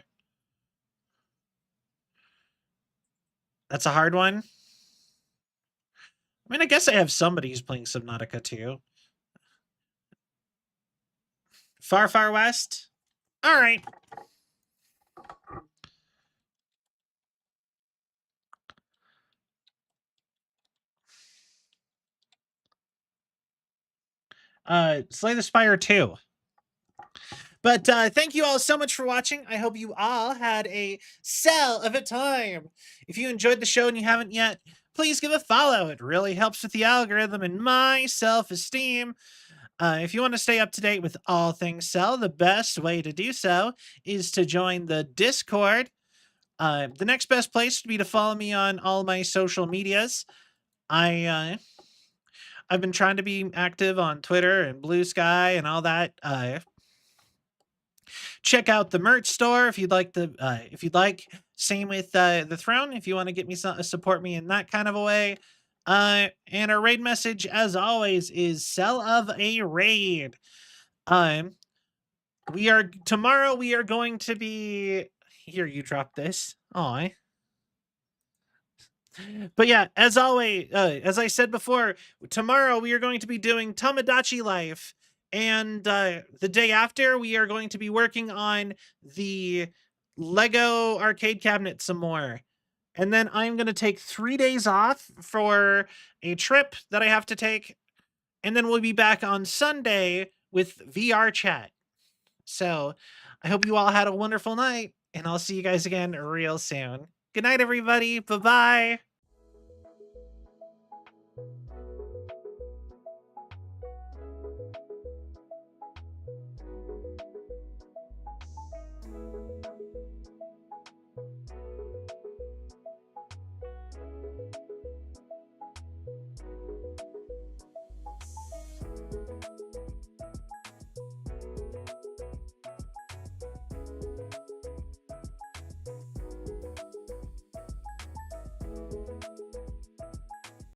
That's a hard one. I mean, I guess I have somebody who's playing Subnautica too. Far Far West? All right. Slay the Spire 2. But thank you all so much for watching. I hope you all had a cell of a time. If you enjoyed the show and you haven't yet, please give a follow. It really helps with the algorithm and my self-esteem. If you want to stay up to date with all things Cell, the best way to do so is to join the Discord. The next best place would be to follow me on all my social medias. I've been trying to be active on Twitter and Blue Sky and all that. Check out the merch store if you'd like Same with the Throne if you want to get me support me in that kind of a way. And our raid message, as always, is Cell of a Raid. tomorrow we are going to be here. You drop this. Aw. But yeah, as always, as I said before, tomorrow we are going to be doing Tomodachi Life, and the day after we are going to be working on the Lego arcade cabinet some more. And then I'm going to take 3 days off for a trip that I have to take, and then we'll be back on Sunday with VR chat. So I hope you all had a wonderful night, and I'll see you guys again real soon. Good night, everybody. Bye bye.